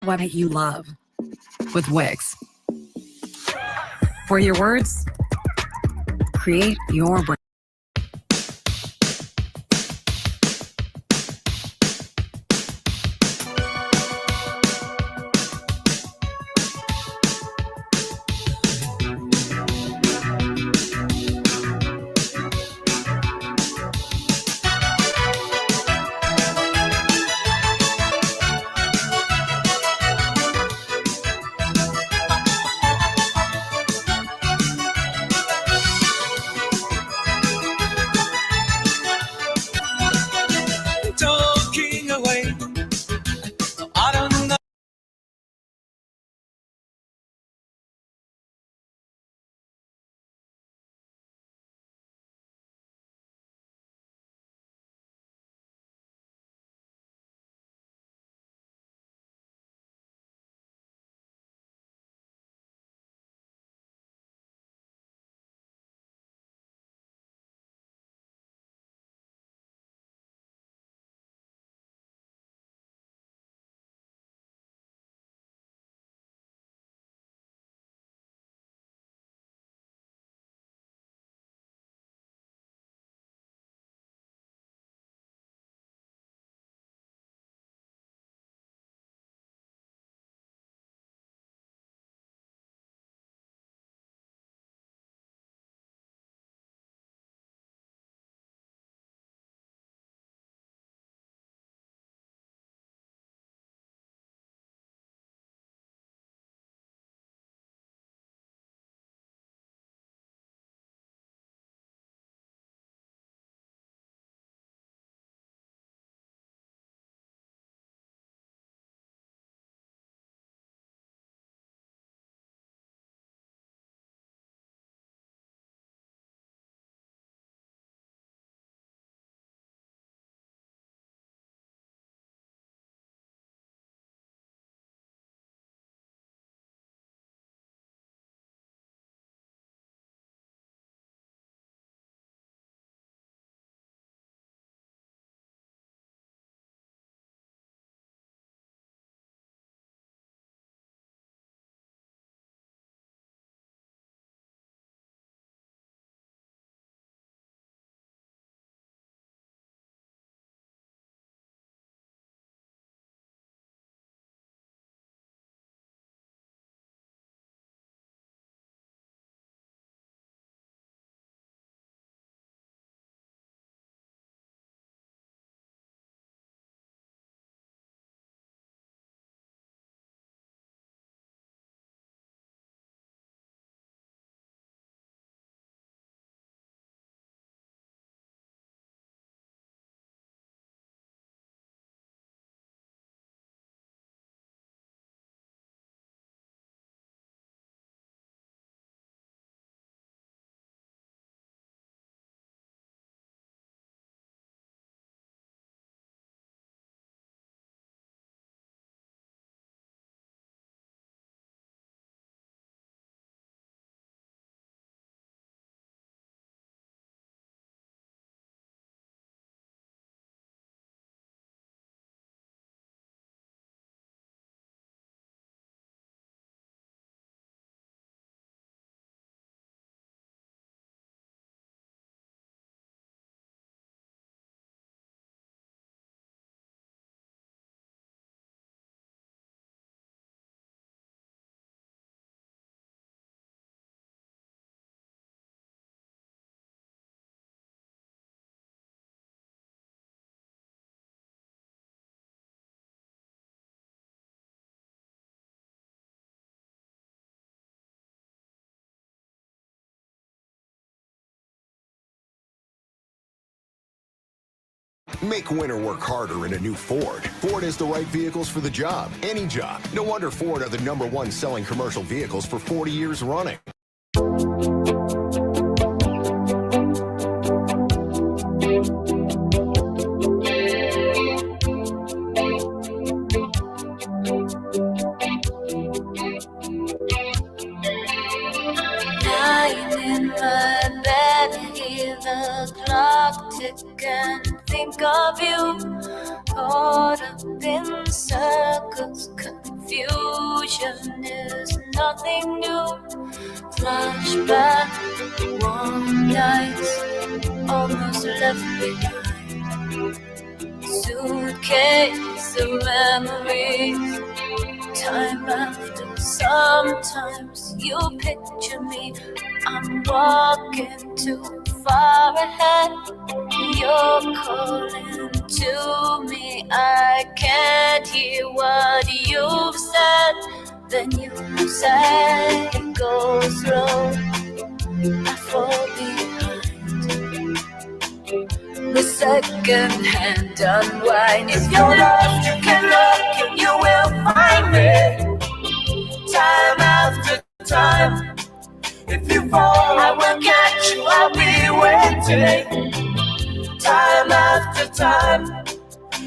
what you love with Wix. For your words, create your brand. Talking away, I don't know. Make winter work harder in a new Ford. Ford has the right vehicles for the job, any job. No wonder Ford are the #1 selling commercial vehicles for 40 years running. Lying in my bed, hear the clock tick and think of you. Caught up in circles, confused. confusion is nothing new. Flashback, warm nights, almost left behind. Suitcase of memories, time after. Sometimes you picture me, I'm walking too far ahead. You're calling to me, I can't hear what you've said. Then you say it goes slow, I fall behind. The second hand unwind. If you're lost, you can look and you will find me. Time after time. If you fall, I will catch you, I'll be waiting. Time after time.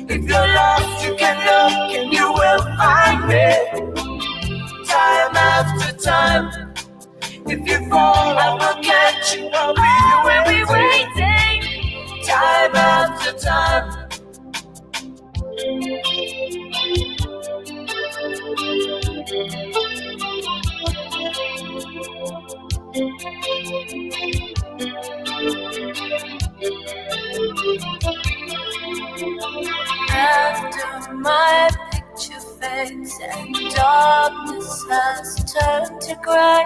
If you're lost, you can look and you will find me. Time after time. If you fall, I will catch you, I'll be waiting. Time after time. After my picture fades and darkness has turned to gray,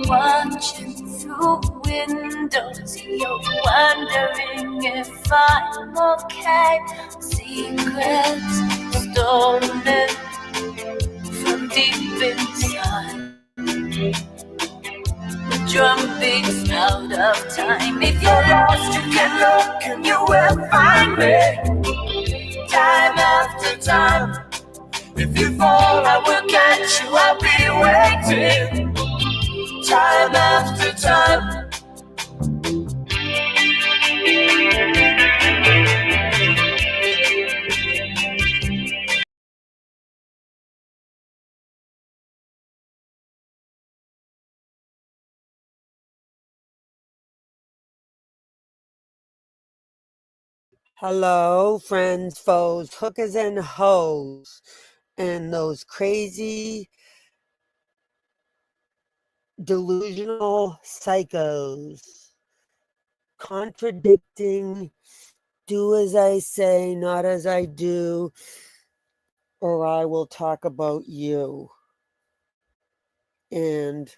watching through windows, you're wondering if I'm okay. Secrets stolen from deep inside. The drum beats out of time. If you're lost, you can look and you will find me. Time after time. If you fall, I will catch you, I'll be waiting. Time after time. Hello, friends, foes, hookers, and hoes, and those crazy, delusional psychos, contradicting, do as I say, not as I do, or I will talk about you. And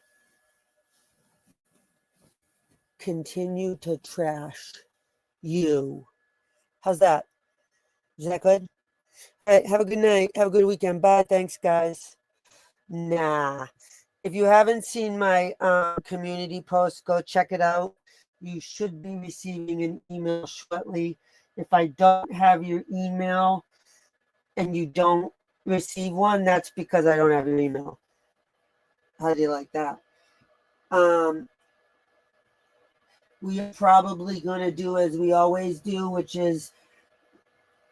continue to trash you. How's that? Is that good? All right, have a good night. Have a good weekend. Bye. Thanks, guys. Nah. If you haven't seen my community post, go check it out. You should be receiving an email shortly. If I don't have your email and you don't receive one, that's because I don't have your email. How do you like that? We are probably going to do as we always do, which is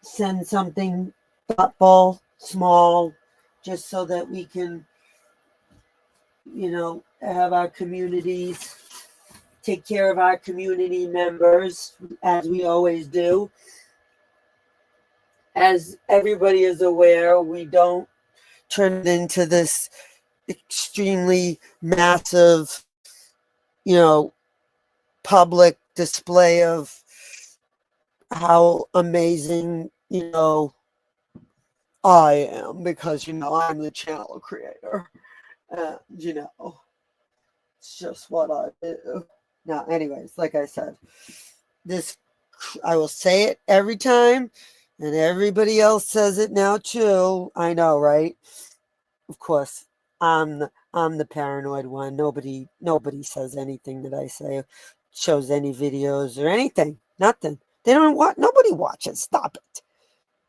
send something thoughtful, small, just so that we can, have our communities, take care of our community members, as we always do. As everybody is aware, we don't turn it into this extremely massive, public display of how amazing, I am, because, I'm the channel creator. It's just what I do. Now, anyways, like I said, I will say it every time, and everybody else says it now too. I know, right? Of course, I'm the paranoid one. Nobody says anything that I say, shows any videos or anything. Nothing. They don't want. Nobody watches. Stop it.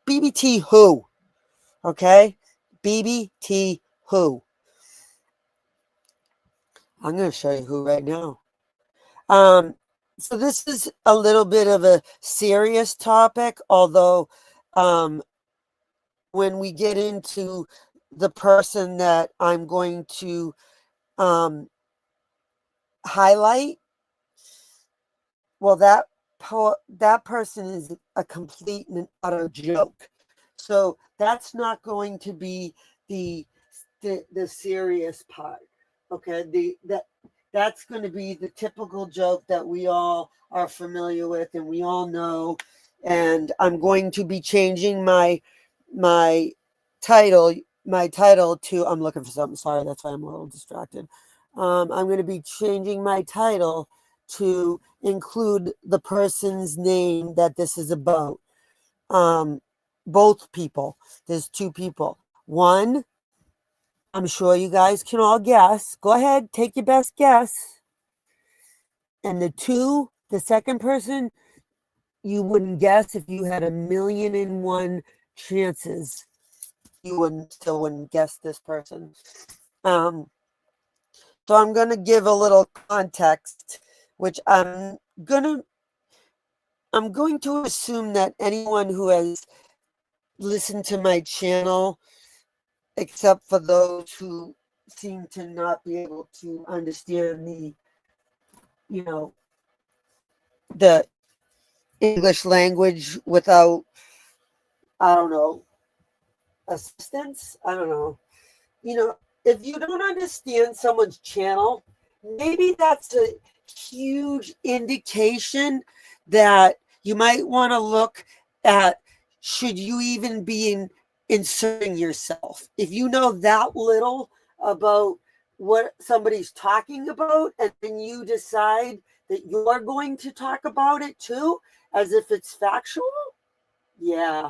BBT who? Okay, BBT who? I'm going to show you who right now. So this is a little bit of a serious topic, although when we get into the person that I'm going to highlight, well, that person is a complete and utter joke. So that's not going to be the the serious part. Okay, that's going to be the typical joke that we all are familiar with and we all know. And I'm going to be changing my title to, I'm looking for something. Sorry, that's why I'm a little distracted. I'm going to be changing my title to include the person's name that this is about. Both people. There's two people. One, I'm sure you guys can all guess. Go ahead, take your best guess. And the second person, you wouldn't guess if you had 1,000,001 chances. You still wouldn't guess this person. So I'm going to give a little context, which I'm going to assume that anyone who has listened to my channel, except for those who seem to not be able to understand the English language without, I don't know, assistance. I don't know. If you don't understand someone's channel, maybe that's a huge indication that you might want to look at, should you even be inserting yourself? If you know that little about what somebody's talking about, and then you decide that you're going to talk about it too, as if it's factual, yeah,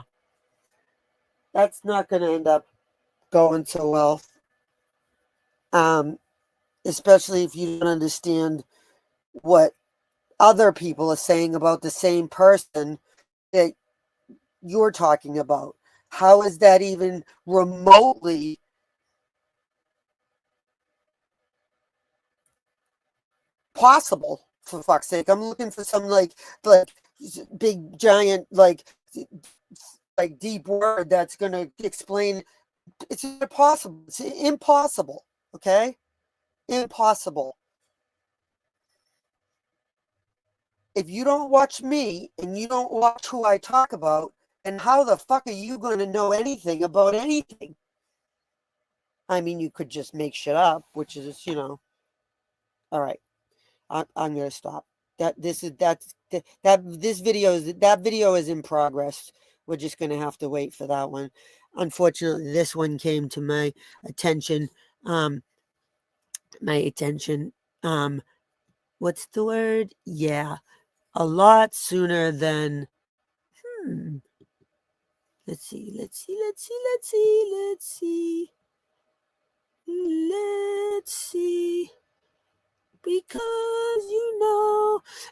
that's not going to end up going so well. Especially if you don't understand what other people are saying about the same person that you're talking about. How is that even remotely possible? For fuck's sake, I'm looking for some like big giant like deep word that's going to explain. It's impossible. It's impossible. Okay, impossible. If you don't watch me and you don't watch who I talk about, and how the fuck are you going to know anything about anything? I mean, you could just make shit up, which is, all right. I'm going to stop. That video is in progress. We're just going to have to wait for that one. Unfortunately, this one came to my attention. What's the word? Yeah. A lot sooner than, let's see. Because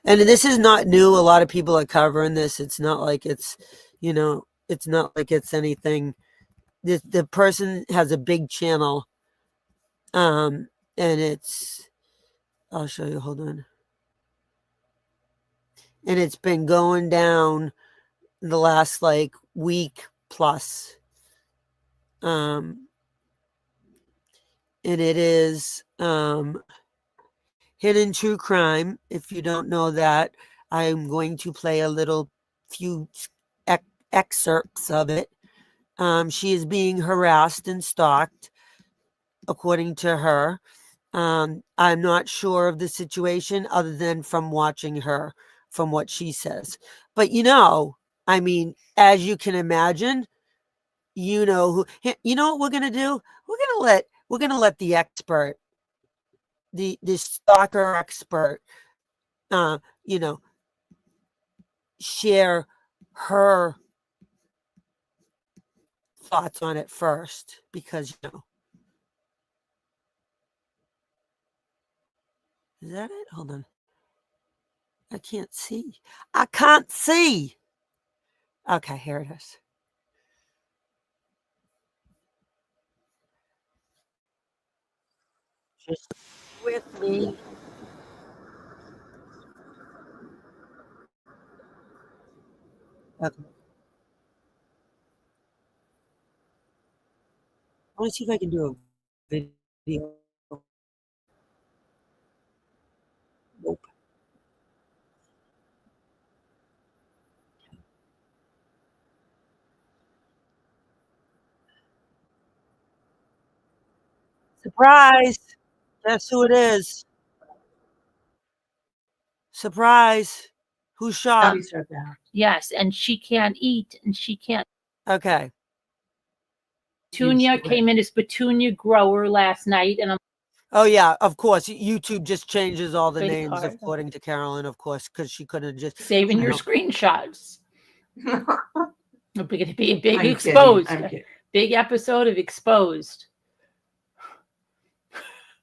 and this is not new. A lot of people are covering this. It's not like it's, it's not like it's anything. The person has a big channel, and I'll show you. Hold on. And it's been going down the last week plus. And it is Hidden True Crime. If you don't know that, I'm going to play a few excerpts of it. She is being harassed and stalked, according to her. I'm not sure of the situation other than from watching her, from what she says. But I mean, as you can imagine, you know what we're gonna do? We're gonna let the expert, the stalker expert, share her thoughts on it first, because is that it? Hold on. I can't see. Okay, here it is. Just with me. Okay. I want to see if I can do a video. Nope. Surprise! Guess who it is? Surprise! Who's shocked? She said that. Yes, and she can't eat, and she can't. Okay. Petunia Used to it. came in as Petunia Grower last night, and I'm Oh yeah, of course. YouTube just changes all the Pretty names hard. according to Carolyn, of course, because she couldn't just. saving your No. screenshots. It's going to be a big I'm exposed, kidding. I'm kidding. big episode of Exposed.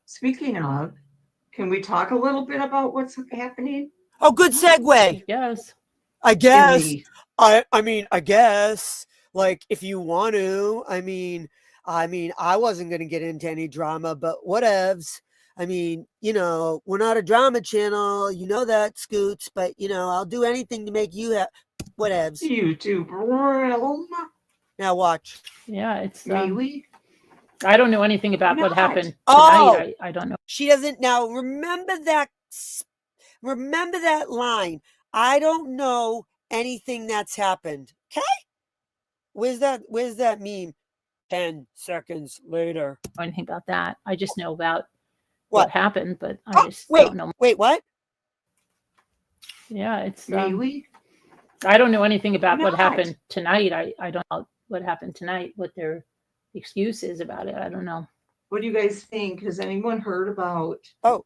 Speaking of, can we talk a little bit about what's happening? Oh, good segue. Yes. I in guess. the- I mean, I guess. Like, if you want to. I mean, I wasn't gonna get into any drama, but whatevs. I mean, we're not a drama channel. You know that, Scoots. But I'll do anything to make you whatevs. YouTube realm. Now watch. Yeah, it's. Really? I don't know anything about what Not. happened Oh! tonight. I don't know. She doesn't now remember that. Remember that line. I don't know anything that's happened. Okay. Where's that meme? 10 seconds later. Anything about that. I just know about What? what happened, but I Oh, just wait, don't know. wait, what? Yeah, it's. Really? I don't know anything about what Not. happened tonight. I don't know what happened tonight. What their excuse is about it. I don't know. What do you guys think? Has anyone heard about Oh,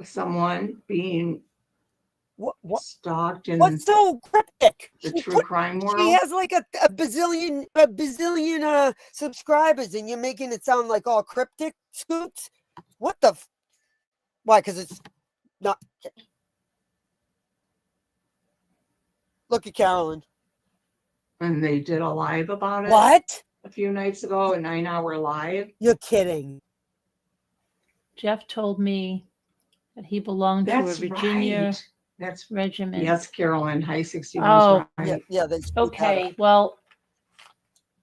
someone being what? stalked in What's so cryptic? the She true put- crime She world? has like a bazillion subscribers, and you're making it sound like all cryptic, Scoots. What the? Why? Because it's not. Look at Carolyn. And they did a live about it What? a few nights ago, a 9-hour live. You're kidding. Jeff told me that he belonged That's to a Virginia right. That's regiment. yes, Carolyn. High 60 Oh. was Yeah, right. yeah. They screwed that Okay. up. Well.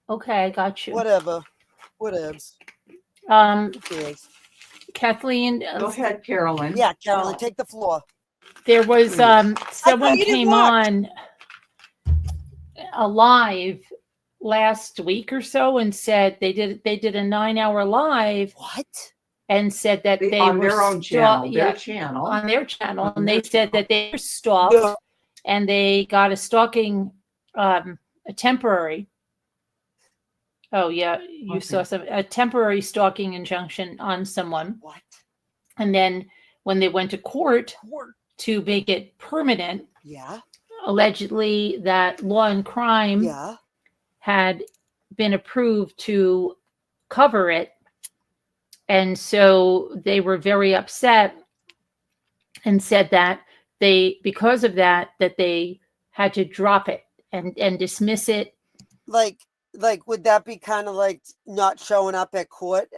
Okay, I got you. Whatever. Whatevs. Um, Who cares? Kathleen. Go ahead, Carolyn. Yeah, Carolyn, take the floor. There was someone you didn't came watch. on a live last week or so and said they did a 9-hour live What? and said that they on were their own stalk- channel. yeah, Their channel. on their channel, On and their they said that they were stalked Yeah. and they got a stalking a temporary. Oh yeah, you saw a temporary stalking injunction on someone, What? and then when they went to court Court. to make it permanent, Yeah. allegedly that Law and Crime Yeah. had been approved to cover it. And so they were very upset and said that because of that they had to drop it and dismiss it. Like, would that be kind of like not showing up at court?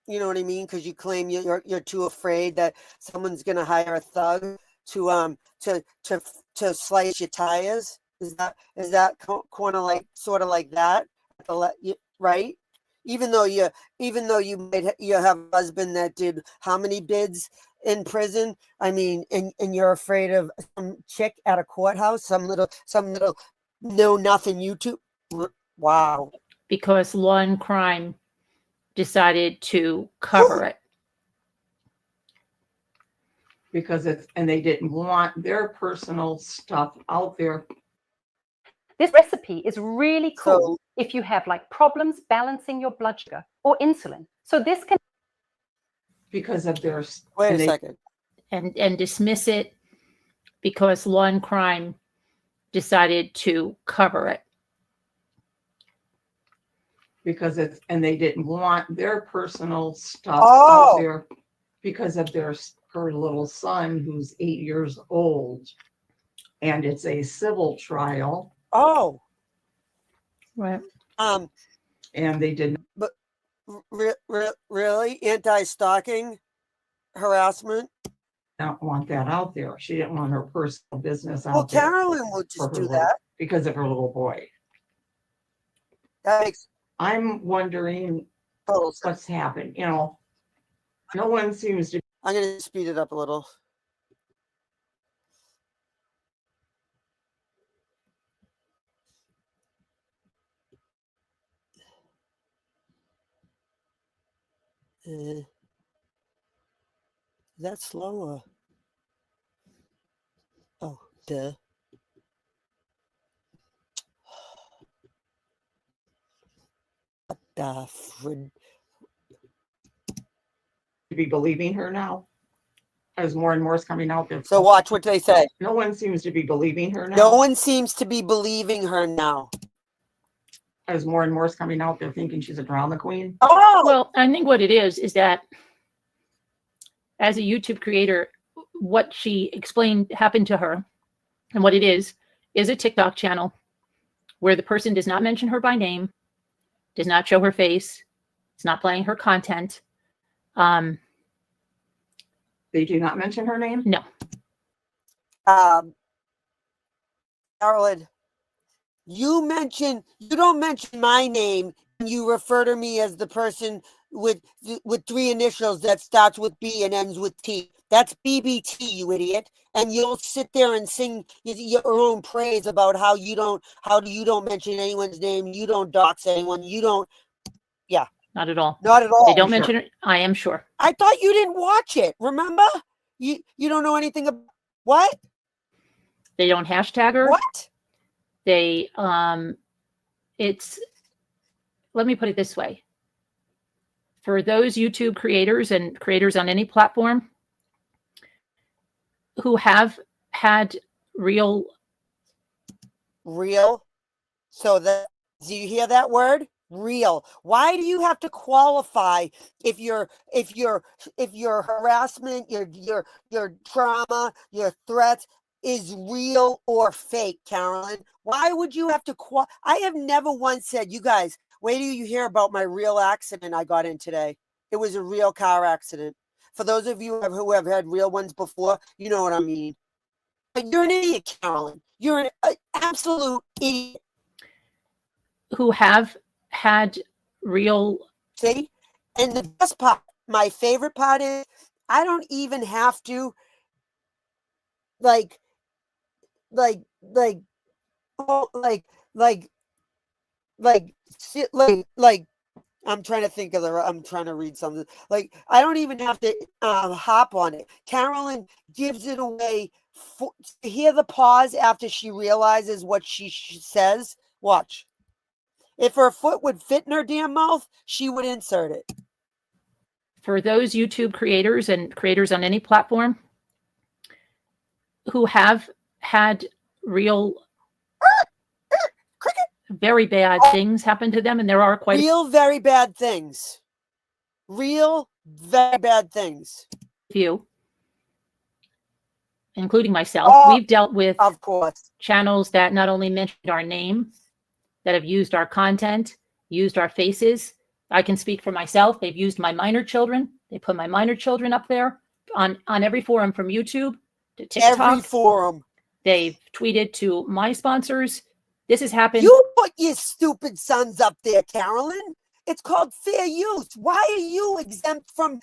You know what I mean? Because you claim you're too afraid that someone's gonna hire a thug to slice your tires. Is that kind of like sort of like that? Right? Even though you have a husband that did how many bids in prison? I mean, and you're afraid of some chick at a courthouse, some little know nothing YouTube. Wow. Because Law and Crime decided to cover it. Because they didn't want their personal stuff out there. This recipe is really cool So- if you have like problems balancing your blood sugar or insulin. So this can Because of their Wait and a they- second. and dismiss it because Law and Crime decided to cover it. Because they didn't want their personal stuff Oh. out there because of her little son who's 8 years old, and it's a civil trial, Oh, Right. and they didn't. really anti-stalking harassment. Not want that out there. She didn't want her personal business out Well, there Carolyn would for just her do that. because of her little boy. That makes I'm wondering total sense. what's happened. No one seems to. I'm gonna speed it up a little. That's slower. Oh, duh. What the frig? To be believing her now, as more and more is coming out. That So watch what they say. no one seems to be believing her now. No one seems to be believing her now. As more and more is coming out, they're thinking she's a drama queen. Oh, Well, I think what it is that as a YouTube creator, what she explained happened to her, and what it is a TikTok channel where the person does not mention her by name, does not show her face, is not playing her content. They do not mention her name. No, Carolyn, you don't mention my name, and you refer to me as the person with 3 initials that starts with B and ends with T. That's BBT, you idiot. And you'll sit there and sing your own praise about how you don't mention anyone's name, you don't dox anyone, you don't. not at all. Not at all. They don't mention it. I am sure. I thought you didn't watch it. Remember? You don't know anything about what? They don't hashtag her. What? They it's, let me put it this way. For those YouTube creators and creators on any platform who have had real, So do you hear that word? Real. Why do you have to qualify if your harassment, your trauma, your threats is real or fake, Carolyn? Why would you have to I have never once said, you guys, wait till you hear about my real accident I got in today. It was a real car accident. For those of you who have had real ones before, you know what I mean. But you're an idiot, Carolyn. You're an absolute idiot. who have had real, See? And the best part, my favorite part is I don't even have to like I'm trying to think of I'm trying to read something. Like, I don't even have to hop on it. Carolyn gives it away. Hear the pause after she realizes what she says. Watch. If her foot would fit in her damn mouth, she would insert it. for those YouTube creators and creators on any platform who have had real, very bad things happen to them, and there are quite Real very bad things. Real very bad things. a few, including myself. Oh, We've dealt with Of course. channels that not only mentioned our name, that have used our content, used our faces. I can speak for myself. They've used my minor children. They put my minor children up there on every forum, from YouTube to TikTok. Every forum. They've tweeted to my sponsors. This has happened. You put your stupid sons up there, Carolyn. It's called fair use. Why are you exempt from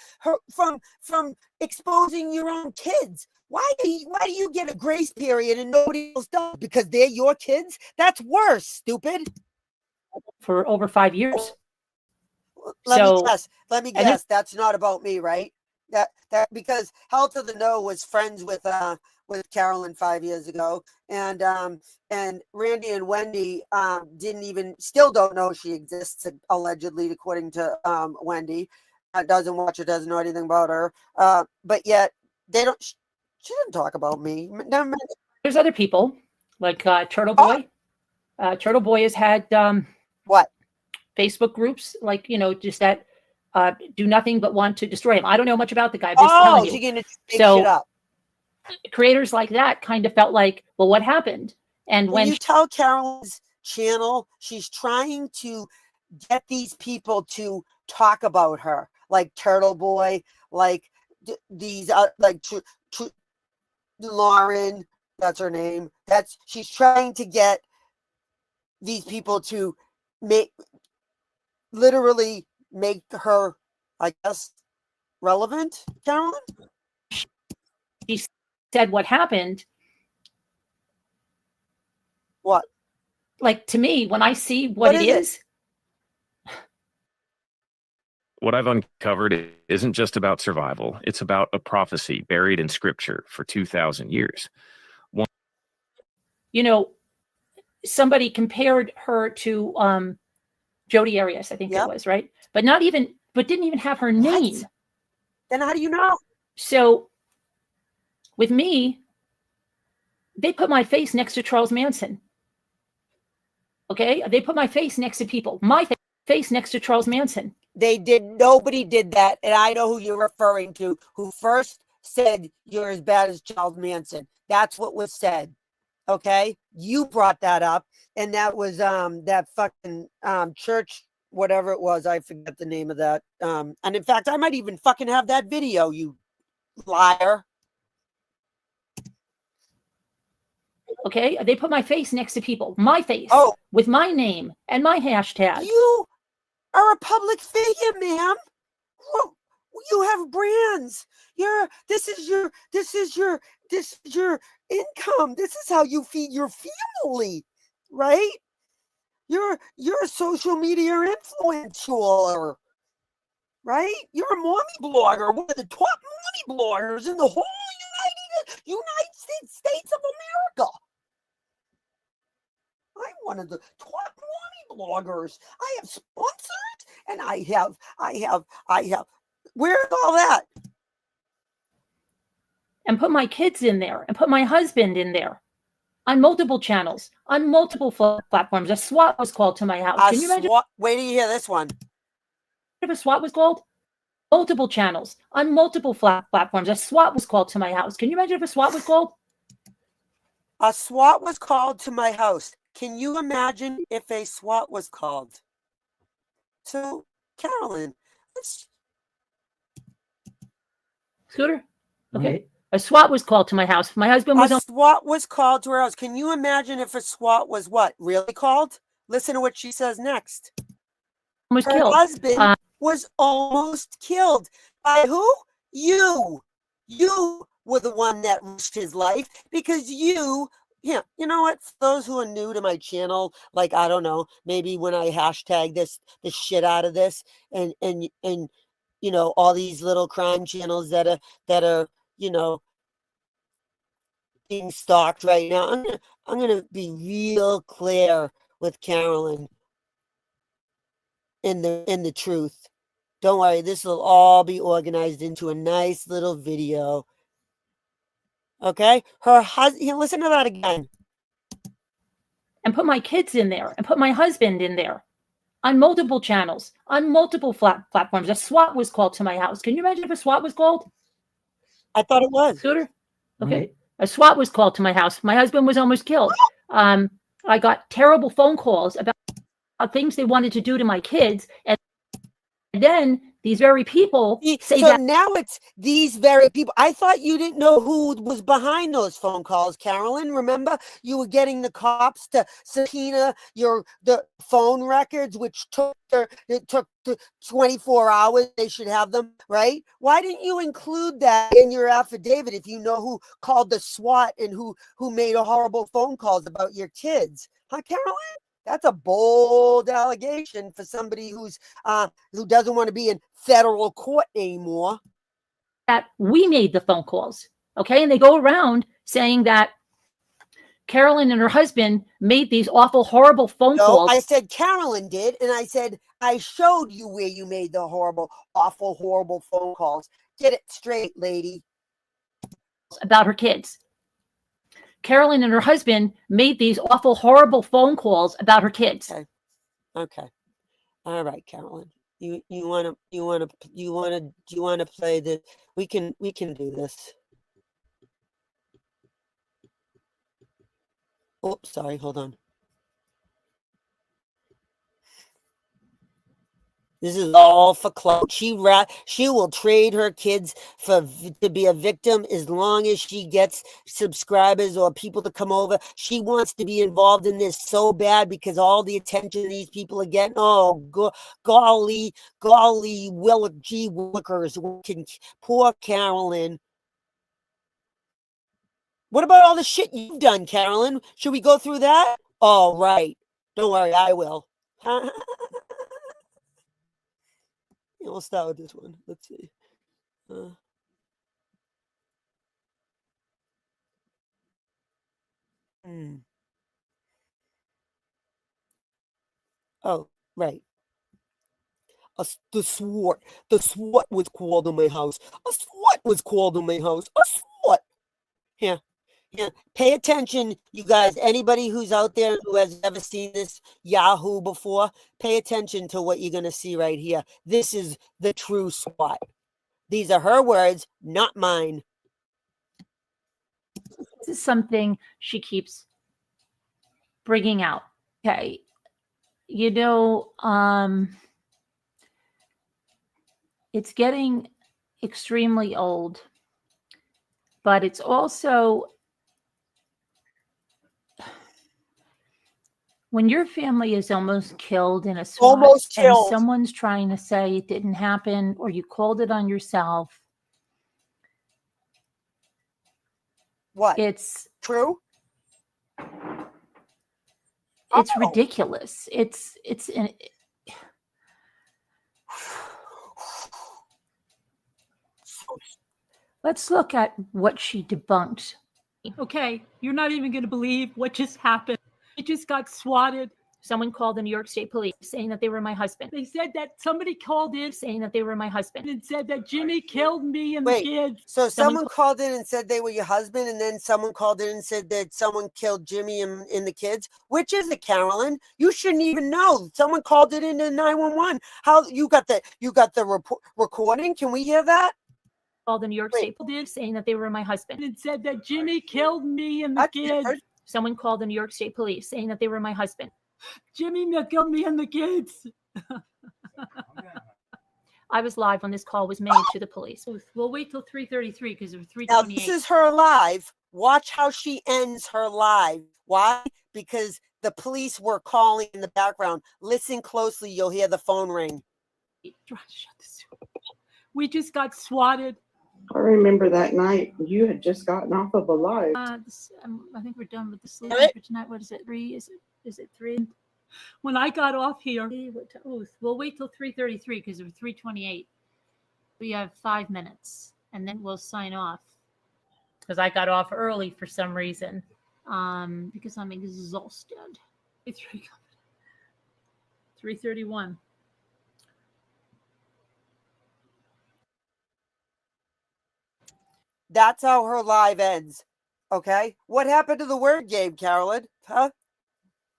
exposing your own kids? Why do you get a grace period and nobody else does? Because they're your kids? That's worse, stupid. For over 5 years. Let So- me guess. Let me and guess. That's not about me, right? That because Health of the Know was friends with Carolyn 5 years ago, and Randy and Wendy still don't know she exists, allegedly, according to Wendy. Doesn't watch it, doesn't know anything about her. But yet they don't. She didn't talk about me. Never mind. There's other people like Turtle Boy. Turtle Boy has had What? Facebook groups, like, just that do nothing but want to destroy him. I don't know much about the guy. I'm just telling She's you. gonna make So- shit up. Creators like that kind of felt like, well, what happened? And When when you tell Carolyn's channel, she's trying to get these people to talk about her, like Turtle Boy, like these, like Lauren, that's her name. She's trying to get these people to literally make her, I guess, relevant, Carolyn? said what happened, What? like, to me, when I see what it is it? is, what I've uncovered isn't just about survival. It's about a prophecy buried in scripture for 2,000 years. You know, somebody compared her to Jodi Arias, I think Yep. it was, right? But didn't even have her name. What? Then how do you know? So with me, they put my face next to Charles Manson. Okay? They put my face next to people. My face next to Charles Manson. They did. Nobody did that. And I know who you're referring to, who first said you're as bad as Charles Manson. That's what was said. Okay? You brought that up. And that was that fucking church, whatever it was. I forget the name of that. And in fact, I might even fucking have that video, you liar. Okay? They put my face next to people. My face. Oh. With my name and my hashtag. You are a public figure, ma'am. You have brands. This is your income. This is how you feed your family, right? You're a social media influencer, right? You're a mommy blogger, one of the top mommy bloggers in the whole United States of America. I'm one of the top mommy bloggers. I have sponsors, and I have. Where's all that? And put my kids in there, and put my husband in there, on multiple channels, on multiple platforms. A SWAT was called to my house. Can you imagine? Wait till you hear this one. If a SWAT was called? Multiple channels, on multiple platforms. A SWAT was called to my house. Can you imagine if a SWAT was called? A SWAT was called to my house. Can you imagine if a SWAT was called? So, Carolyn, Scooter? Okay. A SWAT was called to my house. My husband was a SWAT was called to her house. Can you imagine if a SWAT was what? Really called? Listen to what she says next. almost Her killed. husband was almost killed. By who? You. You were the one that risked his life because you know what? For those who are new to my channel, like, I don't know, maybe when I hashtag the shit out of this and you know, all these little crime channels that are, you know, being stalked right now. I'm gonna be real clear with Carolyn in the truth. Don't worry, this will all be organized into a nice little video. Okay? Her husband, listen to that again. And put my kids in there, and put my husband in there, on multiple channels, on multiple platforms. A SWAT was called to my house. Can you imagine if a SWAT was called? I thought it was. Scooter? Okay. A SWAT was called to my house. My husband was almost killed. I got terrible phone calls about things they wanted to do to my kids. And then these very people say so that. Now it's these very people. I thought you didn't know who was behind those phone calls, Carolyn. Remember, you were getting the cops to subpoena the phone records, which took 24 hours. They should have them, right? Why didn't you include that in your affidavit if you know who called the SWAT and who made horrible phone calls about your kids? Huh, Carolyn? That's a bold allegation for somebody who doesn't want to be in federal court anymore. That we made the phone calls, okay? And they go around saying that Carolyn and her husband made these awful, horrible phone calls. I said Carolyn did, and I said I showed you where you made the horrible, awful, horrible phone calls. Get it straight, lady. About her kids. Carolyn and her husband made these awful, horrible phone calls about her kids. Okay. All right, Carolyn. You want to play the? We can do this. Oh, sorry. Hold on. This is all for clout. She will trade her kids to be a victim as long as she gets subscribers or people to come over. She wants to be involved in this so bad because all the attention these people are getting. Oh, golly, gee willikers. Poor Carolyn. What about all the shit you've done, Carolyn? Should we go through that? Oh, right. Don't worry, I will. We'll start with this one. Let's see. Oh, right. The SWAT. The SWAT was called in my house. A SWAT was called in my house. A SWAT. Yeah. Yeah. Pay attention, you guys. Anybody who's out there who has never seen this Yahoo before, pay attention to what you're going to see right here. This is the true SWAT. These are her words, not mine. This is something she keeps bringing out. Okay. You know, it's getting extremely old, but it's also when your family is almost killed in a SWAT Almost and killed. someone's trying to say it didn't happen or you called it on yourself. What? It's true? It's Oh. ridiculous. It's an Let's look at what she debunked. Okay, you're not even going to believe what just happened. It just got swatted. Someone called the New York State Police saying that they were my husband. They said that somebody called in Saying that they were my husband. and said that Jimmy killed me and Wait, the kids. so Someone someone called in and said they were your husband, and then someone called in and said that someone killed Jimmy and the kids? Which is it, Carolyn? You shouldn't even know. Someone called it into 911. How you got the recording? Can we hear that? Called the New York State Police saying that they were my husband. And said that Jimmy killed me and the I kids. heard- Someone called the New York State Police saying that they were my husband. Jimmy killed me and the kids. I was live when this call was made to the police. We'll wait till 3:33 because it was Now 3:28. this is her live. Watch how she ends her live. Why? Because the police were calling in the background. Listen closely. You'll hear the phone ring. We just got swatted. I remember that night you had just gotten off of a live. I think we're done with the sleep All right. for tonight. What is it? 3? Is it 3? When I got off here, we'll wait till 3:33 because it was 3:28. We have 5 minutes and then we'll sign off. Because I got off early for some reason. Because I'm exhausted. 3:31. That's how her live ends. Okay. What happened to the word game, Carolyn? Huh?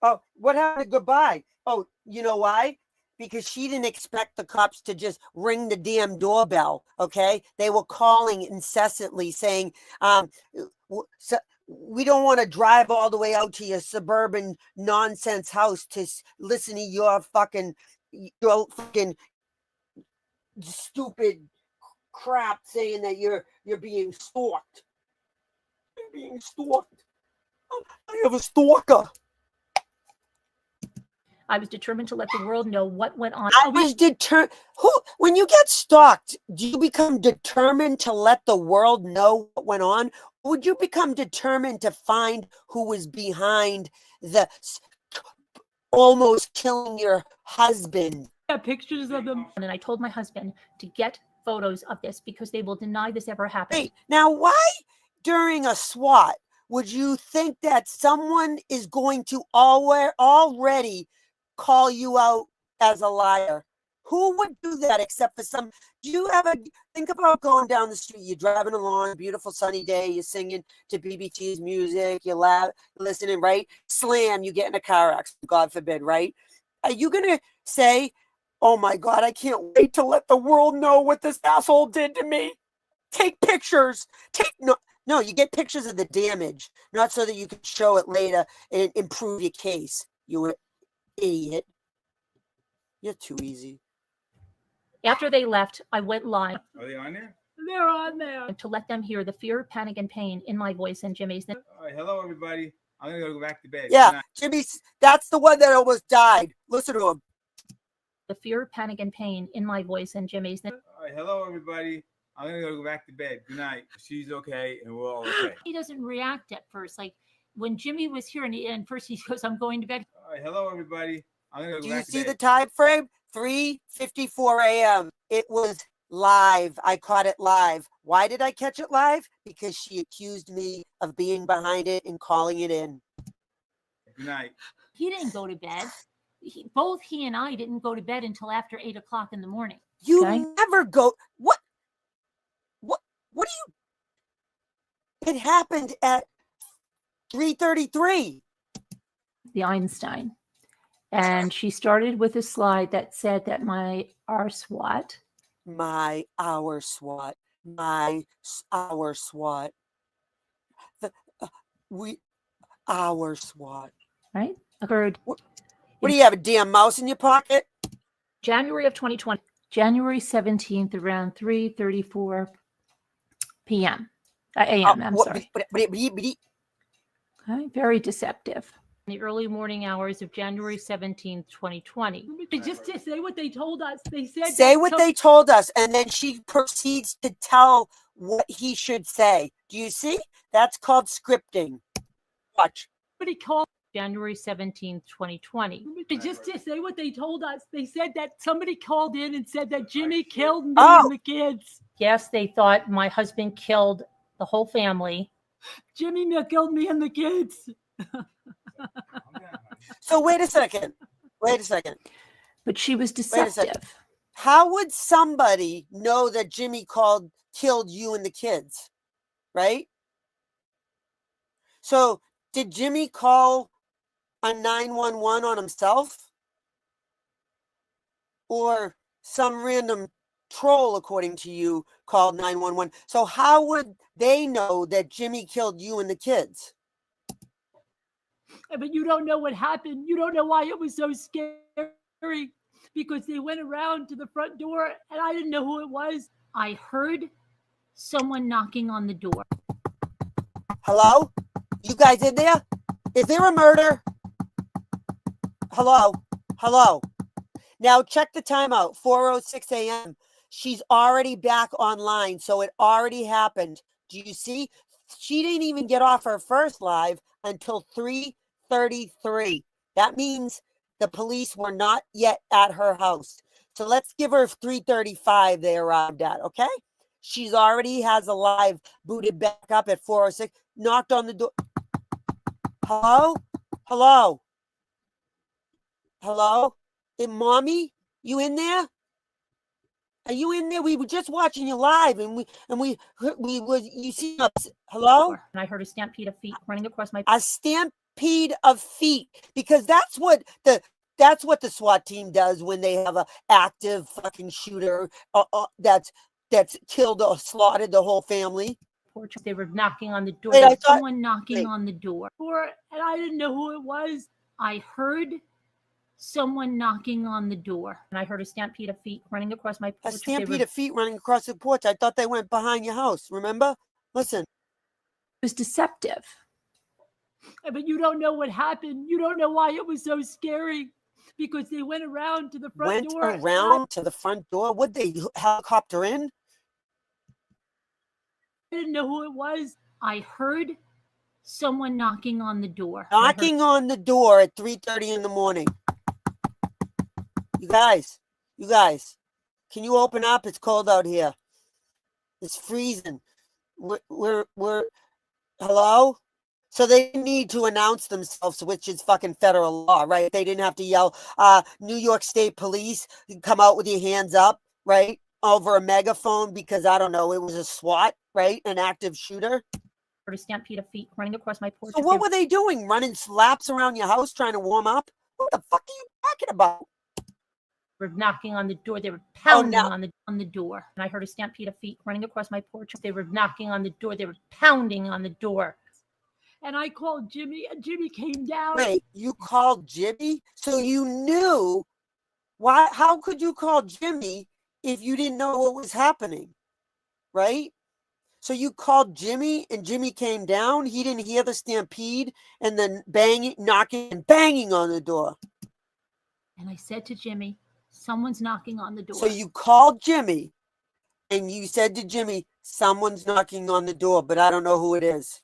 Oh, what happened to goodbye? Oh, you know why? Because she didn't expect the cops to just ring the damn doorbell. Okay. They were calling incessantly saying, so we don't want to drive all the way out to your suburban nonsense house to listen to your fucking stupid crap saying that you're being stalked. You're being stalked. I have a stalker. I was determined to let the world know what went on. I was determined. When you get stalked, do you become determined to let the world know what went on? Or would you become determined to find who was behind the almost killing your husband? Got pictures of them. And I told my husband to get photos of this because they will deny this ever happened. Hey, now why during a SWAT would you think that someone is going to already call you out as a liar? Who would do that except for some? Do you ever think about going down the street? You're driving along, beautiful sunny day. You're singing to BBT's music. You're listening, right? Slam, you get in a car accident, God forbid, right? Are you going to say, oh my God, I can't wait to let the world know what this asshole did to me? Take pictures. No, you get pictures of the damage, not so that you can show it later and improve your case. You idiot. You're too easy. After they left, I went live. Are they on there? They're on there. To let them hear the fear, panic, and pain in my voice and Jimmy's. All right, hello everybody. I'm gonna go back to bed. Yeah, Jimmy's. That's the one that almost died. Listen to him. The fear, panic, and pain in my voice and Jimmy's. All right, hello everybody. I'm gonna go back to bed. Good night. She's okay, and we're all okay. He doesn't react at first. Like when Jimmy was here, and first he goes, "I'm going to bed." All right, hello everybody. I'm gonna go Do you back to see bed. the time frame? 3:54 a.m. It was live. I caught it live. Why did I catch it live? Because she accused me of being behind it and calling it in. Good night. He didn't go to bed. Both he and I didn't go to bed until after 8 o'clock in the morning. You Okay. never go. What do you? It happened at 3:33. The Einstein. And she started with a slide that said that our SWAT, Our SWAT. Our SWAT. Our SWAT. right, occurred What do you have, a damn mouse in your pocket? January of 2020, January 17th, around 3:34 p.m. a.m. I'm sorry. Okay, very deceptive. In the early morning hours of January 17th, 2020. Just to say what they told us. They said Say that what they told us, and then she proceeds to tell what he should say. Do you see? That's called scripting. Watch. somebody called. January 17th, 2020. Just to say what they told us. They said that somebody called in and said that Jimmy killed me Oh. and the kids. Yes, they thought my husband killed the whole family. Jimmy killed me and the kids. So wait a second. But she was Wait a second. deceptive. How would somebody know that Jimmy killed you and the kids? Right? So did Jimmy call a 911 on himself? Or some random troll, according to you, called 911? So how would they know that Jimmy killed you and the kids? But you don't know what happened. You don't know why it was so scary. Because they went around to the front door and I didn't know who it was. I heard someone knocking on the door. Hello? You guys in there? Is there a murder? Hello? Now check the timeout, 4:06 a.m. She's already back online, so it already happened. Do you see? She didn't even get off her first live until 3:33. That means the police were not yet at her house. So let's give her 3:35 they arrived at, okay? She's already has a live booted back up at 4:06, knocked on the door. Hello? Hey, Mommy, you in there? Are you in there? We were just watching you live, and we was you see us. Hello? And I heard a stampede of feet running across my. A stampede of feet, because that's what the SWAT team does when they have a active fucking shooter that's killed or slaughtered the whole family. Porch. They were knocking on the door. Wait, There I was thought- someone knocking wait. on the door. And I didn't know who it was. I heard someone knocking on the door. And I heard a stampede of feet running across my A porch. stampede of feet running across the porch. I thought they went behind your house. Remember? Listen. It was deceptive. But you don't know what happened. You don't know why it was so scary. Because they went around to the front door. To the front door. Would they helicopter in? I didn't know who it was. I heard someone knocking on the door. Knocking on the door at 3:30 in the morning. You guys, can you open up? It's cold out here. It's freezing. We're hello? So they need to announce themselves, which is fucking federal law, right? They didn't have to yell, New York State Police, come out with your hands up, right? Over a megaphone because, I don't know, it was a SWAT, right? An active shooter. Heard a stampede of feet running across my porch. So what were they doing? Running laps around your house trying to warm up? What the fuck are you talking about? Were knocking on the door. They were pounding no. on the door. And I heard a stampede of feet running across my porch. They were knocking on the door. They were pounding on the door. And I called Jimmy, and Jimmy came down. Wait, you called Jimmy? So you knew why? How could you call Jimmy if you didn't know what was happening? Right? So you called Jimmy and Jimmy came down. He didn't hear the stampede and then knocking and banging on the door. And I said to Jimmy, someone's knocking on the door. So you called Jimmy and you said to Jimmy, someone's knocking on the door, but I don't know who it is.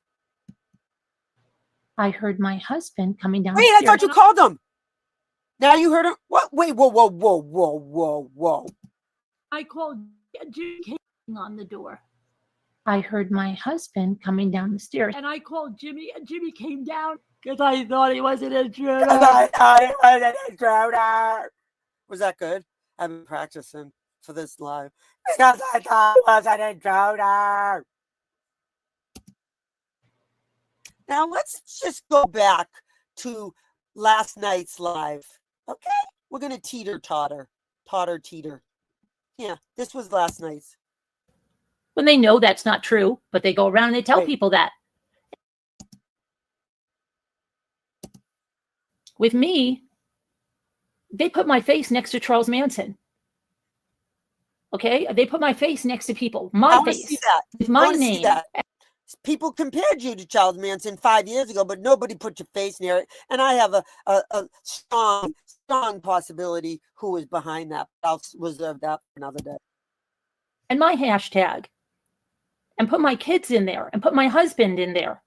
I heard my husband coming downstairs. Wait, I thought you called him. Now you heard her. What? Wait, whoa. I called Jimmy came on the door. I heard my husband coming down the stairs. And I called Jimmy, and Jimmy came down because I thought he was an intruder. I was an intruder. Was that good? I've been practicing for this live because I thought I was an intruder. Now let's just go back to last night's live. Okay, we're gonna teeter. Yeah, this was last night's. When they know that's not true, but they go around and they tell people that. With me, they put my face next to Charles Manson. Okay, they put my face next to people. My face see that. with my name. People compared you to Charles Manson 5 years ago, but nobody put your face near it. And I have a strong possibility who was behind that. I'll reserve that for another day. And my hashtag. And put my kids in there. And put my husband in there.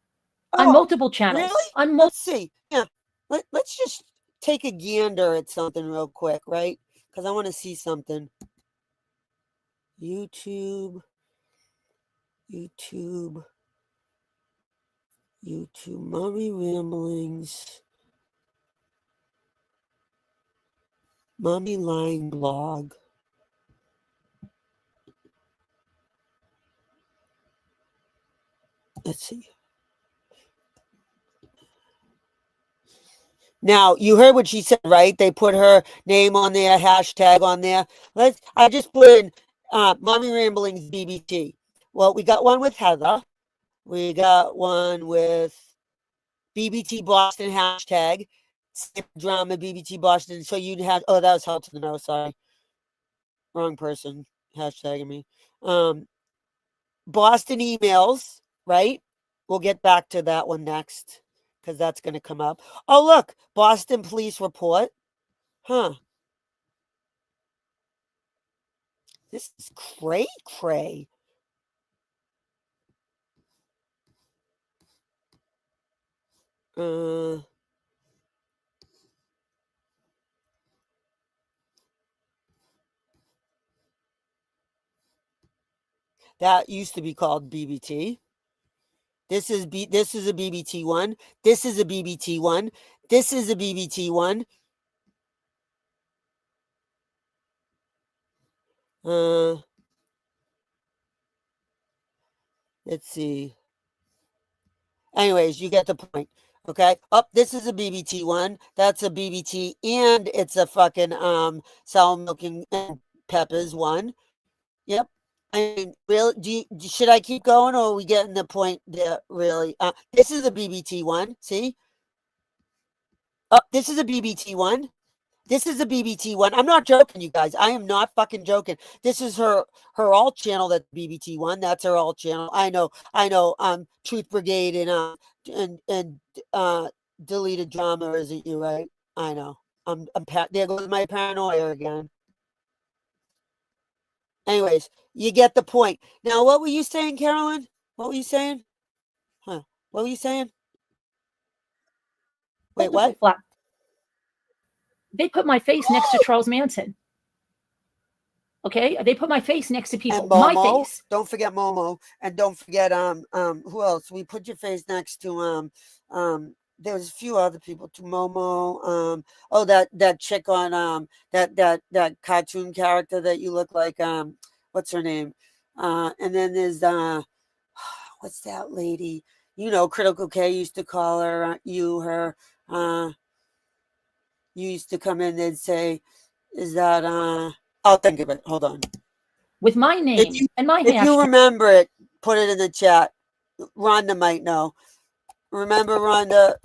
On multiple channels. Really? Let's see. Yeah. Let's just take a gander at something real quick, right? Because I want to see something. YouTube, Mommy Ramblings, Mommy Line Blog. Let's see. Now, you heard what she said, right? They put her name on there, hashtag on there. I just put in Mommy Ramblings BBT. Well, we got one with Heather. We got one with BBT Boston hashtag. Drama BBT Boston. So you'd have, that was Hell to the No, sorry. Wrong person hashtagging me. Boston emails, right? We'll get back to that one next because that's going to come up. Oh, look, Boston Police Report. Huh. This is cray. That used to be called BBT. This is a BBT one. This is a BBT one. This is a BBT one. Let's see. Anyways, you get the point. Okay. This is a BBT one. That's a BBT, and it's a fucking sour milking and peppers one. Yep. I mean, really, should I keep going, or are we getting the point there? Really? This is a BBT one. See? This is a BBT one. This is a BBT one. I'm not joking, you guys. I am not fucking joking. This is her alt channel. That's BBT one. That's her alt channel. I know. Truth Brigade and Deleted Drama, isn't you, right? I know. There goes my paranoia again. Anyways, you get the point. Now, what were you saying, Carolyn? What were you saying? Huh? What were you saying? Wait, what? They put my face next to Charles Manson. Okay, they put my face next to people. And Momo. My face. Don't forget Momo, and don't forget who else? We put your face next to there was a few other people to Momo. That chick on that cartoon character that you look like. What's her name? And then there's what's that lady? You know, Critical K used to call her her. You used to come in and say, "Is that I'll think of it. Hold on." With my name and my If you remember it, put it in the chat. Rhonda might know. Remember Rhonda?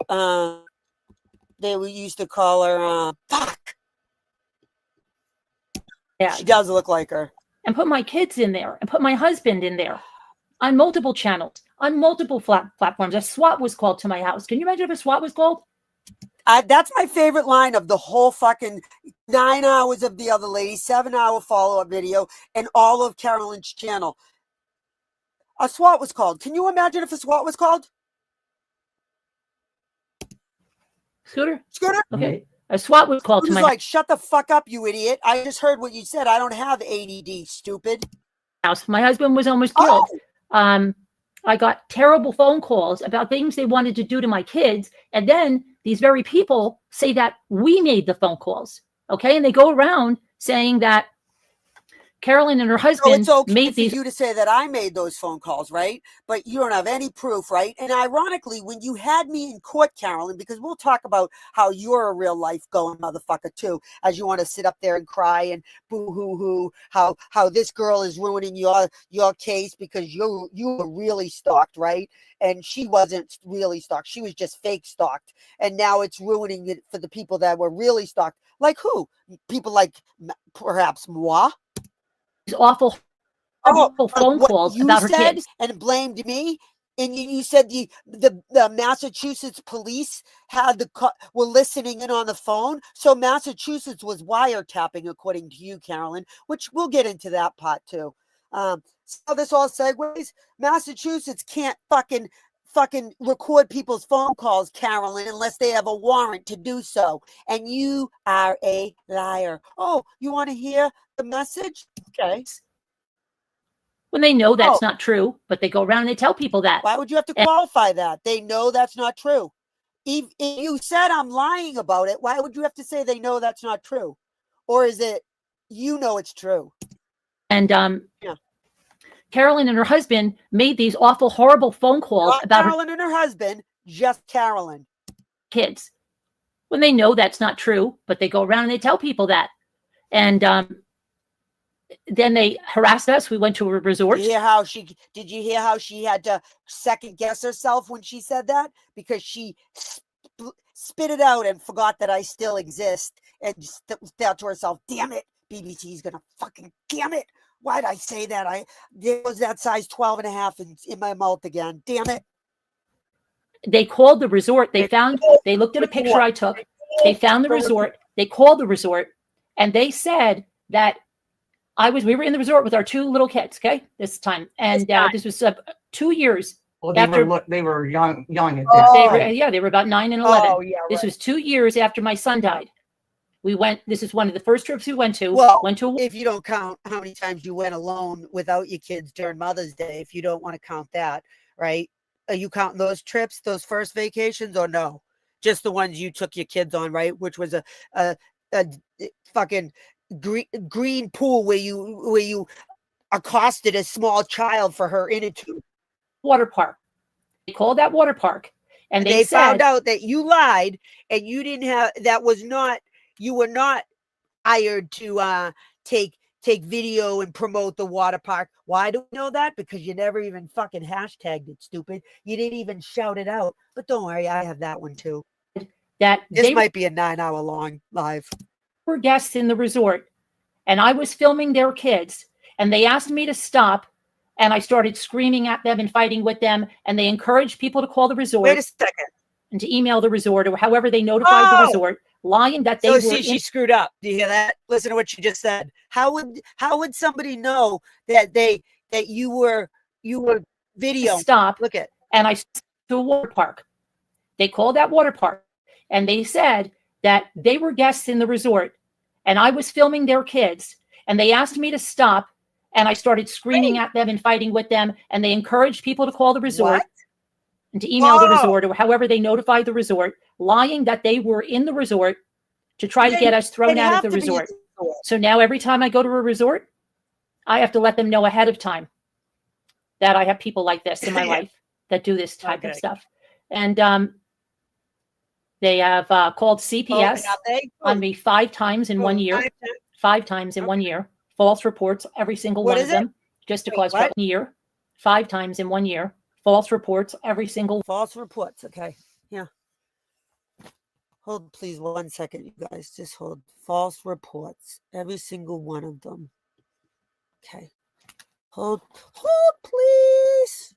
They used to call her fuck. Yeah, she does look like her. And put my kids in there, and put my husband in there, on multiple channels, on multiple platforms. A SWAT was called to my house. Can you imagine if a SWAT was called? That's my favorite line of the whole fucking 9 hours of the other lady, 7-hour follow-up video, and all of Carolyn's channel. A SWAT was called. Can you imagine if a SWAT was called? Scooter? Scooter? Okay. A SWAT was called He to was my like, shut the fuck up, you idiot. I just heard what you said. I don't have ADD, stupid. house. My husband was almost killed. Oh. I got terrible phone calls about things they wanted to do to my kids. And then these very people say that we made the phone calls. Okay. And they go around saying that Carolyn and her So husband it's okay made for these. you to say that I made those phone calls, right? But you don't have any proof, right? And ironically, when you had me in court, Carolyn, because we'll talk about how you're a real life going motherfucker too, as you want to sit up there and cry and boo hoo hoo, how this girl is ruining your case because you were really stalked, right? And she wasn't really stalked; she was just fake stalked, and now it's ruining it for the people that were really stalked. Like who? People like perhaps moi. Awful phone what calls you about her said kids. and blamed me, and you said the Massachusetts police were listening in on the phone, so Massachusetts was wiretapping, according to you, Carolyn, which we'll get into that part too. So this all segues. Massachusetts can't fucking record people's phone calls, Carolyn, unless they have a warrant to do so. And you are a liar. Oh, you want to hear the message? Okay. When they know that's not true, but they go around and they tell people that. Why would you have to qualify that? They know that's not true. If you said I'm lying about it, why would you have to say they know that's not true? Or is it you know it's true? And yeah. Carolyn and her husband made these awful, horrible phone calls Not about Carolyn and her husband, just Carolyn. Kids. When they know that's not true, but they go around and they tell people that. And then they harassed us. We went to a resort. Did you hear how she had to second guess herself when she said that? Because she spit it out and forgot that I still exist and thought to herself, damn it, BBT's gonna fucking damn it. Why'd I say that? There was that size 12 and a half in my mouth again. Damn it. They called the resort. They looked at a picture I took. They found the resort. They called the resort and they said that we were in the resort with our two little kids, okay, this time. And this was 2 years after. They were young at that. They were about 9 and 11. Oh, yeah, right. This was 2 years after my son died. This is one of the first trips we went to. Well, went to if you don't count how many times you went alone without your kids during Mother's Day, if you don't want to count that, right? Are you counting those trips, those first vacations, or no? Just the ones you took your kids on, right? Which was a fucking green pool where you accosted a small child for her attitude. Water park. They called that water park, and they said, found out that you lied and you didn't have. You were not hired to take video and promote the water park. Why do we know that? Because you never even fucking hashtagged it, stupid. You didn't even shout it out. But don't worry, I have that one too. This might be a 9-hour long live. Were guests in the resort, and I was filming their kids, and they asked me to stop, and I started screaming at them and fighting with them, and they encouraged people to call the resort. Wait a second. And to email the resort or however they notified the resort, lying that they were. She screwed up. Do you hear that? Listen to what she just said. How would somebody know that you were video? Stop. Look at. And I to a water park. They called that water park, and they said that they were guests in the resort, and I was filming their kids, and they asked me to stop, and I started screaming at them and fighting with them, and they encouraged people to call the resort. What? And to email the resort or however they notified the resort, lying that they were in the resort to try to get us thrown out of the resort. So now every time I go to a resort, I have to let them know ahead of time that I have people like this in my life that do this type of stuff. And they have called CPS on me 5 times in 1 year. 5 times in 1 year. False reports, every single one of them, just to cause 1 year. 5 times in 1 year. False reports, every single. False reports. Okay. Yeah. Hold, please, 1 second, you guys. Just hold. False reports, every single one of them. Okay. Hold, please.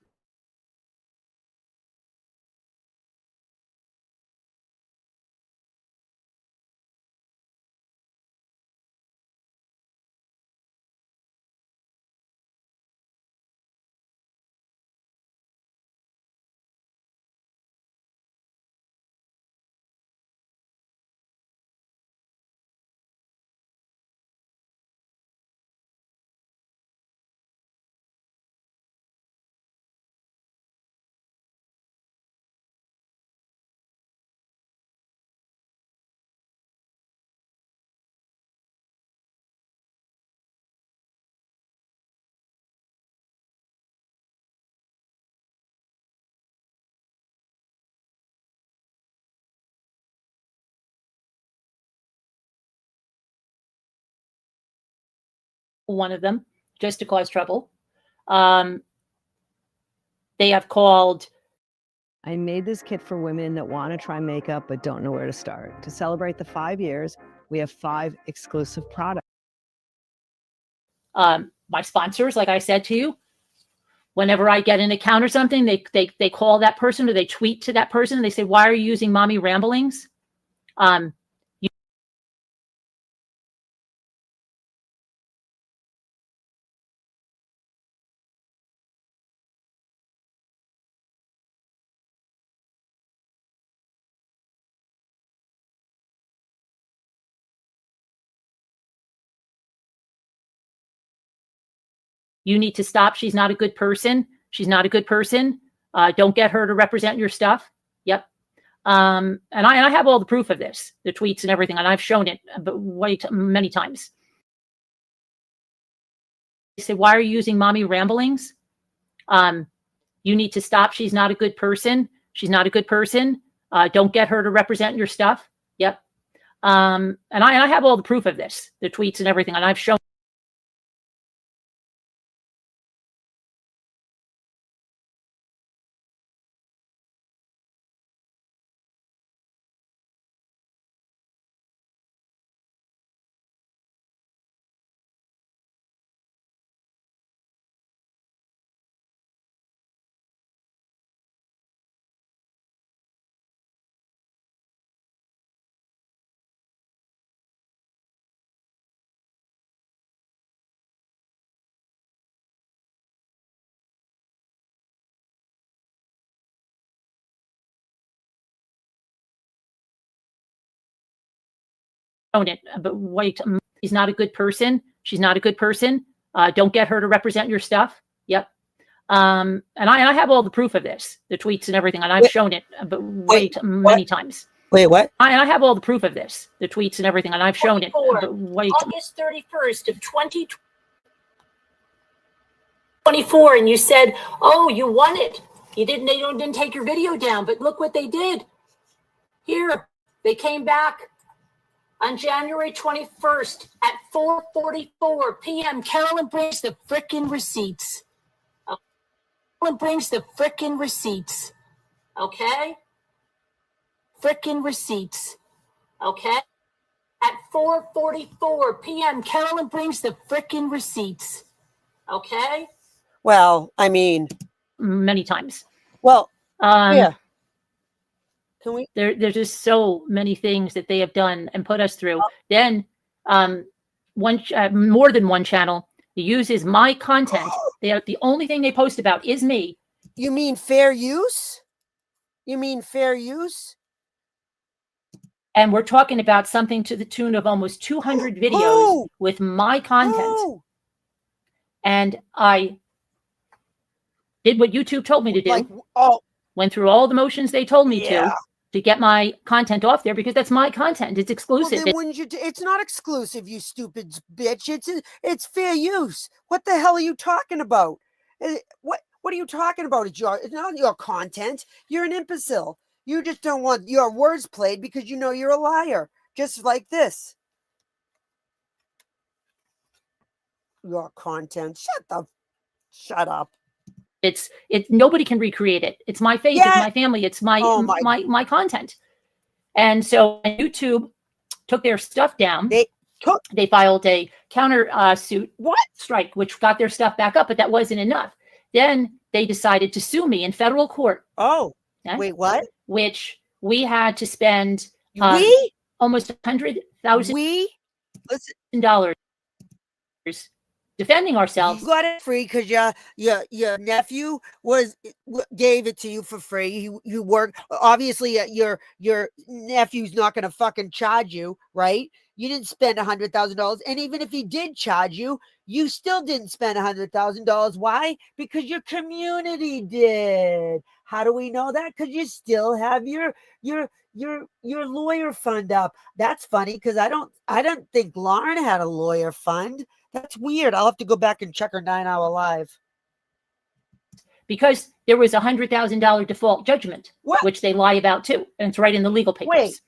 one of them, just to cause trouble. They have called. I made this kit for women that want to try makeup but don't know where to start. To celebrate the 5 years, we have 5 exclusive products. My sponsors, like I said to you, whenever I get an account or something, they call that person or they tweet to that person and they say, "Why are you using Mommy Ramblings?" You need to stop. She's not a good person. She's not a good person. Don't get her to represent your stuff. Yep. And I have all the proof of this, the tweets and everything, and I've shown it many times. They say, "Why are you using Mommy Ramblings?" You need to stop. She's not a good person. She's not a good person. Don't get her to represent your stuff. Yep. And I have all the proof of this, the tweets and everything, and I've shown. It, but wait, he's not a good person. She's not a good person. Don't get her to represent your stuff. Yep. And I have all the proof of this, the tweets and everything, and I've shown it, but many times. Wait, what? I have all the proof of this, the tweets and everything, and I've shown it, but August 31st of 2024, and you said, "Oh, you won it. You didn't take your video down, but look what they did. Here, they came back on January 21st at 4:44 p.m. Carolyn brings the frickin' receipts. Carolyn brings the frickin' receipts. Okay? Frickin' receipts. Okay? At 4:44 p.m. Carolyn brings the frickin' receipts. Okay? Well, I mean, many times. Well, yeah. Can we? There's just so many things that they have done and put us through. Then, more than one channel uses my content. The only thing they post about is me. You mean fair use? You mean fair use? And we're talking about something to the tune of almost 200 videos with my content. And I did what YouTube told me to do. Went through all the motions they told me to get my content off there because that's my content. It's exclusive. Well, then wouldn't you? It's not exclusive, you stupid bitch. It's fair use. What the hell are you talking about? What are you talking about? It's not your content. You're an imbecile. You just don't want your words played because you know you're a liar. Just like this. Your content. Shut up. It's nobody can recreate it. It's my face, it's my family, it's my my content. And so YouTube took their stuff down. They filed a counter suit strike, which got their stuff back up, but that wasn't enough. Then they decided to sue me in federal court. Wait, what? Which we had to spend almost $100,000 defending ourselves. You got it free because your nephew gave it to you for free. You work, obviously your nephew's not going to fucking charge you, right? You didn't spend $100,000, and even if he did charge you, you still didn't spend $100,000. Why? Because your community did. How do we know that? Because you still have your lawyer fund up. That's funny because I don't think Lauren had a lawyer fund. That's weird. I'll have to go back and check her 9-hour live. Because there was $100,000 default judgment, which they lie about too. And it's right in the legal papers.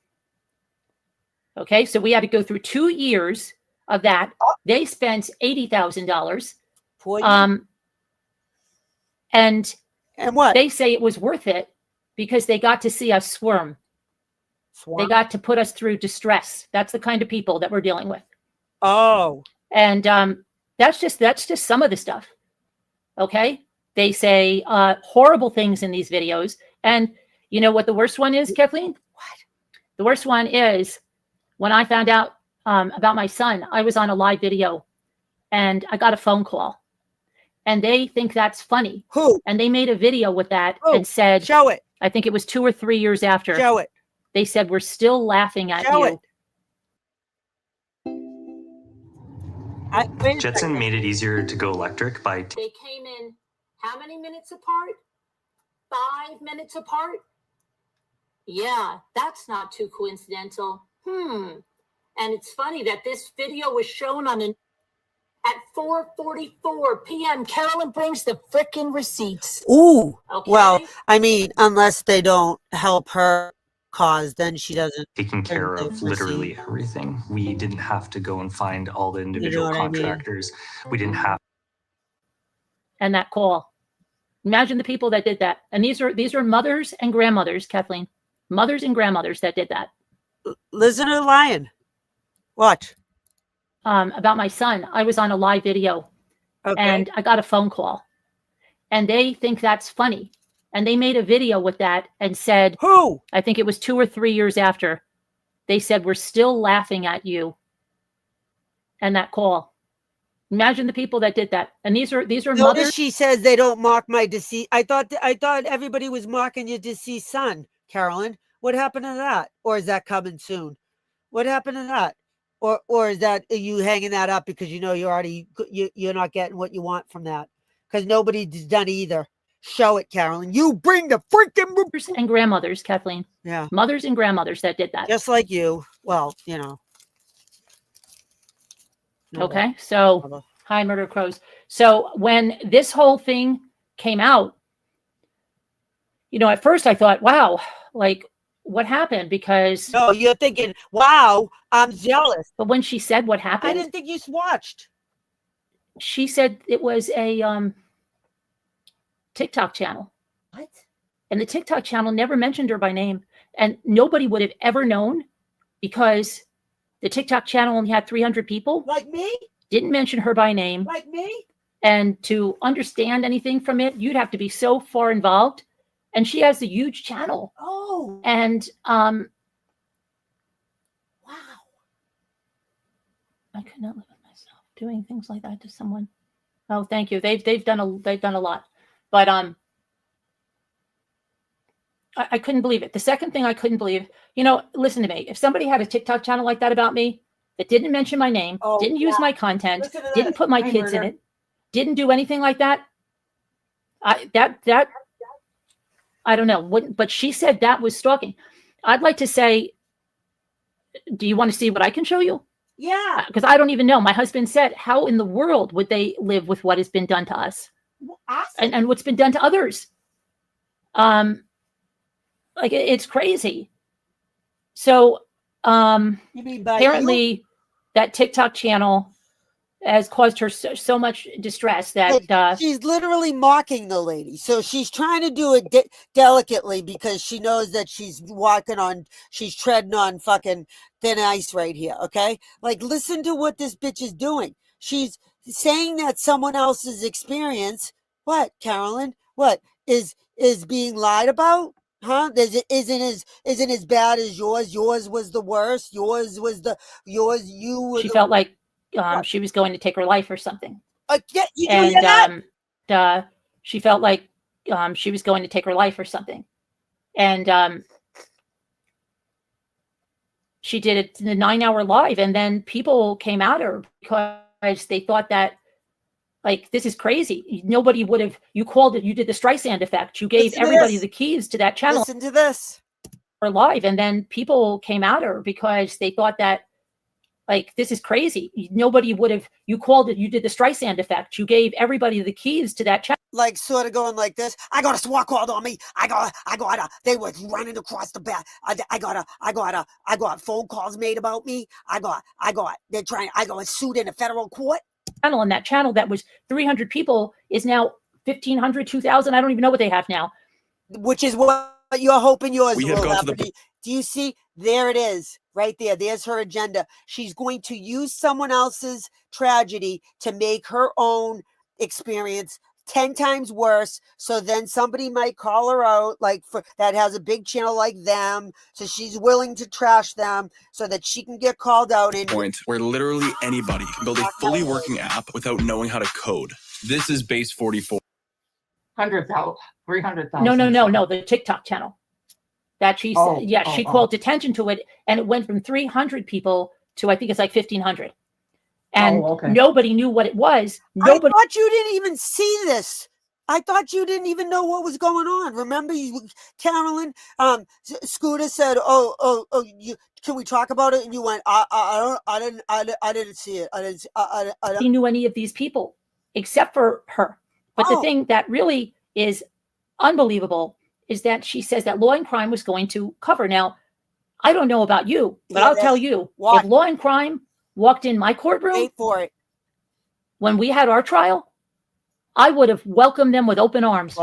Okay, so we had to go through 2 years of that. They spent $80,000. For you. And what? They say it was worth it because they got to see us squirm. They got to put us through distress. That's the kind of people that we're dealing with. Oh. And that's just some of the stuff. Okay. They say horrible things in these videos. And you know what the worst one is, Kathleen? What? The worst one is when I found out about my son, I was on a live video and I got a phone call. And they think that's funny. Who? And they made a video with that and said, show it. I think it was 2 or 3 years after. Show it. They said, we're still laughing at Show you. it. Jetson made it easier to go electric by They came in how many minutes apart? 5 minutes apart? Yeah, that's not too coincidental. And it's funny that this video was shown on at 4:44 p.m. Carolyn brings the frickin' receipts. Ooh. Okay. Well, I mean, unless they don't help her cause, then she doesn't. taking care of literally everything. We didn't have to go and find all the individual what I mean? contractors. We didn't have. And that call. Imagine the people that did that. And these are mothers and grandmothers, Kathleen. Mothers and grandmothers that did that. Listen to the lion. Watch. About my son. I was on a live video and I got a phone call. And they think that's funny. And they made a video with that and said, who? I think it was 2 or 3 years after. They said, we're still laughing at you. And that call. Imagine the people that did that. And these are Notice mothers. she says they don't mock my deceased. I thought everybody was mocking your deceased son, Carolyn. What happened to that? Or is that coming soon? What happened to that? Or is that you hanging that up because you know you're not getting what you want from that? Because nobody's done either. Show it, Carolyn. You bring the freaking mothers and grandmothers, Kathleen. Yeah. Mothers and grandmothers that did that. Just like you. Well, you know. Okay. So hi, Murder Crows. So when this whole thing came out, you know, at first I thought, wow, like what happened? Because no, you're thinking, wow, I'm jealous. But when she said what happened, I didn't think you watched. She said it was a TikTok channel. What? And the TikTok channel never mentioned her by name. And nobody would have ever known because the TikTok channel only had 300 people. Like me? Didn't mention her by name. Like me? And to understand anything from it, you'd have to be so far involved. And she has a huge channel. Oh. And wow. I could not live with myself doing things like that to someone. Oh, thank you. They've done a lot. But I couldn't believe it. The second thing I couldn't believe, you know, listen to me. If somebody had a TikTok channel like that about me, that didn't mention my name, didn't use my content, didn't put my kids in it, didn't do anything like that, I don't know. But she said that was stalking. I'd like to say, do you want to see what I can show you? Yeah. Because I don't even know. My husband said, how in the world would they live with what has been done to us? Awesome. And what's been done to others? Like it's crazy. So you mean by apparently that TikTok channel has caused her so much distress that she's literally mocking the lady. So she's trying to do it delicately because she knows that she's treading on fucking thin ice right here. Okay. Like, listen to what this bitch is doing. She's saying that someone else's experience, what, Carolyn, what is being lied about? Huh? Isn't as bad as yours. Yours was the worst. You were she felt like she was going to take her life or something. Yeah, you hear that? She felt like she was going to take her life or something. And she did it in a 9-hour live. And then people came at her because they thought that, like, this is crazy. Nobody would have, you called it, you did the Streisand effect. You gave everybody the keys to that channel. Listen to this. Her live. And then people came at her because they thought that, like, this is crazy. Nobody would have, you called it, you did the Streisand effect. You gave everybody the keys to that channel. like sort of going like this. I got a SWAT called on me. They were running across the back. I got phone calls made about me. I got sued in a federal court. Channel on that channel that was 300 people is now 1,500, 2,000. I don't even know what they have now. Which is what you're hoping yours We have will gone to happen. Do you see? There it is, right there. There's her agenda. She's going to use someone else's tragedy to make her own experience 10 times worse. So then somebody might call her out, like for that has a big channel like them. So she's willing to trash them so that she can get called out. And point where literally anybody can build a fully working app without knowing how to code. This is Base 44. 100,000, 300,000. No. The TikTok channel that she said, she called attention to it, and it went from 300 people to I think it's like 1,500, and nobody knew what it was. Nobody. I thought you didn't even see this. I thought you didn't even know what was going on. Remember, Carolyn, Scooter said, can we talk about it? And you went, I didn't see it. I Nobody knew any of these people except for her. But the thing that really is unbelievable is that she says that Law and Crime was going to cover. Now, I don't know about you, but I'll tell you, if Law and Crime walked in my courtroom, wait for it. When we had our trial, I would have welcomed them with open arms.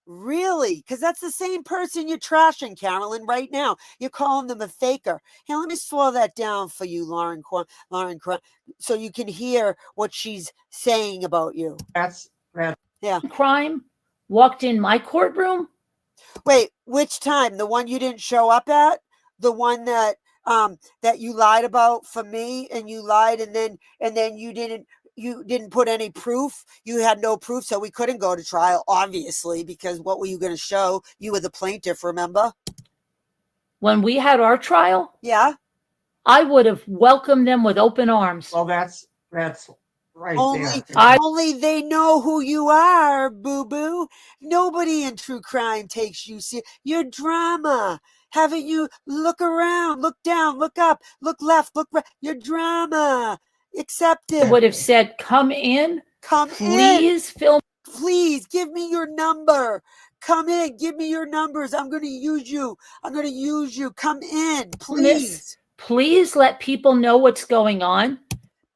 Really? Because that's the same person you're trashing, Carolyn, right now. You're calling them a faker. Here, let me slow that down for you, Lauren, so you can hear what she's saying about you. Yeah. Crime walked in my courtroom. Wait, which time? The one you didn't show up at? The one that that you lied about for me, and you lied, and then you didn't put any proof. You had no proof, so we couldn't go to trial, obviously, because what were you going to show? You were the plaintiff, remember? When we had our trial, yeah, I would have welcomed them with open arms. Well, that's right only, there. Only they know who you are, boo-boo. Nobody in true crime takes you serious. Your drama. Haven't you look around, look down, look up, look left, look right. Your drama. Accept it. I would have said, come in. Please film. Please give me your number. Come in. Give me your numbers. I'm going to use you. Come in, please. Please let people know what's going on.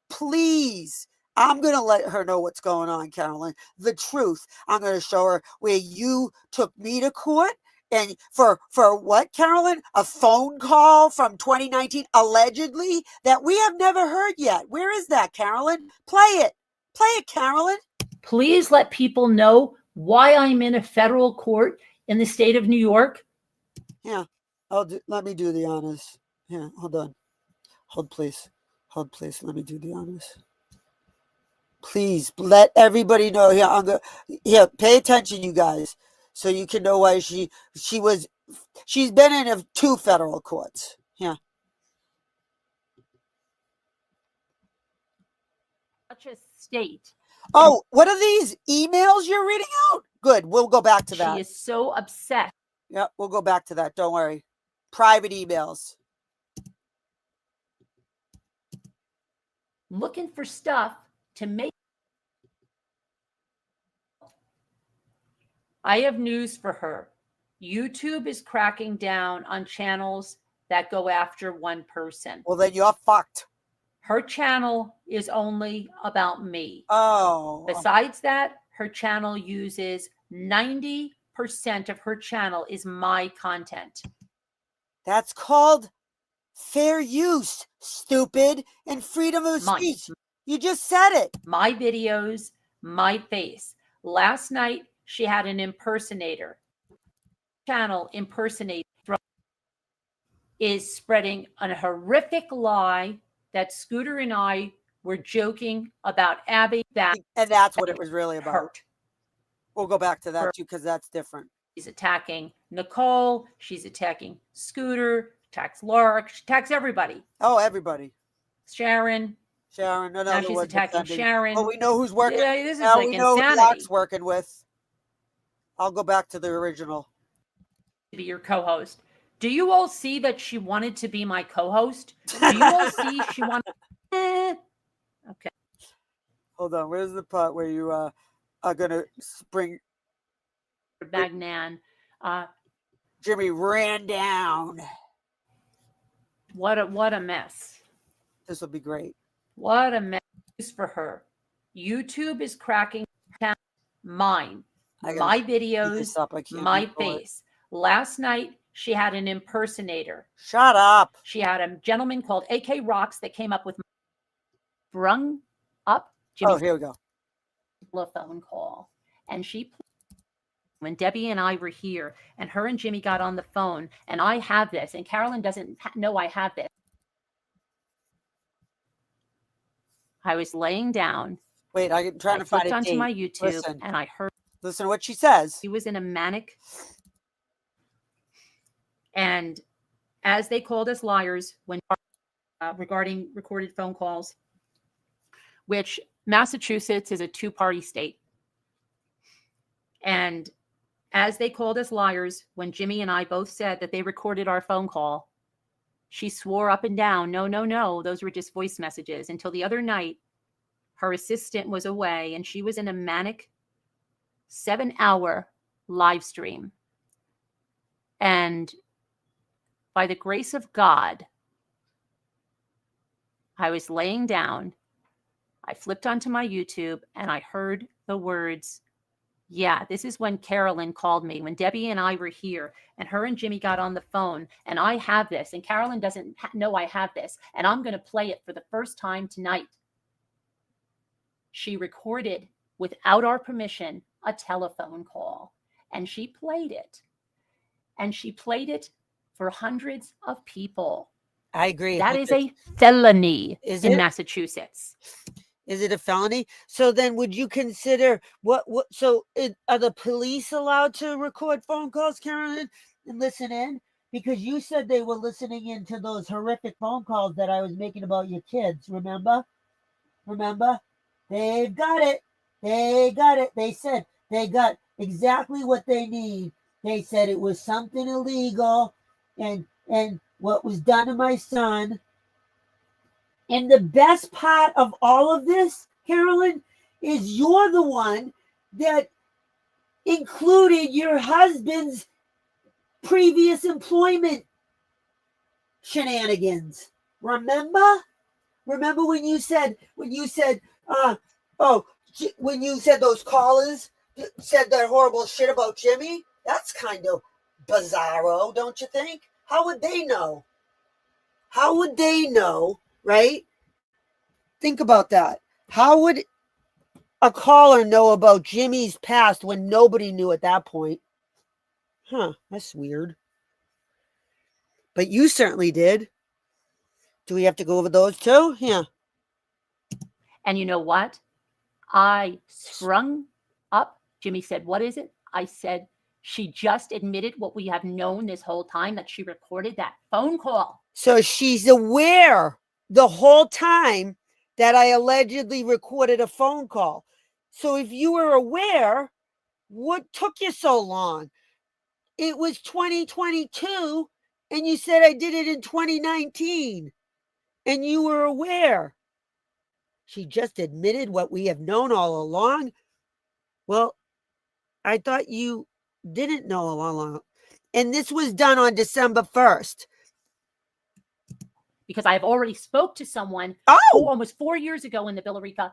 Please. I'm going to let her know what's going on, Carolyn. The truth. I'm going to show her where you took me to court. And for what, Carolyn? A phone call from 2019, allegedly, that we have never heard yet. Where is that, Carolyn? Play it. Play it, Carolyn. Please let people know why I'm in a federal court in the state of New York. Yeah. Let me do the honors. Yeah, hold on. Hold, please. Let me do the honors. Please let everybody know. Here, pay attention, you guys. So you can know why she's been in 2 federal courts. Yeah. Such a state. Oh, what are these emails you're reading out? Good. We'll go back to that. She is so upset. Yep, we'll go back to that. Don't worry. Private emails. Looking for stuff to make. I have news for her. YouTube is cracking down on channels that go after one person. Well, then you're fucked. Her channel is only about me. Oh. Besides that, her channel uses 90% of her channel is my content. That's called fair use, stupid, and freedom of speech. You just said it. My videos, my face. Last night, she had an impersonator. Channel impersonator is spreading a horrific lie that Scooter and I were joking about Abby. And that's what it was really about. We'll go back to that too, because that's different. She's attacking Nicole. She's attacking Scooter. Attacks Laura. She attacks everybody. Oh, everybody. Sharon. No, now she's attacking Sharon. Well, we know who's working. Yeah, this is now like we know insanity. who Locke's working with. I'll go back to the original. To be your co-host. Do you all see that she wanted to be my co-host? Do you all see she wanted? Okay. Hold on. Where's the part where you are gonna bring Magnan. Jimmy ran down. What a mess. This will be great. What a mess for her. YouTube is cracking down mine, I gotta my keep videos, this up. I can't my handle it. face. Last night, she had an impersonator. Shut up. She had a gentleman called AK Rocks that came up with Brung Up Oh, here we go. a phone call. And she, when Debbie and I were here, and her and Jimmy got on the phone, and I have this, and Carolyn doesn't know I have this. I was laying down. Wait, I'm trying to find flipped it. onto my YouTube, and I heard. Listen to what she says. He was in a manic. And as they called us liars when regarding recorded phone calls, which Massachusetts is a two-party state. And as they called us liars when Jimmy and I both said that they recorded our phone call, she swore up and down, no, those were just voice messages. Until the other night, her assistant was away and she was in a manic 7-hour live stream. And by the grace of God, I was laying down. I flipped onto my YouTube and I heard the words, yeah, this is when Carolyn called me, when Debbie and I were here, and her and Jimmy got on the phone, and I have this, and Carolyn doesn't know I have this, and I'm going to play it for the first time tonight. She recorded, without our permission, a telephone call, and she played it. And she played it for hundreds of people. I agree. That is a felony in it? Massachusetts. Is it a felony? So then would you consider are the police allowed to record phone calls, Carolyn, and listen in? Because you said they were listening in to those horrific phone calls that I was making about your kids. Remember? They've got it. They said they got exactly what they need. They said it was something illegal and what was done to my son. And the best part of all of this, Carolyn, is you're the one that included your husband's previous employment shenanigans. Remember when you said when you said those callers said that horrible shit about Jimmy? That's kind of bizarro, don't you think? How would they know? Right? Think about that. How would a caller know about Jimmy's past when nobody knew at that point? Huh, that's weird. But you certainly did. Do we have to go over those too? Yeah. And you know what? I sprung up. Jimmy said, what is it? I said, she just admitted what we have known this whole time, that she recorded that phone call. So she's aware the whole time that I allegedly recorded a phone call. So if you were aware, what took you so long? It was 2022 and you said I did it in 2019 and you were aware. She just admitted what we have known all along. Well, I thought you didn't know all along. And this was done on December 1st. Because I have already spoke to someone almost 4 years ago in the Billerica.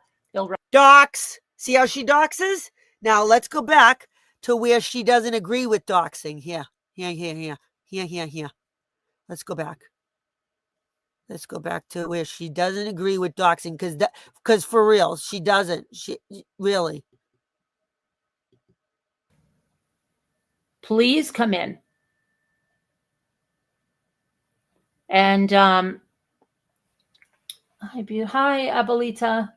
Docs. See how she doxes? Now let's go back to where she doesn't agree with doxing. Here. Let's go back. Let's go back to where she doesn't agree with doxing because for real, she doesn't. She really. Please come in. And hi, Abuelita.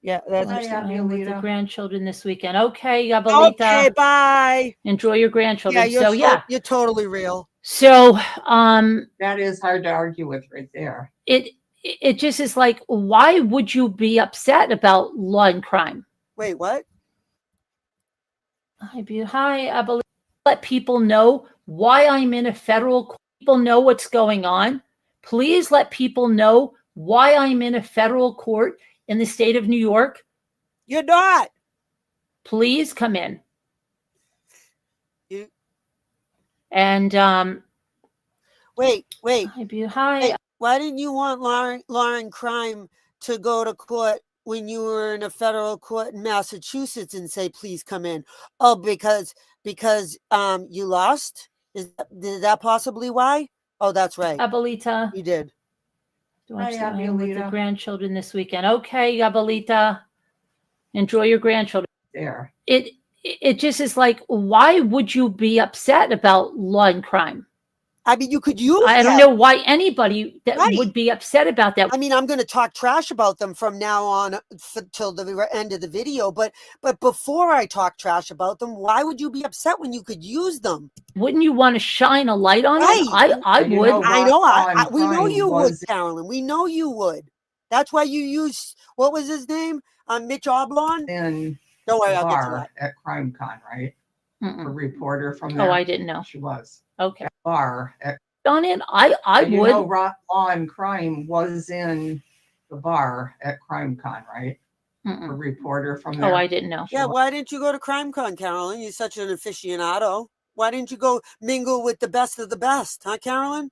Yeah, that's with the grandchildren this weekend. Okay, Abuelita. Okay, bye. Enjoy your grandchildren. Yeah, you're totally real. So that is hard to argue with right there. It just is like, why would you be upset about law and crime? Wait, what? Hi, Abuelita. Let people know why I'm in a federal court. People know what's going on. Please let people know why I'm in a federal court in the state of New York. You're not. Please come in. You And wait. hi. Hey, why didn't you want Lauren Crime to go to court when you were in a federal court in Massachusetts and say, please come in? Oh, because you lost? Is that possibly why? Oh, that's right. Abuelita. You did. Watch Hi, the with the Abuelita. grandchildren this weekend. Okay, Abuelita. Enjoy your grandchildren. There. It just is like, why would you be upset about law and crime? I mean, you could use I don't that. know why anybody that Right. would be upset about that. I mean, I'm going to talk trash about them from now on till the end of the video. But before I talk trash about them, why would you be upset when you could use them? Wouldn't you want to shine a light on Right. it? I And you would. know I know. Ron We know Crime you would, was- Carolyn. We know you would. That's why you use, what was his name? Mitch Oblon? in Don't worry, the I'll get to bar that. at CrimeCon, right? A Mm-mm. reporter from there. Oh, I didn't know. She was. Okay. At bar at Done in. I and you would. know Law and Crime was in the bar at CrimeCon, right? A Mm-mm. reporter from there. Oh, I didn't know. Yeah, why didn't you go to CrimeCon, Carolyn? You're such an aficionado. Why didn't you go mingle with the best of the best, huh, Carolyn?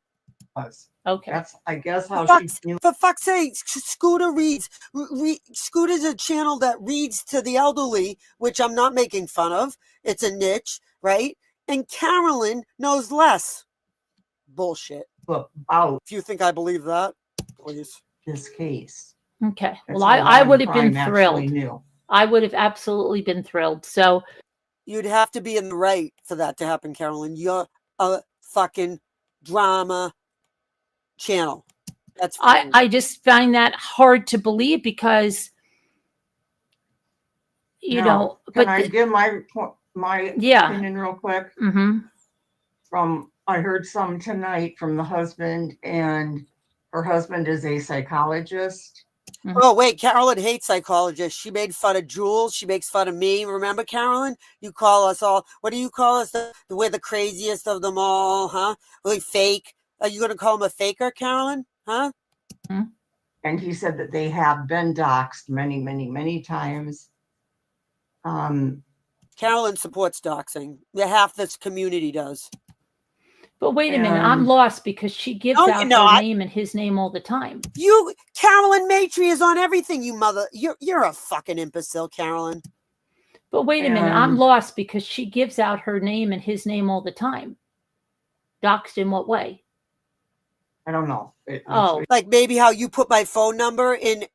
Was. Okay. That's, I guess, For how fuck's, she. for fuck's sake, Scooter reads. Scooter's a channel that reads to the elderly, which I'm not making fun of. It's a niche, right? And Carolyn knows less. Bullshit. About If you think I believe that, please. this case. Okay. That's Well, how I Ron would have been Crime actually thrilled. knew. I would have absolutely been thrilled. So You'd have to be in the right for that to happen, Carolyn. You're a fucking drama channel. That's fine. I just find that hard to believe because, you Now, know, can but I give my Yeah. opinion real quick? hmm I heard some tonight from the husband, and her husband is a psychologist. Oh, wait, Carolyn hates psychologists. She made fun of Jules. She makes fun of me. Remember, Carolyn? You call us all, what do you call us? We're the craziest of them all, huh? Really fake. Are you going to call him a faker, Carolyn? Huh? And he said that they have been doxxed many, many, many times. Carolyn supports doxing. Yeah, half this community does. But wait a minute, I'm And- lost because she gives No, you're out her not. name and his name all the time. You, Carolyn Matry is on everything, you mother. You're a fucking imbecile, Carolyn. But wait a minute, I'm And- lost because she gives out her name and his name all the time. Doxed in what way? I don't know. Oh. Like maybe how you put my phone number in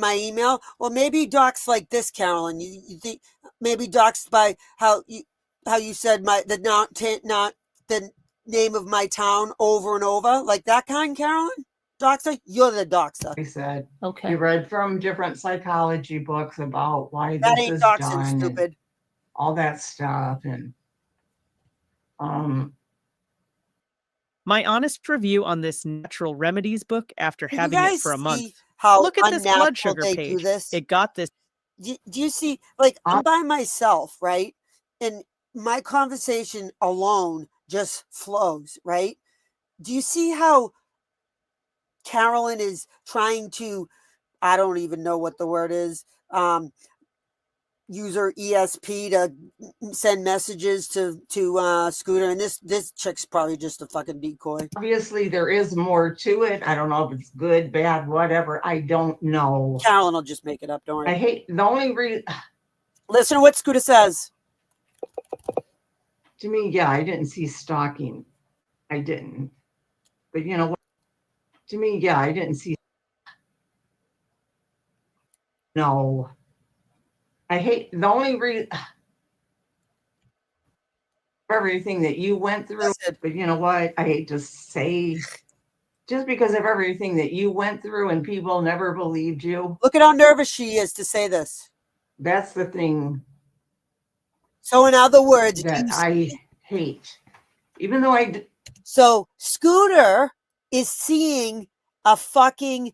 my email. Well, maybe docs like this, Carolyn. You think maybe docs by how you said the name of my town over and over, like that kind, Carolyn? Doxer? You're the doxer. He said, Okay. he read from different psychology books about why That this ain't is doxing, done and stupid. all that stuff. And My honest review on this natural remedies book after Do you having it guys for a month. see how Look at this blood unnatural sugar they page. do this? It got this. Do you see, like, I'm by myself, right? And my conversation alone just flows, right? Do you see how Carolyn is trying to, I don't even know what the word is, use her ESP to send messages to Scooter, and this chick's probably just a fucking decoy. obviously there is more to it. I don't know if it's good, bad, whatever. I don't know. Carolyn will just make it up, don't worry. I hate the only reason Listen to what Scooter says. to me, yeah, I didn't see stalking. I didn't. But you know what? To me, yeah, I didn't see. No. I hate the only reason. Everything that you went through, but you know what? I hate to say, just because of everything that you went through and people never believed you. Look at how nervous she is to say this. That's the thing So in other words, that I hate. Even though so Scooter is seeing a fucking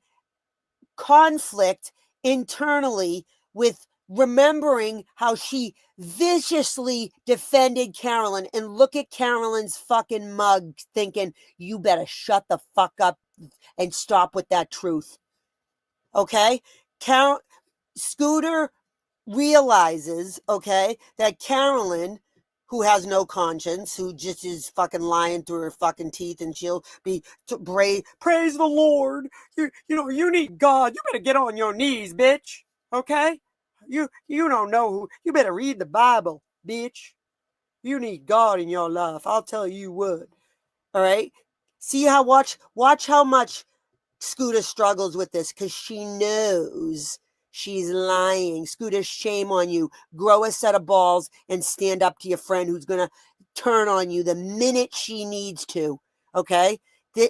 conflict internally with remembering how she viciously defended Carolyn, and look at Carolyn's fucking mug thinking, you better shut the fuck up and stop with that truth. Okay? Scooter realizes, okay, that Carolyn, who has no conscience, who just is fucking lying through her fucking teeth, and she'll be praise the Lord. You need God. You better get on your knees, bitch. Okay? You don't know who. You better read the Bible, bitch. You need God in your life. I'll tell you what. All right? See how watch how much Scooter struggles with this, because she knows she's lying. Scooter, shame on you. Grow a set of balls and stand up to your friend who's going to turn on you the minute she needs to. Okay?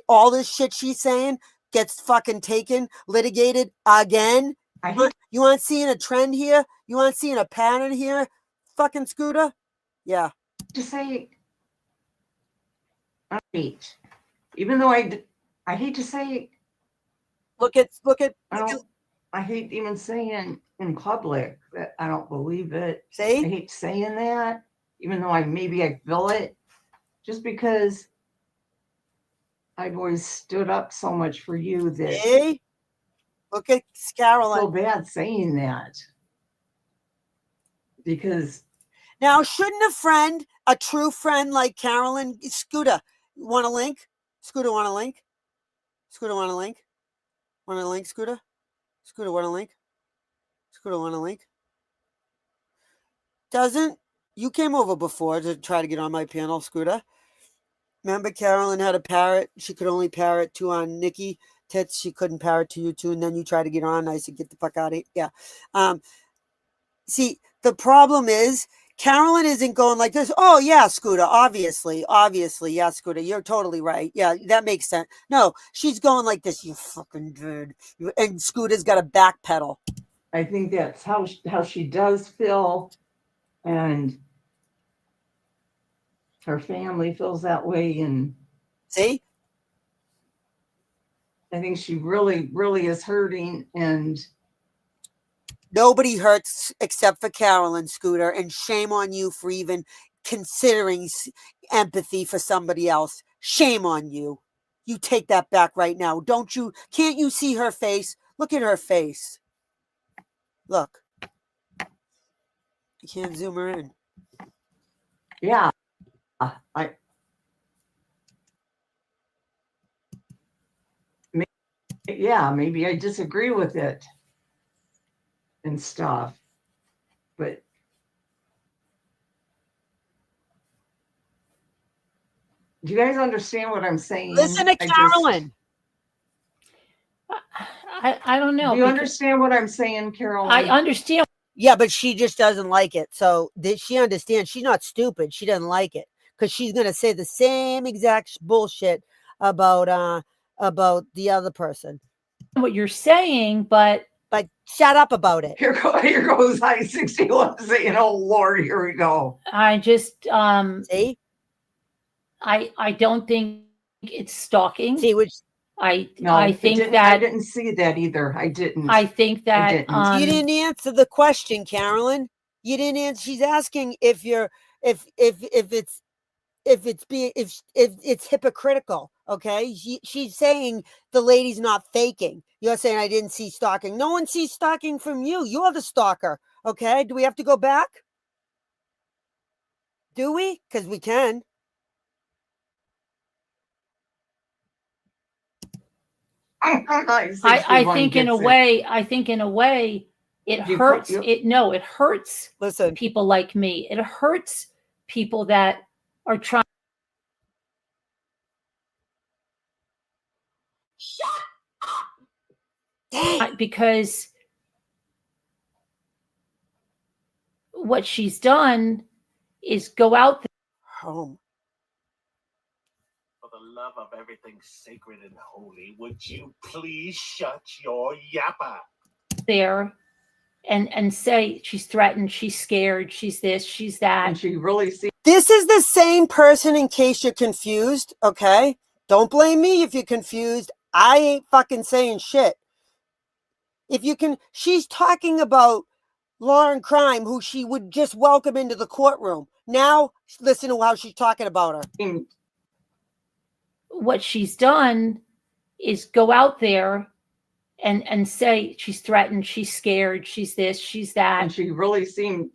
All this shit she's saying gets fucking taken, litigated again. You want seeing a trend here? You want seeing a pattern here? Fucking Scooter? Yeah. To say, I hate, even though I hate to say, look at. I hate even saying in public that I don't believe it. See? I hate saying that, even though I feel it, just because I've always stood up so much for you that. Hey, look at Caroline. I feel bad saying that, because. Now, shouldn't a true friend like Carolyn, Scooter, want a link? Scooter, want a link? Scooter, want a link? Want a link, Scooter? Scooter, want a link? Scooter, want a link? You came over before to try to get on my panel, Scooter. Remember Carolyn had a parrot? She could only parrot to on Nikki Tits. She couldn't parrot to you two, and then you tried to get on. I said, get the fuck out of here. Yeah. See, the problem is, Carolyn isn't going like this. Oh, yeah, Scooter, obviously. Yeah, Scooter, you're totally right. Yeah, that makes sense. No, she's going like this. You fucking dude. And Scooter's got a backpedal. I think that's how she does feel. And her family feels that way. And see? I think she really, really is hurting. And nobody hurts except for Carolyn, Scooter, and shame on you for even considering empathy for somebody else. Shame on you. You take that back right now. Can't you see her face? Look at her face. Look. You can't zoom her in. Yeah. Maybe I disagree with it and stuff, but do you guys understand what I'm saying? Listen to Carolyn. I don't know. Do you understand what I'm saying, Carolyn? I understand. Yeah, but she just doesn't like it. So she understands. She's not stupid. She doesn't like it because she's going to say the same exact bullshit about the other person. What you're saying, but shut up about it. Here goes I-61 saying, "Oh Lord, here we go." I just see. I don't think it's stalking. See, which I think that I didn't see that either. I didn't. I think that you didn't answer the question, Carolyn. You didn't answer. She's asking if it's hypocritical. Okay, she's saying the lady's not faking. You're saying I didn't see stalking. No one sees stalking from you. You're the stalker. Okay, do we have to go back? Do we? Because we can. I think in a way, it hurts. It hurts. Listen, people like me. It hurts people that are trying. Shut up. Dang. Because what she's done is go out there. Home. For the love of everything sacred and holy, would you please shut your yapper? There and say she's threatened, she's scared, she's this, she's that. And she really sees. This is the same person, in case you're confused, okay? Don't blame me if you're confused. I ain't fucking saying shit. She's talking about law and crime, who she would just welcome into the courtroom. Now, listen to how she's talking about her. What she's done is go out there and say she's threatened, she's scared, she's this, she's that. And she really seemed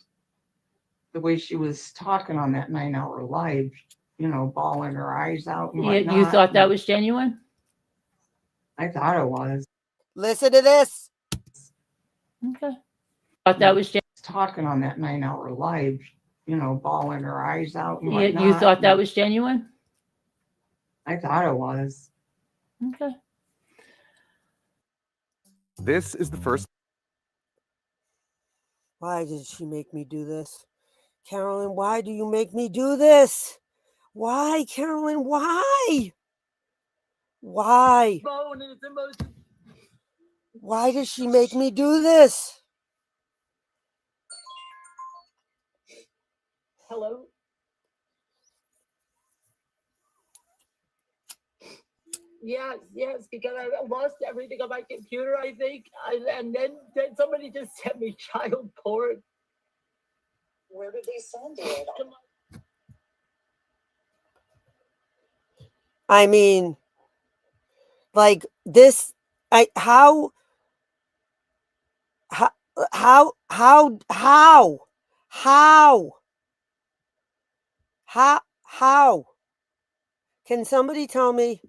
the way she was talking on that 9-hour live, you know, bawling her eyes out and You whatnot. thought that was genuine? I thought it was. Listen to this. Okay. Thought that was talking on that 9-hour live, you know, bawling her eyes out and you whatnot. thought that was genuine? I thought it was. Okay. This is the first. Why did she make me do this? Carolyn, why do you make me do this? Why, Carolyn? Why? Why? Why does she make me do this? Hello? Yes, because I lost everything on my computer, I think. And then somebody just sent me child porn. Where did they send it? I mean, like this, how can somebody tell me?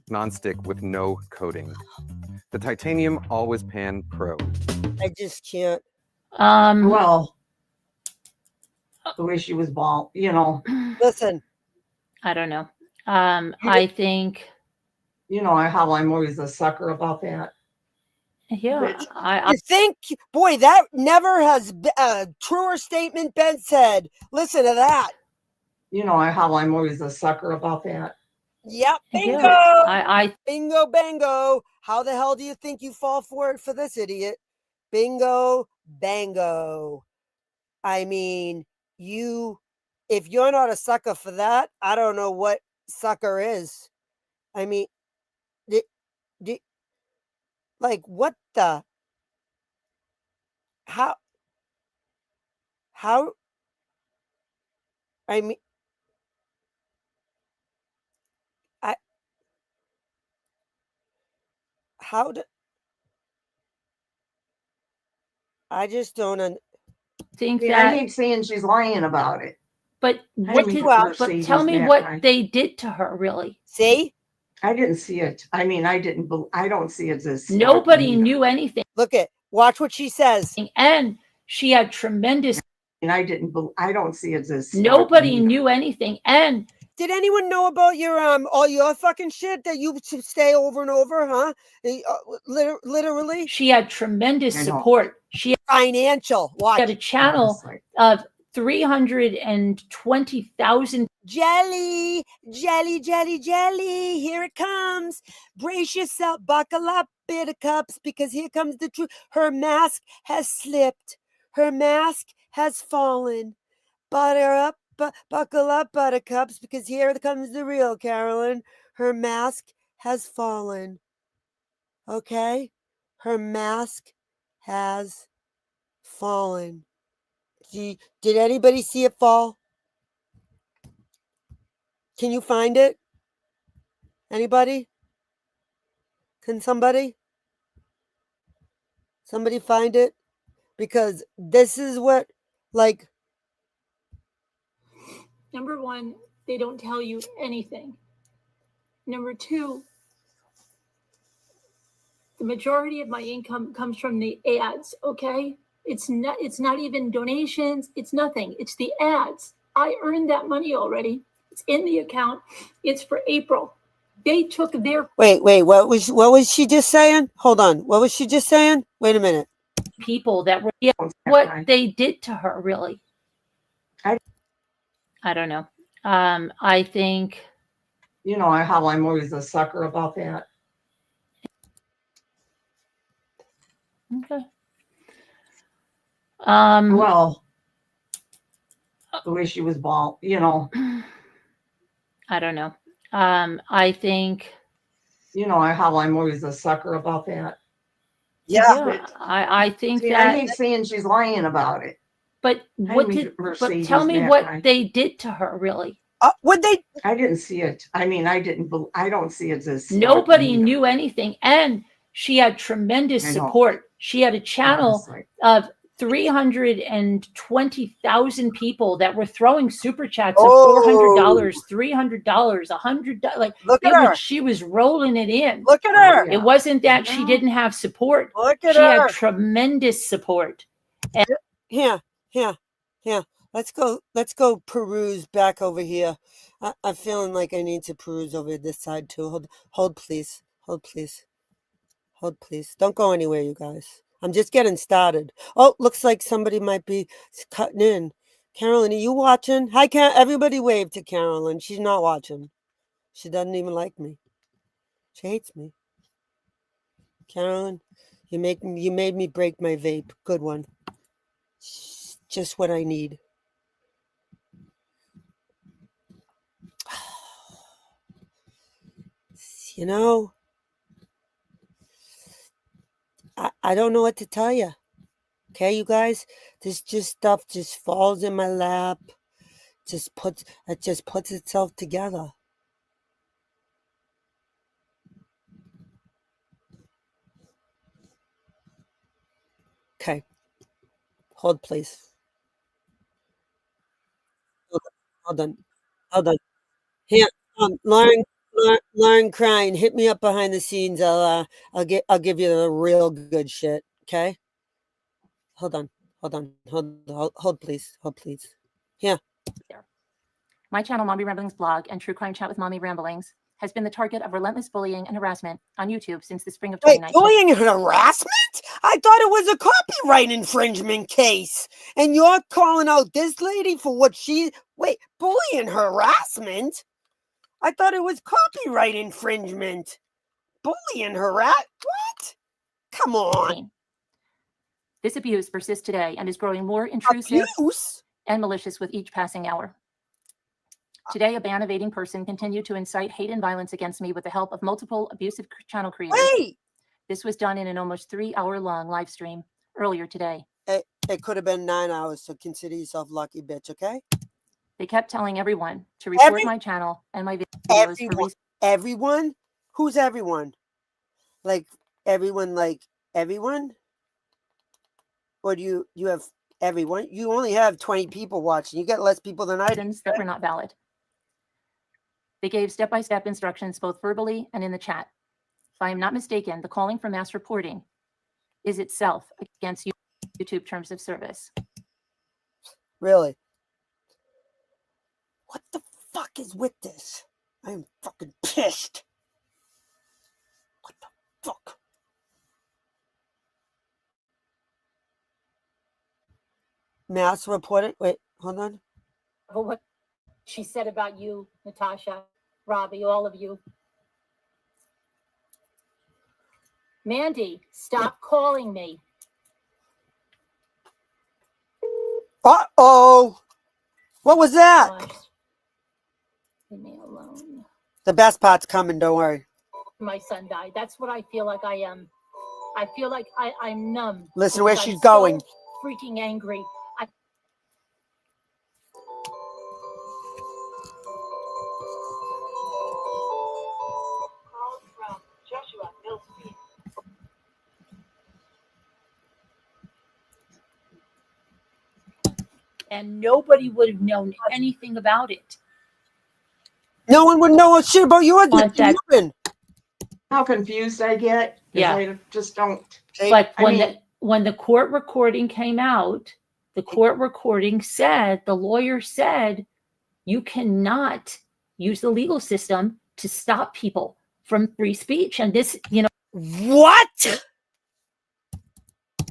Non-stick with no coating. The Titanium Always Pan Pro. I just can't. Well, the way she was bald, you know. Listen, I don't know. I think, you know how I'm always a sucker about that. yeah, you think, boy, that never has a truer statement been said. Listen to that. You know how I'm always a sucker about that. Yep, bingo. Yeah, bingo, bango. How the hell do you think you fall for it for this idiot? Bingo, bango. I mean, if you're not a sucker for that, I don't know what sucker is. I mean, like what the? How? I mean, how do I just don't think I that. hate saying she's lying about it. But what did? But tell me what they did to her, really. See? I didn't see it. I mean, I don't see it as Nobody knew anything. Watch what she says. And she had tremendous. And I don't see it as Nobody knew anything. And did anyone know about your all your fucking shit that you stay over and over, huh? Literally. She had tremendous support. She had financial. Watch. She had a channel of 320,000. Jelly. Here it comes. Brace yourself. Buckle up, buttercups, because here comes the truth. Her mask has slipped. Her mask has fallen. Buckle up, buttercups, because here comes the real Carolyn. Her mask has fallen. Okay? Her mask has fallen. Did anybody see it fall? Can you find it? Anybody? Can somebody find it? Because this is what, like, Number one, they don't tell you anything. Number two, the majority of my income comes from the ads, okay? It's not even donations, it's nothing. It's the ads. I earned that money already. It's in the account. It's for April. They took their Wait, what was she just saying? Hold on. What was she just saying? Wait a minute. People that were what they did to her, really. I don't know. I think, you know how I'm always a sucker about that. Okay. Well, the way she was bald, you know. I don't know. I think, you know how I'm always a sucker about that. Yeah. I think See, that. I hate saying she's lying about it. But what did? But tell me what they did to her, really. What they? I didn't see it. I mean, I don't see it as nobody knew anything, and she had tremendous support. She had a channel of 320,000 people that were throwing super chats of Oh. $400, $300, $100. Like Look at her. she was rolling it in. Look at her. It wasn't that she didn't have support. Look at she her. had tremendous support. And Here. Let's go peruse back over here. I'm feeling like I need to peruse over this side too. Hold please. Hold please. Don't go anywhere, you guys. I'm just getting started. Oh, looks like somebody might be cutting in. Carolyn, are you watching? Hi, everybody wave to Carolyn. She's not watching. She doesn't even like me. She hates me. Carolyn, you made me break my vape. Good one. Just what I need. You know, I don't know what to tell you. Okay, you guys, this stuff just falls in my lap. It just puts itself together. Okay. Hold, please. Hold on. Here, Lauren Crine, hit me up behind the scenes. I'll give you the real good shit. Okay. Hold on. Hold, please. Here. My channel, Mommy Ramblings Blog and True Crime Chat with Mommy Ramblings, has been the target of relentless bullying and harassment on YouTube since the spring of 2019. Bullying and harassment? I thought it was a copyright infringement case. And you're calling out this lady for what she... Wait, bullying and harassment? I thought it was copyright infringement. Bullying and harassment? What? Come on. This abuse persists today and is growing more intrusive and malicious with each passing hour. Today, a ban-evading person continued to incite hate and violence against me with the help of multiple abusive channel creators. Wait! This was done in an almost 3-hour-long live stream earlier today. It could have been 9 hours, so consider yourself lucky, bitch, okay? They kept telling everyone to report my channel and my videos. Everyone? Who's everyone? Like everyone? Or do you have everyone? You only have 20 people watching. You get less people than I do. That were not valid. They gave step-by-step instructions both verbally and in the chat. If I am not mistaken, the calling for mass reporting is itself against YouTube terms of service. Really? What the fuck is with this? I am fucking pissed. What the fuck? Mass reporting? Wait, hold on. What she said about you, Natasha, Robbie, all of you. Mandy, stop calling me. Uh-oh. What was that? Leave me alone. The best part's coming, don't worry. My son died. That's what I feel like I am. I feel like I'm numb. Listen where because she's I'm going. so freaking angry. And nobody would have known anything about it. No one would know a shit about yours. How confused I get. 'Cause Yeah. I just don't. But I when mean- the court recording came out, the court recording said, the lawyer said, you cannot use the legal system to stop people from free speech. And this, what?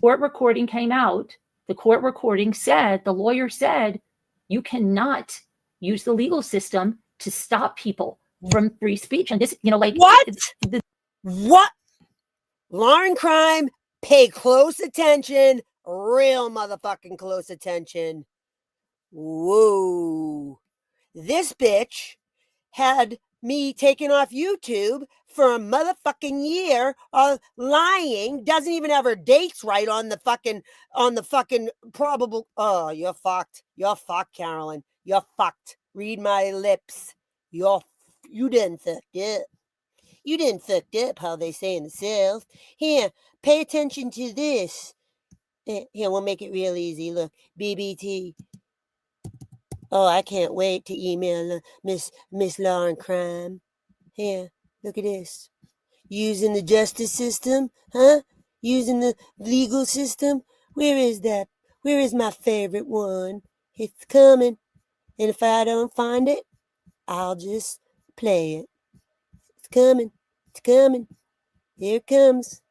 Court recording came out. The court recording said, the lawyer said, you cannot use the legal system to stop people from free speech. And this, what? What? Lauren Crime, pay close attention, real motherfucking close attention. Whoa. This bitch had me taken off YouTube for a motherfucking year of lying, doesn't even have her dates right on the fucking probable. Oh, you're fucked. You're fucked, Carolyn. You're fucked. Read my lips. You didn't fuck up. You didn't fuck up, how they say in the South. Here, pay attention to this. Here, we'll make it real easy. Look, BBT. Oh, I can't wait to email Miss Lauren Crime. Here, look at this. Using the justice system, huh? Using the legal system. Where is that? Where is my favorite one? It's coming. And if I don't find it, I'll just play it. It's coming. It's coming. Here it comes.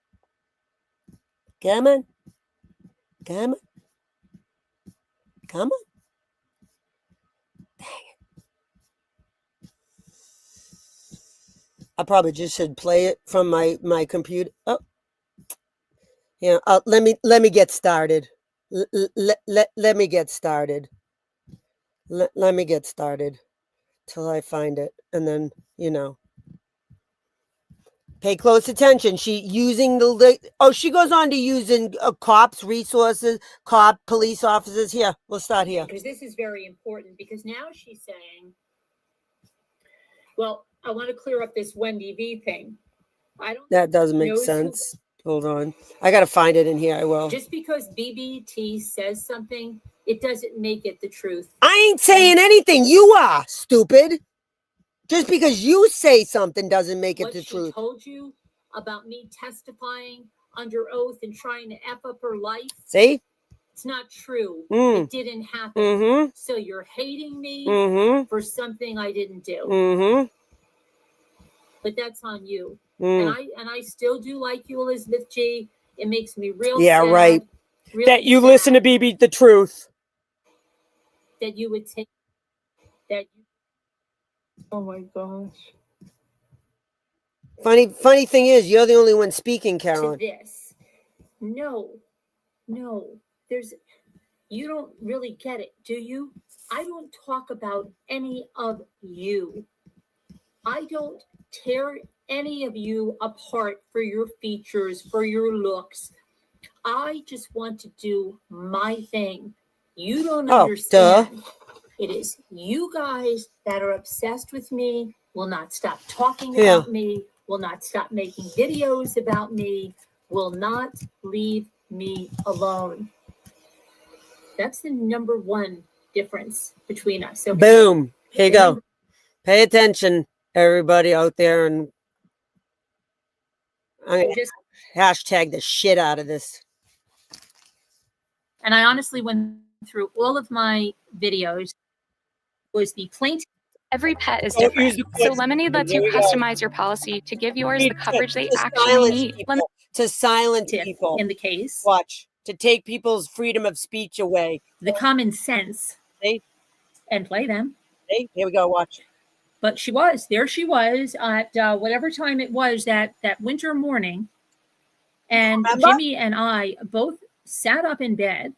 Come on. Come on. Come on. Dang it. I probably just should play it from my computer. Oh. Yeah, let me get started. Let me get started. Let me get started till I find it, and then pay close attention. She using she goes on to using cops, resources, police officers. Here, we'll start here. Because this is very important, because now she's saying, well, I want to clear up this Wendy V thing. That doesn't make sense. Hold on. I got to find it in here. I will. Just because BBT says something, it doesn't make it the truth. I ain't saying anything. You are, stupid. Just because you say something doesn't make it the truth. What she told you about me testifying under oath and trying to F up her life. See? It's not true. It didn't happen. So you're hating me for something I didn't do. But that's on you. And I still do like you, Elizabeth G. It makes me real sad, right. really That you sad listen to BB the truth. that you would take that. Oh my gosh. Funny thing is, you're the only one speaking, Carolyn. To this. No. You don't really get it, do you? I don't talk about any of you. I don't tear any of you apart for your features, for your looks. I just want to do my thing. You don't understand. It is you guys that are obsessed with me, will not stop talking about me, will not stop making videos about me, will not leave me alone. That's the number one difference between us. Okay? Boom. Here you go. Pay attention, everybody out there, and I'm gonna hashtag the shit out of this. And I honestly went through all of my videos. Was the plaintiff. Every pet is different. So Lemonade lets you customize your policy to give yours the coverage they actually need. To silence people in the case. Watch. To take people's freedom of speech away. The common sense. And play them. Here we go. Watch. But she was at whatever time it was that winter morning. And Jimmy and I both sat up in bed.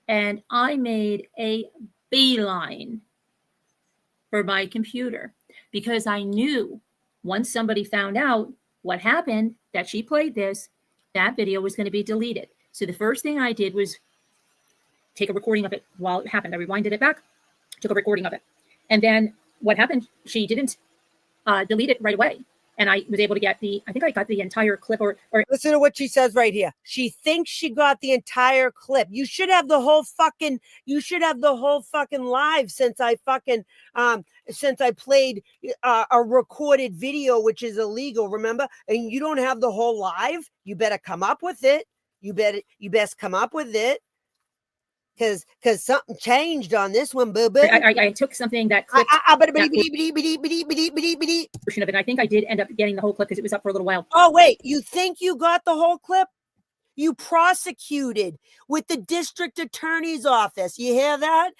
And I made a beeline for my computer because I knew once somebody found out what happened, that she played this, that video was going to be deleted. So the first thing I did was take a recording of it while it happened. I rewinded it back, took a recording of it. And then what happened, she didn't delete it right away. And I was able to get I think I got the entire clip or listen to what she says right here. She thinks she got the entire clip. You should have the whole fucking live since I played a recorded video, which is illegal, remember? And you don't have the whole live. You better come up with it. You best come up with it. Because something changed on this one, boo-boo. I took something that clipped version of it. I think I did end up getting the whole clip because it was up for a little while. Oh, wait. You think you got the whole clip? You prosecuted with the district attorney's office. You hear that,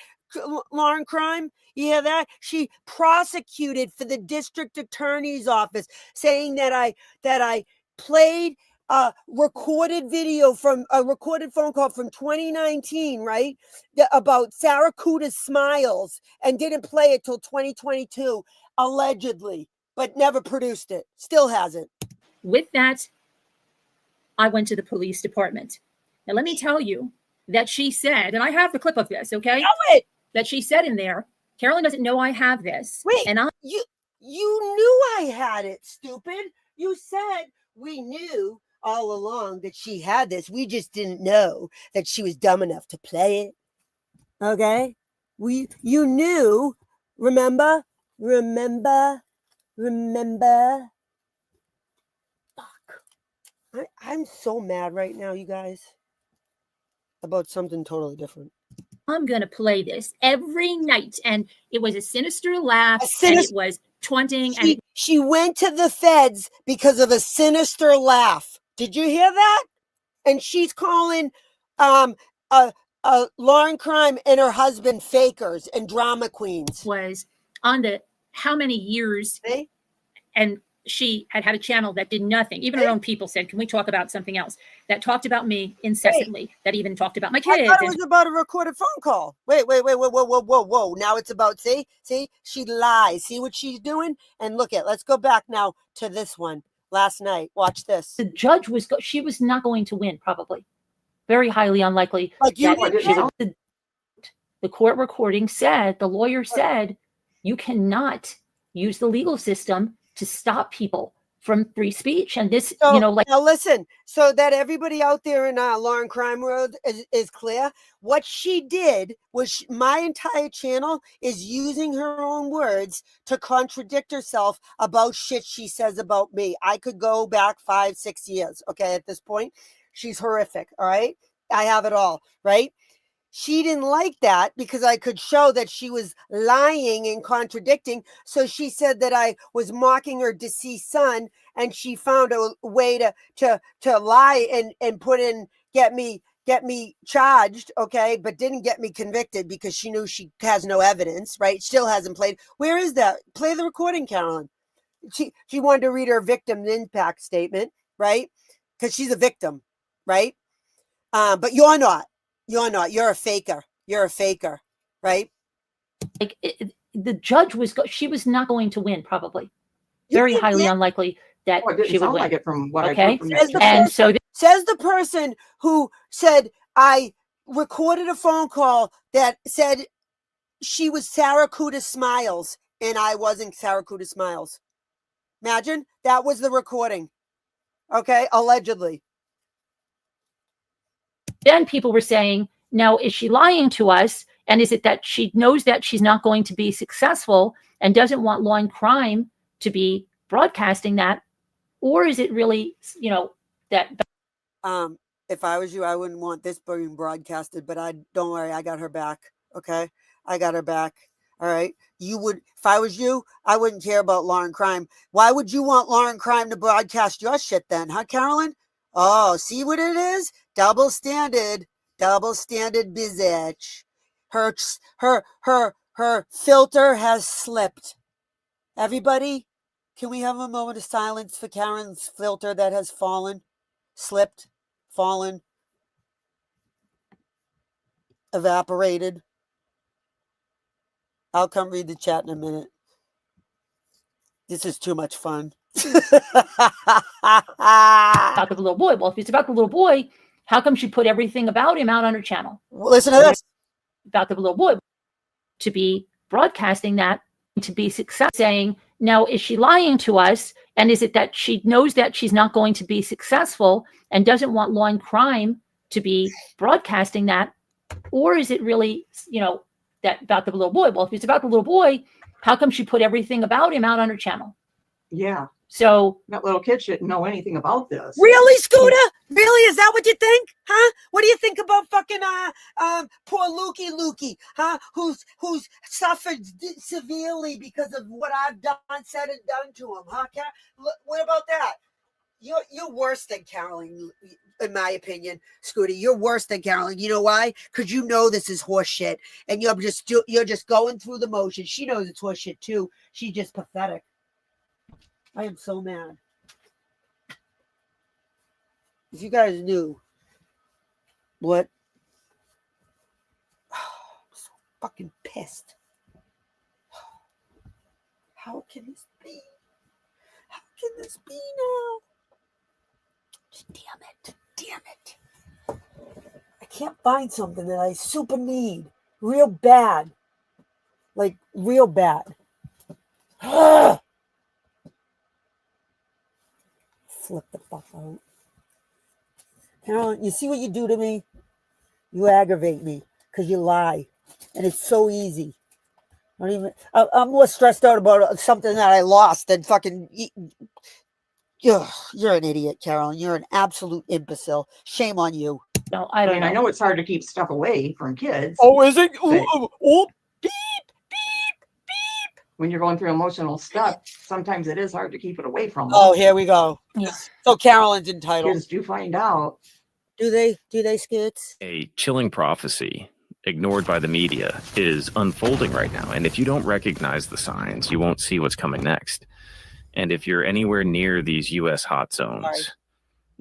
Lauren Crime? You hear that? She prosecuted for the district attorney's office, saying that I played a recorded video from a recorded phone call from 2019, right? About Sarah Kuda's smiles, and didn't play it till 2022, allegedly, but never produced it. Still hasn't. With that, I went to the police department. Now, let me tell you that she said, and I have the clip of this, okay? Know it. That she said in there, Carolyn doesn't know I have this. Wait, and you knew I had it, stupid. You said we knew all along that she had this. We just didn't know that she was dumb enough to play it. Okay? You knew, remember? Fuck. I'm so mad right now, you guys, about something totally different. I'm going to play this every night. And it was a sinister laugh. And it was taunting. She went to the feds because of a sinister laugh. Did you hear that? And she's calling Lauren Crime and her husband fakers and drama queens. Was on the how many years. And she had a channel that did nothing. Even her own people said, can we talk about something else? That talked about me incessantly. That even talked about my kids. I thought it was about a recorded phone call. Wait, whoa. Now it's about, see, she lies. See what she's doing? And look let's go back now to this one last night. Watch this. The judge she was not going to win, probably. Very highly unlikely. The court recording said, the lawyer said, you cannot use the legal system to stop people from free speech. And this, now listen, so that everybody out there in Lauren Crime World is clear. What she did was my entire channel is using her own words to contradict herself about shit she says about me. I could go back 5-6 years. Okay. At this point, she's horrific. All right. I have it all. Right. She didn't like that because I could show that she was lying and contradicting. So she said that I was mocking her deceased son, and she found a way to lie and put in get me charged, okay, but didn't get me convicted because she knew she has no evidence, right? Still hasn't played. Where is that? Play the recording, Carolyn. She wanted to read her victim impact statement, right? Because she's a victim, right? But you're not. You're a faker. You're a faker, right? The judge she was not going to win, probably. Very highly unlikely that she would win. Like it from what okay, says the person who said I recorded a phone call that said she was Sarah Kuda Smiles, and I wasn't Sarah Kuda Smiles. Imagine that was the recording. Okay, allegedly. Then people were saying, now, is she lying to us? And is it that she knows that she's not going to be successful and doesn't want Lauren Crime to be broadcasting that? Or is it really, that? If I was you, I wouldn't want this being broadcasted, but don't worry, I got her back. Okay. I got her back. All right. You would, if I was you, I wouldn't care about Lauren Crime. Why would you want Lauren Crime to broadcast your shit then? Huh, Carolyn? Oh, see what it is? Double standard, bitch. Her filter has slipped. Everybody, can we have a moment of silence for Karen's filter that has fallen, slipped, fallen, evaporated? I'll come read the chat in a minute. This is too much fun. About the little boy. Well, if it's about the little boy, how come she put everything about him out on her channel? Well, listen to this. About the little boy to be broadcasting that, to be successful, saying, now, is she lying to us? And is it that she knows that she's not going to be successful and doesn't want Lauren Crime to be broadcasting that? Or is it really, that about the little boy? Well, if it's about the little boy, how come she put everything about him out on her channel? Yeah. So that little kid shouldn't know anything about this. Really, Scooter? Really? Is that what you think? Huh? What do you think about fucking poor Lukey, huh? Who's suffered severely because of what I've done, said and done to him, huh? What about that? You're worse than Carolyn, in my opinion, Scooter. You're worse than Carolyn. You know why? Because you know this is horse shit, and you're just going through the motions. She knows it's horse shit too. She's just pathetic. I am so mad. If you guys knew what, I'm so fucking pissed. How can this be? How can this be now? Damn it. I can't find something that I super need. Real bad. Like, real bad. Flip the fuck out. Carolyn, you see what you do to me? You aggravate me because you lie. And it's so easy. I'm more stressed out about something that I lost than fucking. You're an idiot, Carolyn. You're an absolute imbecile. Shame on you. No, I don't I know it's hard to keep stuff away from kids. Oh, is it? Beep. When you're going through emotional stuff, sometimes it is hard to keep it away from them. Oh, here we go. Yeah. So Carolyn's entitled. Kids do find out. Do they, Skits? A chilling prophecy ignored by the media is unfolding right now. And if you don't recognize the signs, you won't see what's coming next. And if you're anywhere near these U.S. hot zones,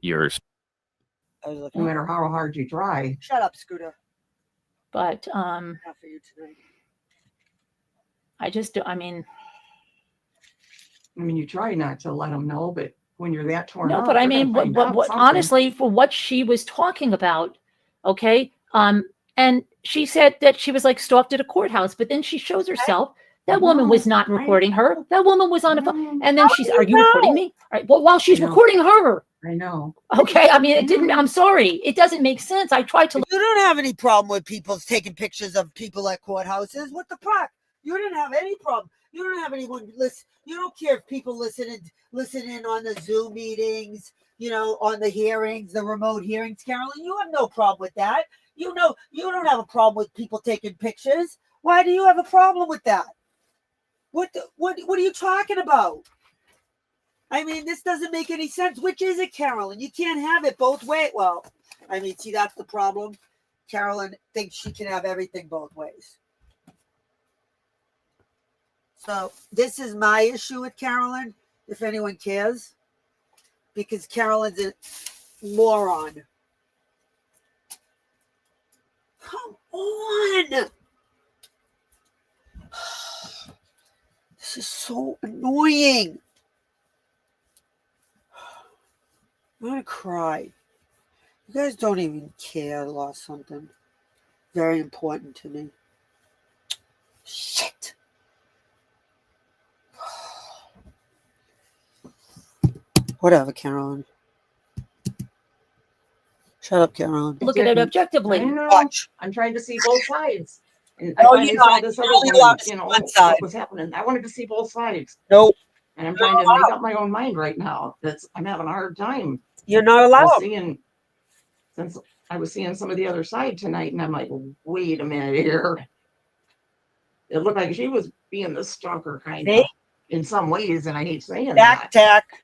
you're... No matter how hard you try. Shut up, Scooter. But Not for you tonight. I just do. I mean, you try not to let them know, but when you're that torn no, up, but I they're mean, gonna find out what something. honestly, for what she was talking about, okay, and she said that she was like stalked at a courthouse, but then she shows herself. That woman was not recording her. That woman was on a phone, and then she's, "Are you recording me?" All right. Well, while she's recording her. I know. Okay. I mean, it didn't. I'm sorry. It doesn't make sense. I tried to. You don't have any problem with people taking pictures of people at courthouses. What the fuck? You didn't have any problem. You don't have anyone listen. You don't care if people listen in on the Zoom meetings, on the hearings, the remote hearings, Carolyn. You have no problem with that. You don't have a problem with people taking pictures. Why do you have a problem with that? What are you talking about? I mean, this doesn't make any sense. Which is it, Carolyn? You can't have it both ways. Well, I mean, see, that's the problem. Carolyn thinks she can have everything both ways. So this is my issue with Carolyn, if anyone cares, because Carolyn's a moron. Come on. This is so annoying. I'm going to cry. You guys don't even care I lost something very important to me. Shit. Whatever, Carolyn. Shut up, Carolyn. Look at it objectively. Watch. I'm trying to see both sides. And No, I you're saw not. this You're other only woman, allowed to see one side. what was happening. I wanted to see both sides. Nope. And I'm trying to make up my own mind right now. I'm having a hard time. You're not allowed. Since I was seeing some of the other side tonight, and I'm like, wait a minute here. It looked like she was being the stalker kind of in some ways, and I hate saying that. Tack.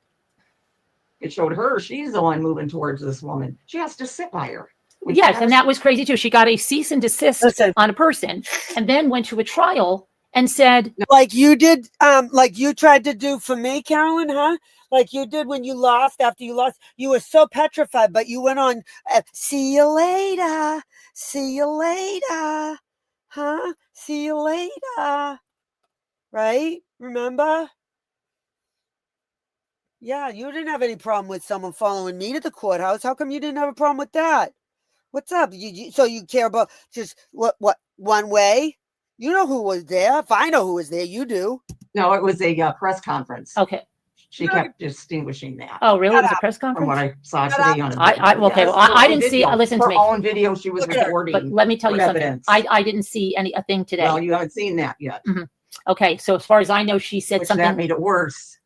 It showed her she's the one moving towards this woman. She has to sit by her. Yes, and that was crazy too. She got a cease and desist on a person, and then went to a trial and said, like you did, like you tried to do for me, Carolyn, huh? Like you did when you lost. After you lost, you were so petrified, but you went on. See you later. See you later. Huh? See you later. Right? Remember? Yeah, you didn't have any problem with someone following me to the courthouse. How come you didn't have a problem with that? What's up? So you care about just what one way? You know who was there. If I know who was there, you do. No, it was a press conference. Okay. She kept distinguishing that. "Oh, really? It was a press From conference?" what I saw today on. Okay. Well, I didn't see. Listen to me. Her own video she was recording. But let me tell you something. evidence. I didn't see a thing today. Well, you haven't seen that yet. Okay, so as far as I know, she said Which something that made it worse.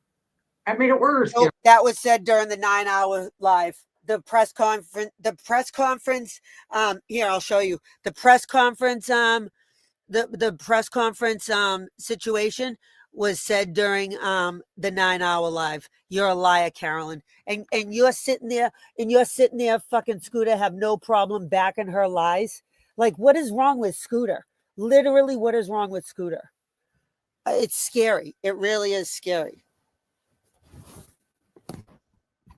That made it worse. Nope, that was said during the 9-hour live. The press conference. Here, I'll show you the press conference. The press conference situation was said during the 9-hour live. You're a liar, Carolyn, and you're sitting there fucking Scooter, have no problem backing her lies. Like, what is wrong with Scooter? Literally, what is wrong with Scooter? It's scary. It really is scary.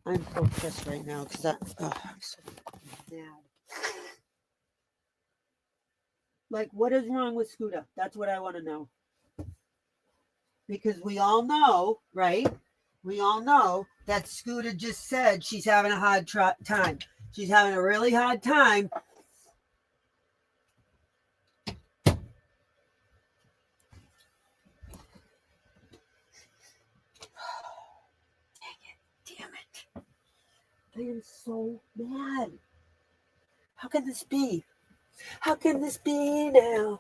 I'm so pissed right now because I'm so mad. Like, what is wrong with Scooter? That's what I want to know. Because we all know, right? We all know that Scooter just said she's having a hard time. She's having a really hard time. I am so mad. How can this be? How can this be now?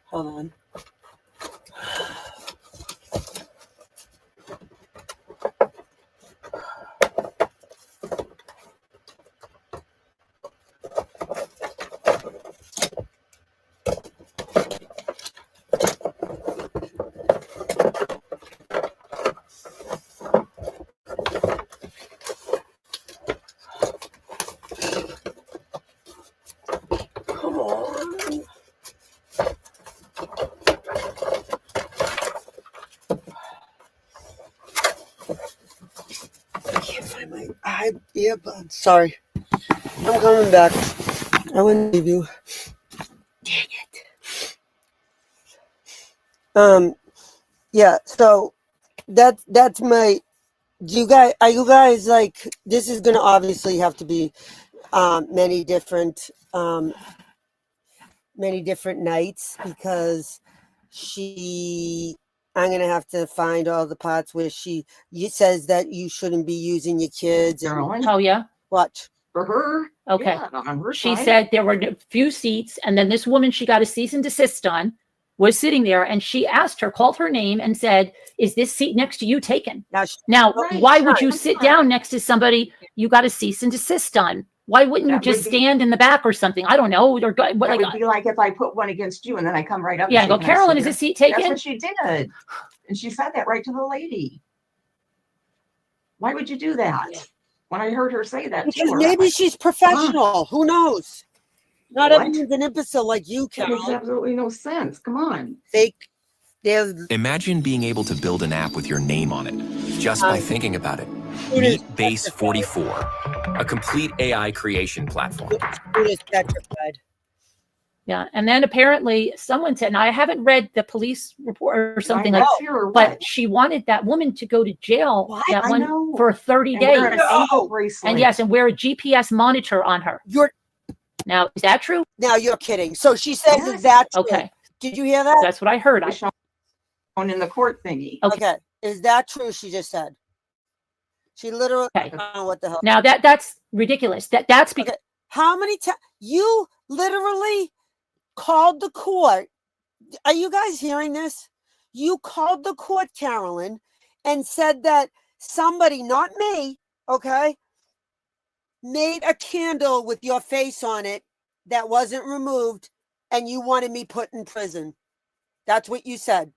Hold on. Come on. I can't find my earbuds. Sorry. I'm coming back. I wouldn't leave you. Dang it. Yeah, so that's my, are you guys like, this is gonna obviously have to be many different nights, because I'm gonna have to find all the parts where you says that you shouldn't be using your kids. Oh yeah. Watch. For her. Okay. Yeah, on her She side. said there were a few seats, and then this woman she got a cease and desist on was sitting there, and she asked her, called her name, and said, "Is this seat next to you taken?" Now, Right, why would you right, sit right. down next to somebody you got a cease and desist on? Why wouldn't you That just would be- stand in the back or something? I don't know. Or That would be like if I put one against you and then I come right up. Yeah, and go, shake "Carolyn, hands is with this seat you." That's taken? what she did. And she said that right to the lady. Why would you do that? When I heard her say that to Because her, maybe she's professional. Who knows? Not What? everyone's an imbecile like you, that makes Carol. absolutely no sense. Come on. Fake. There's Imagine being able to build an app with your name on it, just by thinking about it. Who is Meet Base 44, a complete AI creation platform. who is petrified. Yeah, and then apparently someone said, and I haven't read the police report or something I like know, or but what? she wanted that woman to go to jail that I one know. for 30 And days. wear an ankle bracelet. And yes, and wear a GPS monitor on her. Now, is that true? Now you're kidding. So she says, "Is that true?" Okay. Did you hear that? That's what I heard. Shown in the court thingy. Okay. Is that true? She just said. She literally. Okay. I don't know what the hell. Now that's ridiculous. That's because Okay. How many times you literally called the court? Are you guys hearing this? You called the court, Carolyn, and said that somebody, not me, okay, made a candle with your face on it that wasn't removed, and you wanted me put in prison. That's what you said.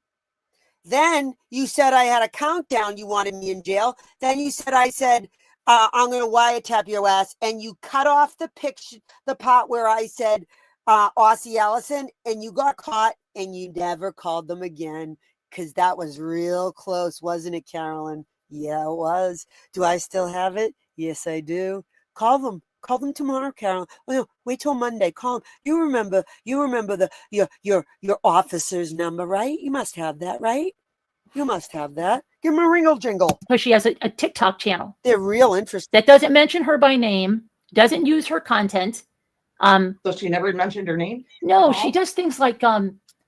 Then you said I had a countdown. You wanted me in jail. Then you said I said I'm going to wiretap your ass, and you cut off the picture, the part where I said Aussie Allison, and you got caught, and you never called them again, because that was real close, wasn't it, Carolyn? Yeah, it was. Do I still have it? Yes, I do. Call them. Call them tomorrow, Carolyn. Oh, no, wait till Monday. Call them. You remember your officer's number, right? You must have that, right? You must have that. Give them a ringle jingle. she has a TikTok channel They're real interesting. that doesn't mention her by name, doesn't use her content. So she never mentioned her name? No, she does things like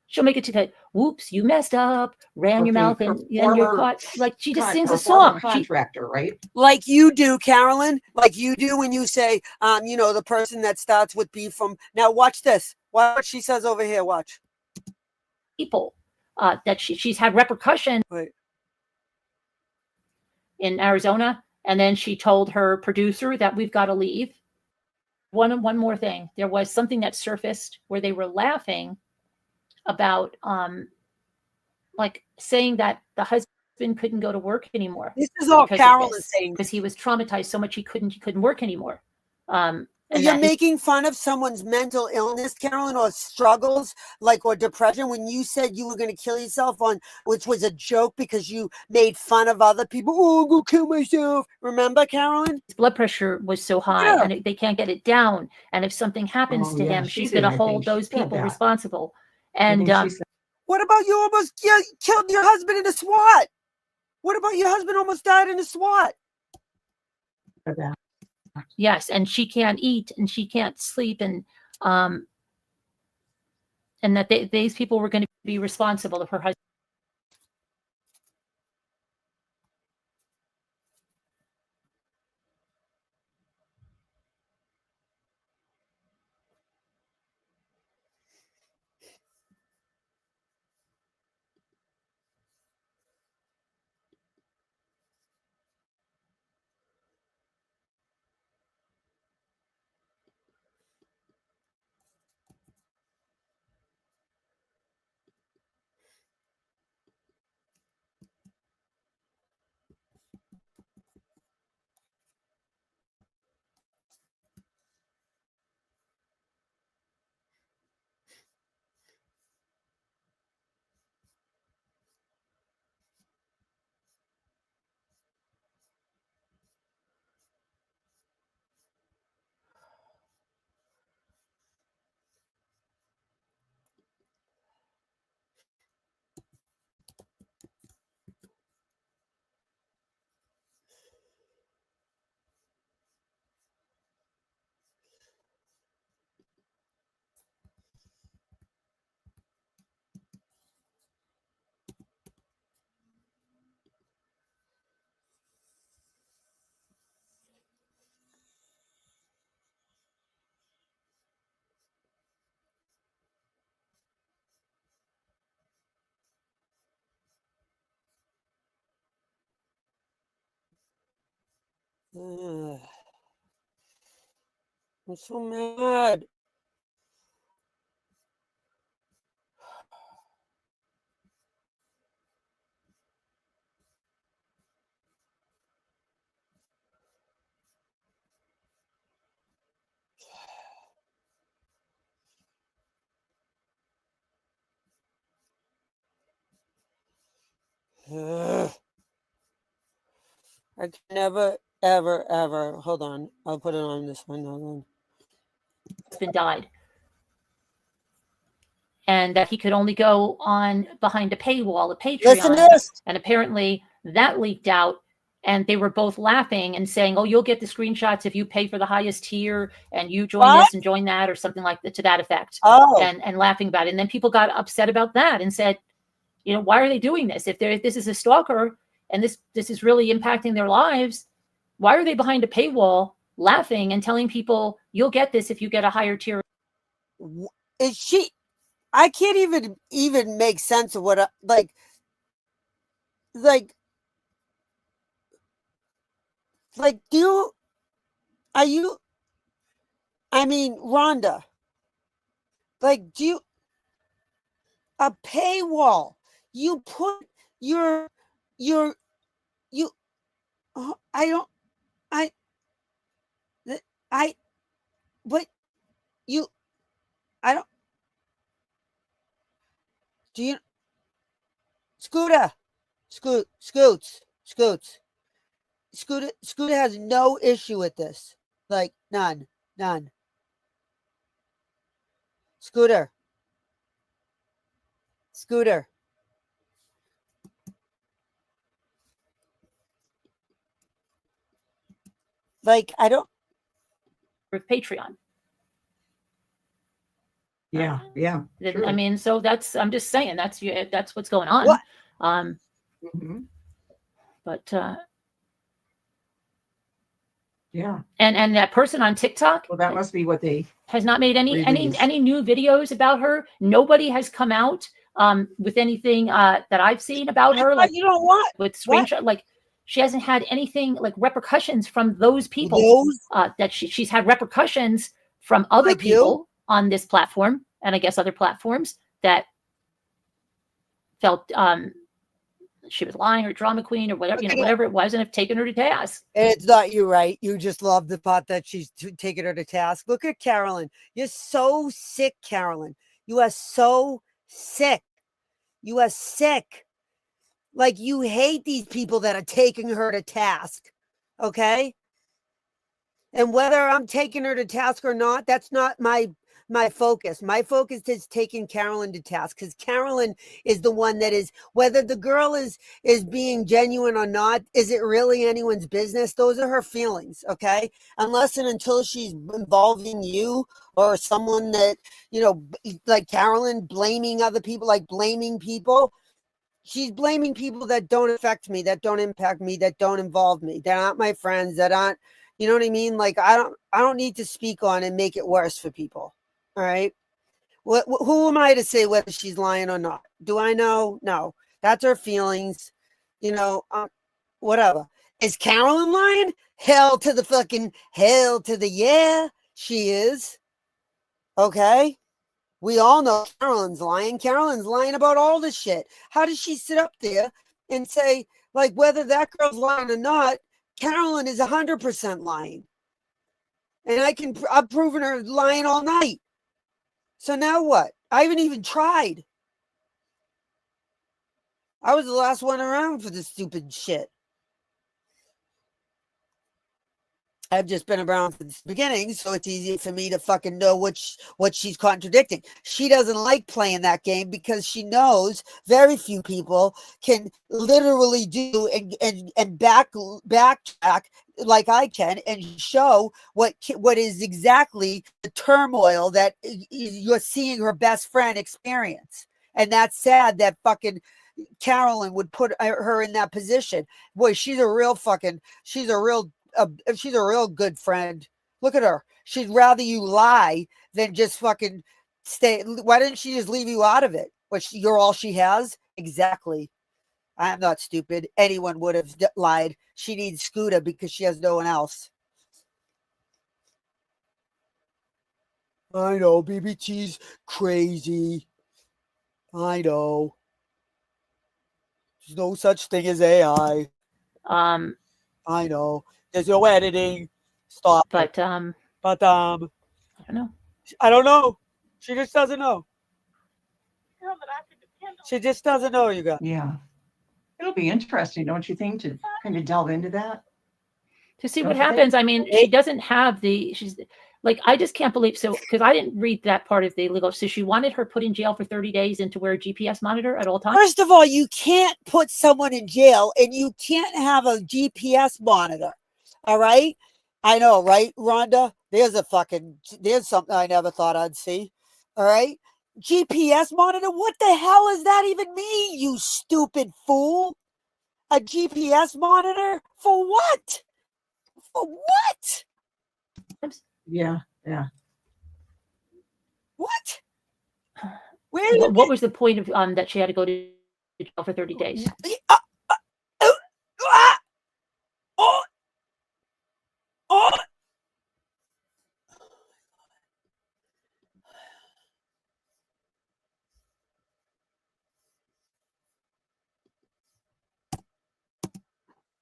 she'll make it to that, "Whoops, you messed up, ran your mouth, and you're former caught." Like she just sings her a song. former contractor, right? Like you do, Carolyn. Like you do when you say, the person that starts with B from. Now watch this. Watch what she says over here. Watch. People that she's had repercussion in Arizona, and then she told her producer that we've got to leave. One more thing. There was something that surfaced where they were laughing about like saying that the husband couldn't go to work anymore. This is all Carol is saying, because he was traumatized so much he couldn't work anymore. And you're that his- making fun of someone's mental illness, Carolyn, or struggles or depression when you said you were going to kill yourself which was a joke because you made fun of other people. Oh, I'm going to kill myself. Remember, Carolyn? his blood pressure was so high, Yeah. and they can't get it down. And if something happens Oh, to yeah, him, she she's did, going to I hold think. those She said people that. responsible. I And think she said What about you almost killed your husband in a SWAT? What about your husband almost died in a SWAT? that. yes, and she can't eat and she can't sleep, and that these people were going to be responsible if her husband. I'm so mad. Ugh. I can never, ever, ever. Hold on. I'll put it on this one. Hold on. Husband died. And that he could only go on behind a paywall, a Patreon. Listen to this. And apparently that leaked out. And they were both laughing and saying, oh, you'll get the screenshots if you pay for the highest tier and you join this and join that, or something like that, to that effect. Oh. And laughing about it. And then people got upset about that and said, you know, why are they doing this? If this is a stalker and this is really impacting their lives, why are they behind a paywall laughing and telling people you'll get this if you get a higher tier? Is she? I can't even make sense of what like are you? I mean, Rhonda. Like, do you a paywall? You put your oh, but you, I don't, do you, Scooter has no issue with this. Like, none. Scooter. Like, I don't. With Patreon. Yeah. True. I mean, so I'm just saying that's what's going on. What? But yeah. And that person on TikTok, Well, that must be what they has not made any released. new videos about her. Nobody has come out with anything that I've seen about her. Like, you know what? With screenshot, like she hasn't had anything like repercussions from those people. That she's had repercussions from other people on this platform, and I guess other platforms, that felt she was lying, or drama queen, or whatever, whatever it was, and have taken her to task. And it's not you, right? You just love the part that she's taking her to task. Look at Carolyn. You're so sick, Carolyn. You are so sick. You are sick. Like, you hate these people that are taking her to task. Okay? And whether I'm taking her to task or not, that's not my focus. My focus is taking Carolyn to task, because Carolyn is the one that is, whether the girl is being genuine or not, is it really anyone's business? Those are her feelings, okay? Unless and until she's involving you or someone that, like Carolyn blaming other people, like blaming people. She's blaming people that don't affect me, that don't impact me, that don't involve me. They're not my friends, that aren't, you know what I mean? Like, I don't need to speak on and make it worse for people. All right. Who am I to say whether she's lying or not? Do I know? No. That's her feelings. Whatever. Is Carolyn lying? Hell to the yeah, she is. Okay. We all know Carolyn's lying. Carolyn's lying about all this shit. How does she sit up there and say, like, whether that girl's lying or not, Carolyn is 100% lying. And I've proven her lying all night. So now what? I haven't even tried. I was the last one around for this stupid shit. I've just been around from the beginning, so it's easy for me to fucking know what she's contradicting. She doesn't like playing that game because she knows very few people can literally do and backtrack like I can and show what is exactly the turmoil that you're seeing her best friend experience. And that's sad that fucking Carolyn would put her in that position. Boy, she's a real good friend. Look at her. She'd rather you lie than just fucking stay. Why didn't she just leave you out of it? You're all she has? Exactly. I'm not stupid. Anyone would have lied. She needs Scooter because she has no one else. I know, BBT's crazy. I know. There's no such thing as AI. I know. There's no editing. Stop. But I don't know. I don't know. She just doesn't know. She just doesn't know, you guys. Yeah. It'll be interesting, don't you think, to kind of delve into that? To see Don't what you think? happens. I mean, she doesn't have she's like, I just can't believe, so, because I didn't read that part of the legal, so she wanted her put in jail for 30 days and to wear a GPS monitor at all times? First of all, you can't put someone in jail and you can't have a GPS monitor. All right? I know, right, Rhonda? There's something I never thought I'd see. All right? GPS monitor? What the hell does that even mean, you stupid fool? A GPS monitor? For what? For what? Yeah. What? What was the point of that she had to go to jail for 30 days?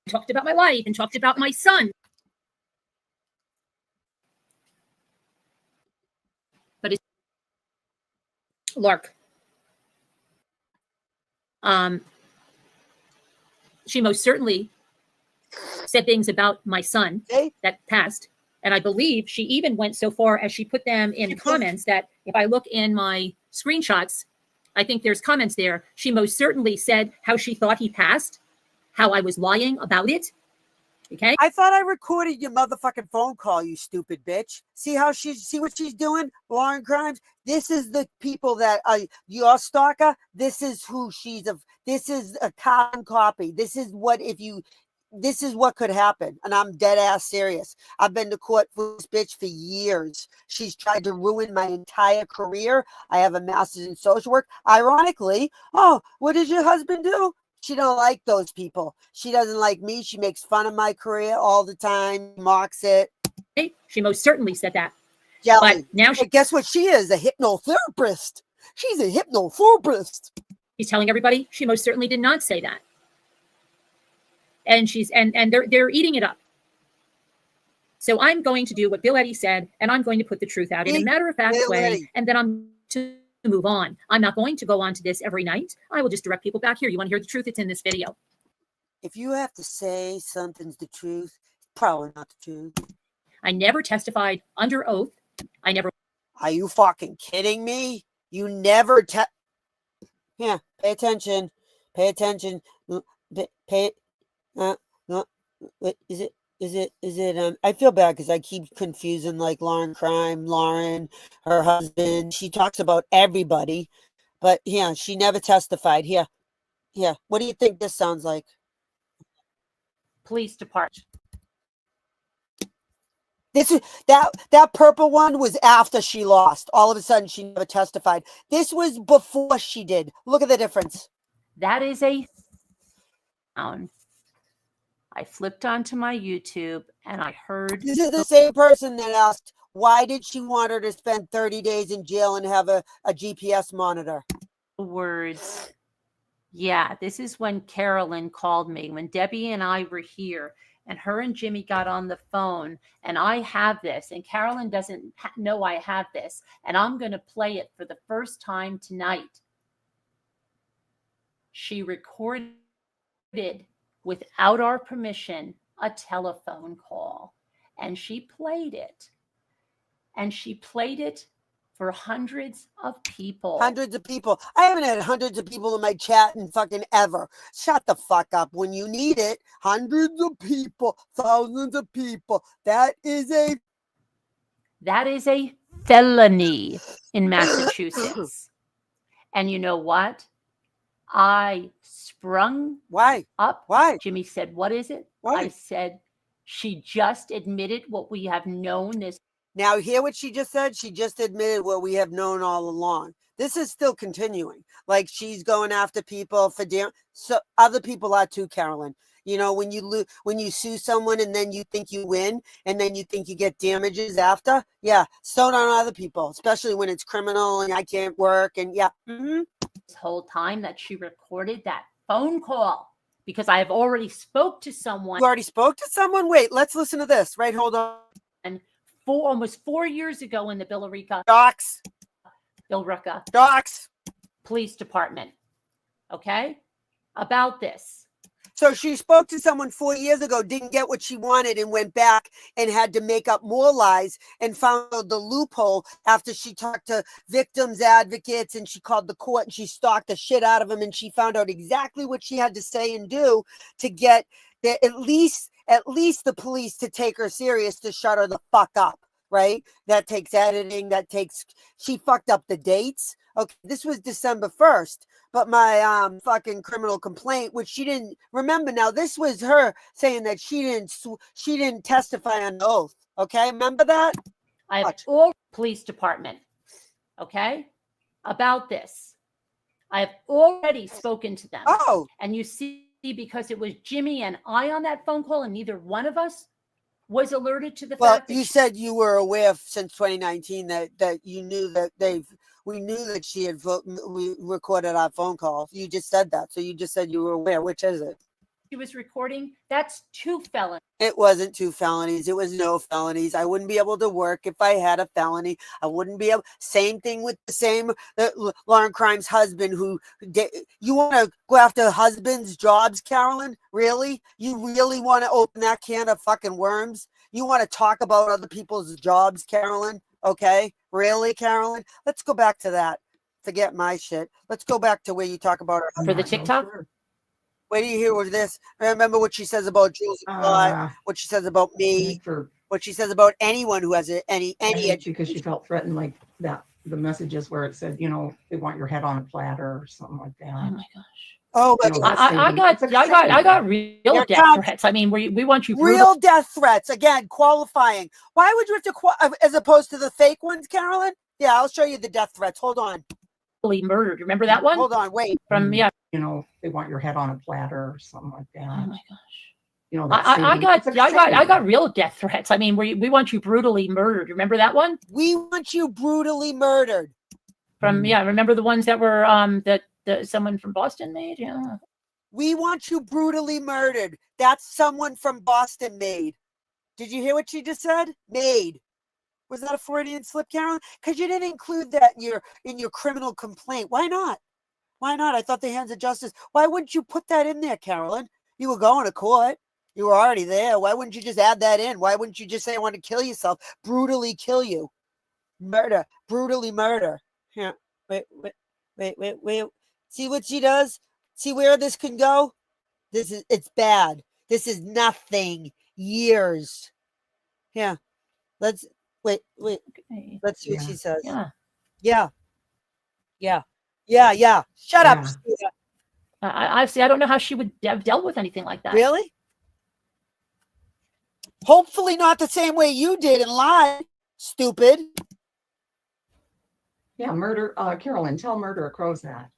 Talked about my life and talked about my son. But it's Lark. She most certainly said things about my son that passed. And I believe she even went so far as she put them in comments that if I look in my screenshots, I think there's comments there. She most certainly said how she thought he passed, how I was lying about it. Okay. I thought I recorded your motherfucking phone call, you stupid bitch. See what she's doing? Lauren Grimes. This is the people that your stalker. This is who this is a carbon copy. This is what could happen. And I'm dead ass serious. I've been to court for this bitch for years. She's tried to ruin my entire career. I have a master's in social work. Ironically, what does your husband do? She don't like those people. She doesn't like me. She makes fun of my career all the time, mocks it. She most certainly said that. Jelly. But now guess what she is? A hypnotherapist. She's a hypnotherapist. She's telling everybody she most certainly did not say that. And they're eating it up. So I'm going to do what Bill Eddy said, and I'm going to put the truth out in a matter-of-fact way, and then I'm to move on. I'm not going to go on to this every night. I will just direct people back here. You want to hear the truth? It's in this video. If you have to say something's the truth, it's probably not the truth. I never testified under oath. Are you fucking kidding me? You never Yeah, pay attention. Pay attention. Is it I feel bad because I keep confusing like Lauren Crime, Lauren, her husband. She talks about everybody, but yeah, she never testified. Here. What do you think this sounds like? Police department. This is that purple one was after she lost. All of a sudden she never testified. This was before she did. Look at the difference. That is a sound. I flipped onto my YouTube and I heard. This is the same person that asked, why did she want her to spend 30 days in jail and have a GPS monitor? Words. Yeah, this is when Carolyn called me, when Debbie and I were here, and her and Jimmy got on the phone, and I have this, and Carolyn doesn't know I have this, and I'm going to play it for the first time tonight. She recorded without our permission a telephone call, and she played it, and she played it for hundreds of people. Hundreds of people. I haven't had hundreds of people in my chat in fucking ever. Shut the fuck up. When you need it, hundreds of people, thousands of people. That is a felony in Massachusetts. And you know what? I sprung up. Why? Jimmy said, what is it? Why? I said, she just admitted what we have known this. Now, hear what she just said? She just admitted what we have known all along. This is still continuing. Like she's going after people for so other people are too, Carolyn. You know, when you sue someone and then you think you win and then you think you get damages after, yeah, so don't other people, especially when it's criminal and I can't work and yeah. This whole time that she recorded that phone call because I have already spoke to someone. You already spoke to someone? Wait, let's listen to this. Right, hold on. And almost 4 years ago in the Billerica Police Department. Okay? About this. So she spoke to someone 4 years ago, didn't get what she wanted, and went back and had to make up more lies and found the loophole after she talked to victims advocates and she called the court and she stalked the shit out of them and she found out exactly what she had to say and do to get at least the police to take her serious, to shut her the fuck up, right? That takes editing, she fucked up the dates. Okay, this was December 1st, but my fucking criminal complaint, which she didn't remember. Now, this was her saying that she didn't testify on oath. Okay, remember that? I have all police department. Okay, about this. I have already spoken to them. Oh, and you see, because it was Jimmy and I on that phone call, and neither one of us was alerted to the fact that you said you were aware since 2019 that you knew that we knew that she had we recorded our phone call. You just said that. So you just said you were aware. Which is it? she was recording. That's 2 felonies. It wasn't 2 felonies. It was no felonies. I wouldn't be able to work if I had a felony. I wouldn't be able. Same thing with the same Lauren Crimes husband who you want to go after husbands' jobs, Carolyn? Really? You really want to open that can of fucking worms? You want to talk about other people's jobs, Carolyn? Okay. Really, Carolyn? Let's go back to that. Forget my shit. Let's go back to where you talk about her. For the TikTok? Wait till you hear what this. Remember what she says about Jules, what she says about me, what she says about anyone who has any because she felt threatened like that. The messages where it said, you know, they want your head on a platter or something like that. Oh my gosh. Oh, but You know, I got real death threats. I mean, we want you real death threats again, qualifying. Why would you have to as opposed to the fake ones, Carolyn? Yeah, I'll show you the death threats. Hold on. Murdered. Remember that one? Hold on, wait. From you know, they want your head on a platter or something like that. Oh my gosh. You know, I got real death threats. I mean, we want you brutally murdered. Remember that one? We want you brutally murdered. From remember the ones that were that someone from Boston made? Yeah. We want you brutally murdered. That's someone from Boston made. Did you hear what she just said? Made. Was that a Freudian slip, Carolyn? Because you didn't include that in your criminal complaint. Why not? Why not? I thought the hands of justice. Why wouldn't you put that in there, Carolyn? You were going to court. You were already there. Why wouldn't you just add that in? Why wouldn't you just say, I want to kill yourself? Brutally kill you. Murder. Brutally murder. Yeah. Wait. See what she does? See where this can go? It's bad. This is nothing. Years. Yeah. Wait. Okay. Let's see what she says. Yeah. Shut up. I see. I don't know how she would have dealt with anything like that. Really? Hopefully not the same way you did and lied, stupid. Yeah, Carolyn, tell Murder Crows that.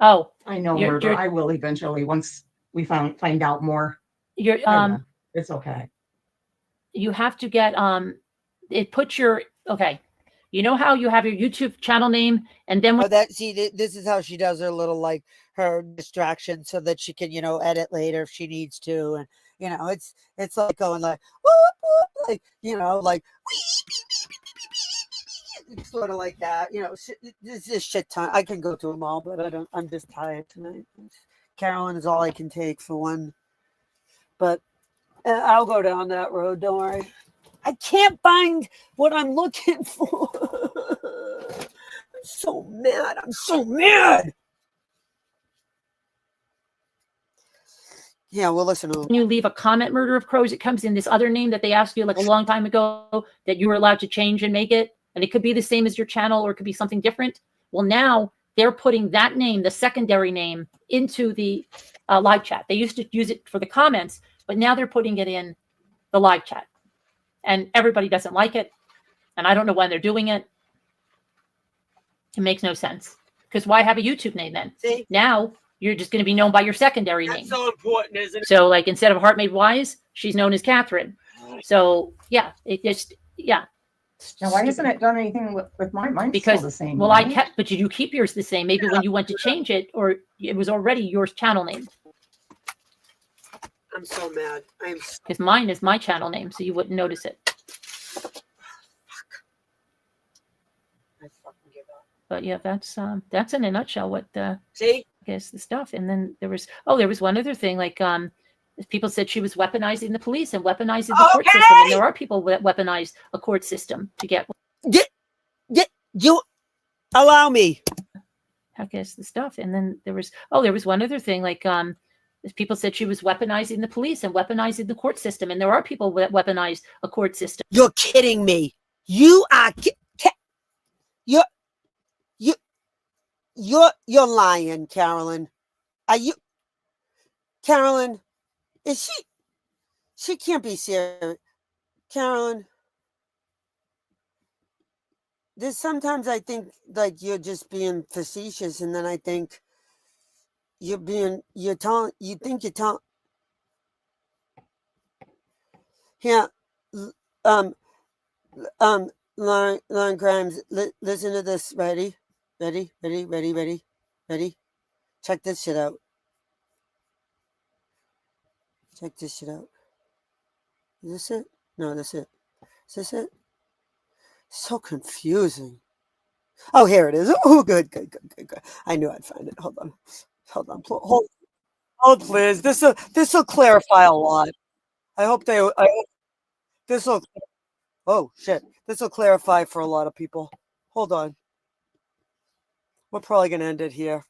Oh, I know Murder. I will eventually once we find out more. It's okay. You have to get it puts your you know how you have your YouTube channel name and then this is how she does her little like her distraction so that she can edit later if she needs to, and it's like going like whoop, whoop, like like sort of like that, this is shit time. I can go through them all, but I'm just tired tonight. Carolyn is all I can take for one, but I'll go down that road. Don't worry. I can't find what I'm looking for. I'm so mad. Yeah, we'll listen to them. When you leave a comment, Murder of Crows, it comes in this other name that they asked you like a long time ago that you were allowed to change and make it. And it could be the same as your channel or it could be something different. Well, now they're putting that name, the secondary name, into the live chat. They used to use it for the comments, but now they're putting it in the live chat. and everybody doesn't like it. And I don't know why they're doing it. It makes no sense. Because why have a YouTube name then? See? Now you're just going to be known by your secondary name. That's so important, isn't it? So like instead of Heart Made Wise, she's known as Catherine. So yeah, it just, yeah. Now, why hasn't it done anything with mine? Mine's Because still the same. well, I right? kept, but you keep yours the same. Maybe when you went to change it, or it was already your channel name. I'm so mad. Because mine is my channel name, so you wouldn't notice it. I fucking give up. But yeah, that's in a nutshell what See? I guess the stuff. And then there was one other thing, like people said she was weaponizing the police and weaponizing the court system. And there are people that weaponize a court system to get you allow me. I guess the stuff. And then there was one other thing, like people said she was weaponizing the police and weaponizing the court system. And there are people that weaponize a court system. You're kidding me. You are you're lying, Carolyn. Are you, Carolyn? Is she can't be serious, Carolyn. There's sometimes I think like you're just being facetious, and then I think you're telling. Yeah, Lauren Grimes, listen to this. Ready? Check this shit out. Check this shit out. Is this it? No, that's it. Is this it? So confusing. Oh, here it is. Oh, good. I knew I'd find it. Hold on. Hold, please. This will clarify a lot. I hope this will. Oh shit! This will clarify for a lot of people. Hold on. We're probably gonna end it here.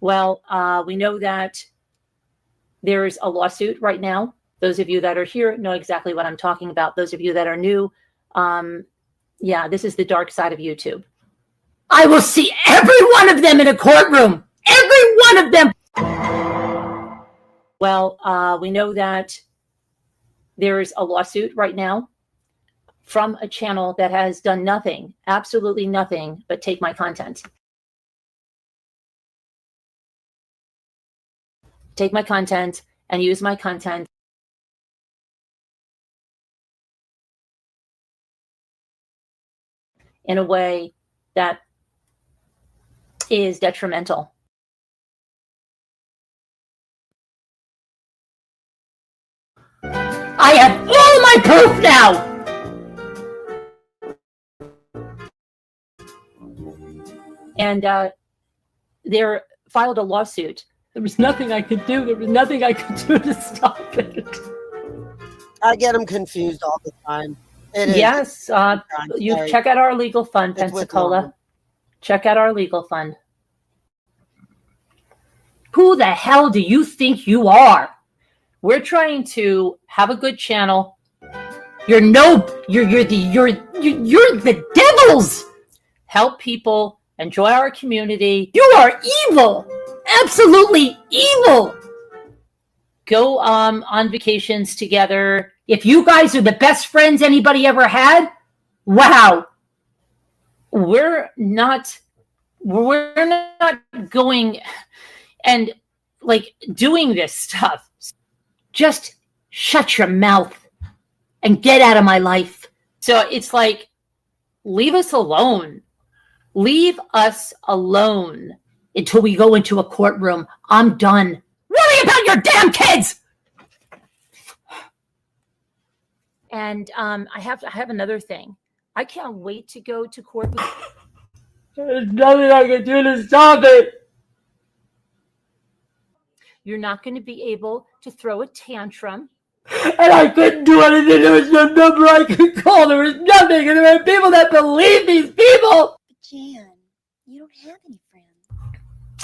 Well, we know that there's a lawsuit right now. Those of you that are here know exactly what I'm talking about. Those of you that are new, yeah, this is the dark side of YouTube. I will see every one of them in a courtroom. Every one of them. Well, we know that there's a lawsuit right now from a channel that has done nothing, absolutely nothing, but take my content. Take my content and use my content in a way that is detrimental. I have all my proof now! And they filed a lawsuit. There was nothing I could do. There was nothing I could do to stop it. I get them confused all the time. It is. Yes, you sorry. check out our legal fund, It's with Pensacola. Lauren. Check out our legal fund. Who the hell do you think you are? We're trying to have a good channel. You're the devils. Help people, enjoy our community. You are evil, absolutely evil. Go on vacations together. If you guys are the best friends anybody ever had, wow. We're not going and like doing this stuff. Just shut your mouth and get out of my life. So it's like, leave us alone. Leave us alone until we go into a courtroom. I'm done. Worry about your damn kids. And I have another thing. I can't wait to go to court. There's nothing I can do to stop it. You're not going to be able to throw a tantrum. And I couldn't do anything. There was no number I could call. There was nothing. And there were people that believe these people. Jan, you don't have any friends.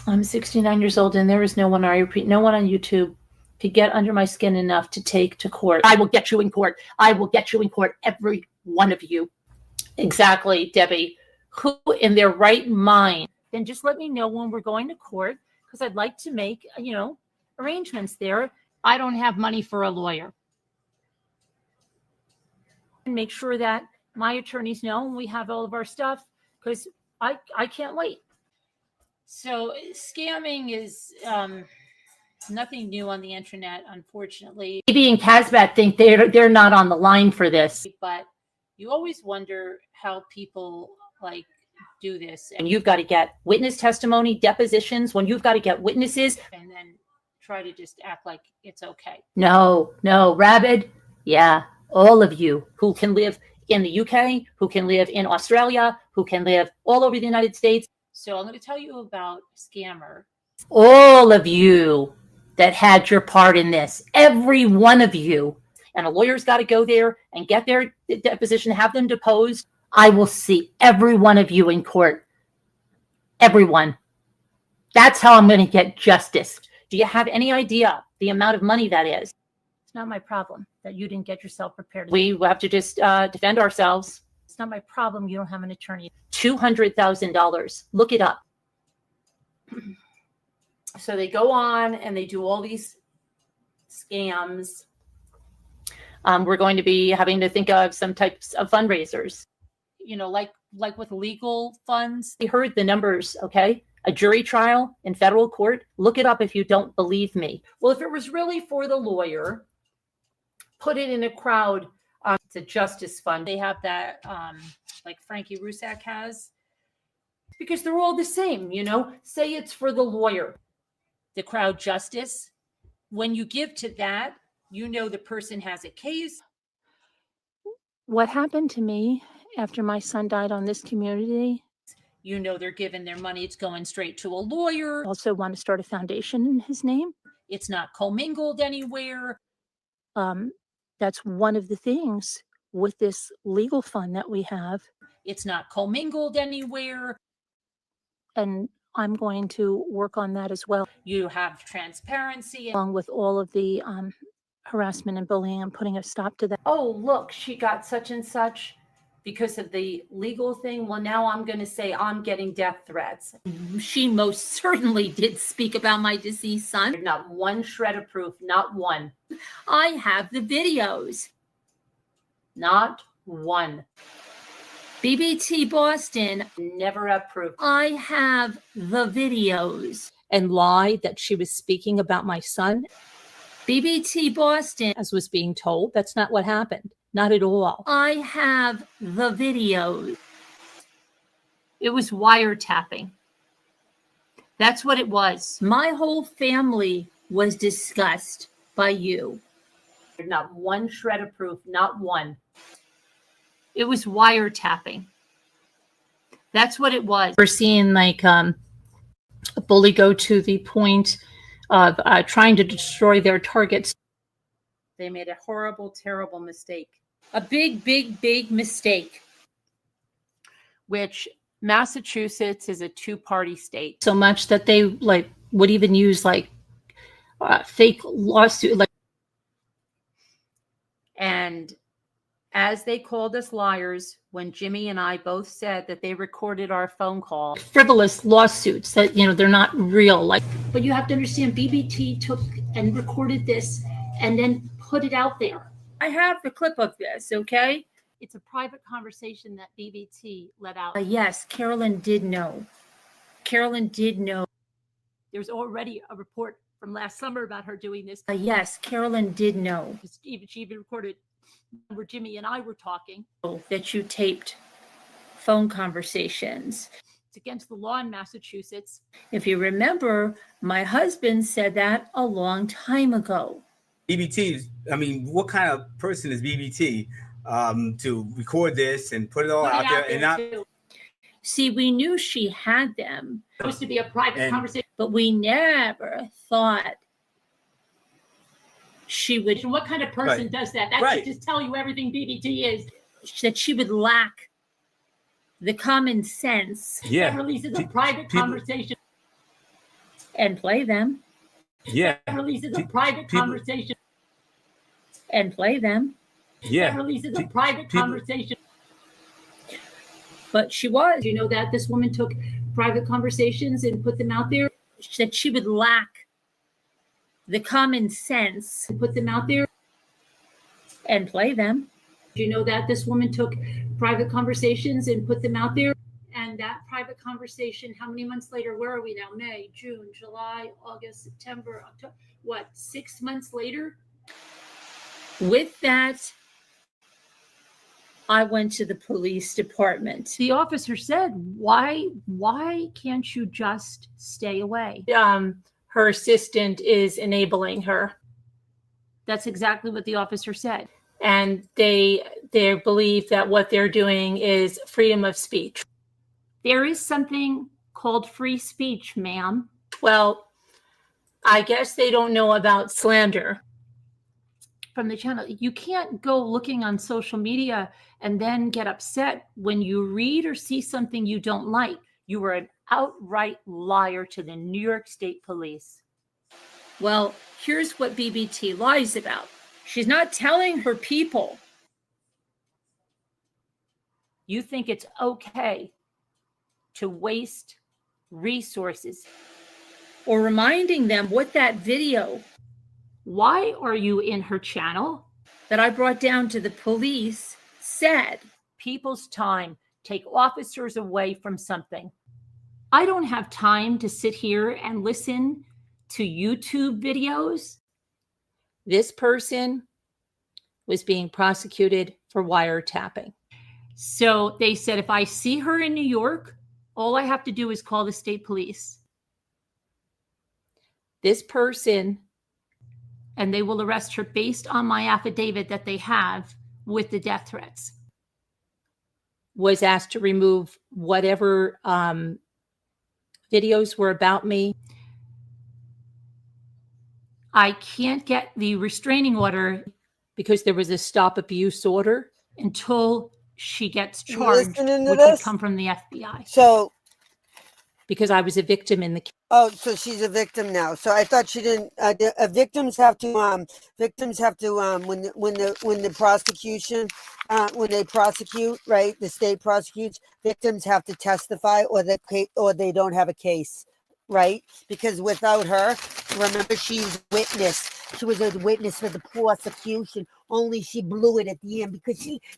I'm 69 years old, and there is no one, I repeat, no one on YouTube could get under my skin enough to take to court. I will get you in court. I will get you in court, every one of you. Exactly, Debbie. Who in their right mind? Then just let me know when we're going to court, because I'd like to make, arrangements there. I don't have money for a lawyer. make sure that my attorneys know and we have all of our stuff, because I can't wait. So scamming is nothing new on the internet, unfortunately. Maybe and Casbat think they're not on the line for this, but you always wonder how people like do this. And you've got to get witness testimony, depositions, when you've got to get witnesses and then try to just act like it's okay. No, Rabid. Yeah, all of you who can live in the UK, who can live in Australia, who can live all over the United States. So I'm going to tell you about Scammer. All of you that had your part in this, every one of you, and a lawyer's got to go there and get their deposition, have them deposed. I will see every one of you in court. Everyone. That's how I'm going to get justice. Do you have any idea the amount of money that is? It's not my problem that you didn't get yourself prepared. We have to just defend ourselves. It's not my problem you don't have an attorney. $200,000. Look it up. So they go on and they do all these scams. We're going to be having to think of some types of fundraisers. You know, like with legal funds. We heard the numbers, okay? A jury trial in federal court. Look it up if you don't believe me. Well, if it was really for the lawyer, put it in a crowd. It's a justice fund. They have that, like Frankie Rusak has, because they're all the same, you know? Say it's for the lawyer, the crowd justice. When you give to that, you know the person has a case. What happened to me after my son died on this community? You know they're giving their money. It's going straight to a lawyer. Also want to start a foundation in his name. It's not commingled anywhere. That's one of the things with this legal fund that we have. It's not commingled anywhere. And I'm going to work on that as well. You have transparency. Along with all of the harassment and bullying and putting a stop to that. Oh, look, she got such and such because of the legal thing. Well, now I'm going to say I'm getting death threats. She most certainly did speak about my deceased son. Not one shred of proof, not one. I have the videos. Not one. BBT Boston never have proof. I have the videos. And lied that she was speaking about my son. BBT Boston, as was being told, that's not what happened. Not at all. I have the videos. It was wiretapping. That's what it was. My whole family was discussed by you. Not one shred of proof, not one. It was wiretapping. That's what it was. We're seeing like a bully go to the point of trying to destroy their targets. They made a horrible, terrible mistake. A big, big, big mistake. Which Massachusetts is a two-party state. So much that they like would even use like fake lawsuit. And as they called us liars when Jimmy and I both said that they recorded our phone call. Frivolous lawsuits that, you know, they're not real. Like, but you have to understand, BBT took and recorded this and then put it out there. I have the clip of this, okay? It's a private conversation that BBT let out. Yes, Carolyn did know. Carolyn did know. There's already a report from last summer about her doing this. Yes, Carolyn did know. She even recorded where Jimmy and I were talking. That you taped phone conversations. It's against the law in Massachusetts. If you remember, my husband said that a long time ago. BBT, I mean, what kind of person is BBT to record this and put it all out there and not? See, we knew she had them. It was supposed to be a private conversation, but we never thought she would. What kind of person does that? That should just tell you everything BBT is. That she would lack the common sense. Yeah. That releases a private conversation. And play them. Yeah. That releases a private conversation. And play them. Yeah. That releases a private conversation. But she was. You know that this woman took private conversations and put them out there. That she would lack the common sense to put them out there and play them. Do you know that this woman took private conversations and put them out there? And that private conversation, how many months later, where are we now? May, June, July, August, September, October, what, 6 months later? With that, I went to the police department. The officer said, why can't you just stay away? Her assistant is enabling her. That's exactly what the officer said. And they believe that what they're doing is freedom of speech. There is something called free speech, ma'am. Well, I guess they don't know about slander. From the channel, you can't go looking on social media and then get upset when you read or see something you don't like. You were an outright liar to the New York State Police. Well, here's what BBT lies about. She's not telling her people. You think it's okay to waste resources or reminding them what that video, why are you in her channel that I brought down to the police, said people's time, take officers away from something. I don't have time to sit here and listen to YouTube videos. This person was being prosecuted for wiretapping. So they said, if I see her in New York, all I have to do is call the state police. This person, and they will arrest her based on my affidavit that they have with the death threats, was asked to remove whatever videos were about me. I can't get the restraining order because there was a stop abuse order until she gets charged, which would come from the FBI. So, because I was a victim in the case. Oh, so she's a victim now. So I thought she didn't. Victims have to when the prosecution when they prosecute, right? The state prosecutes. Victims have to testify, or they don't have a case, right? Because without her, remember, she's witness. She was a witness for the prosecution. Only she blew it at the end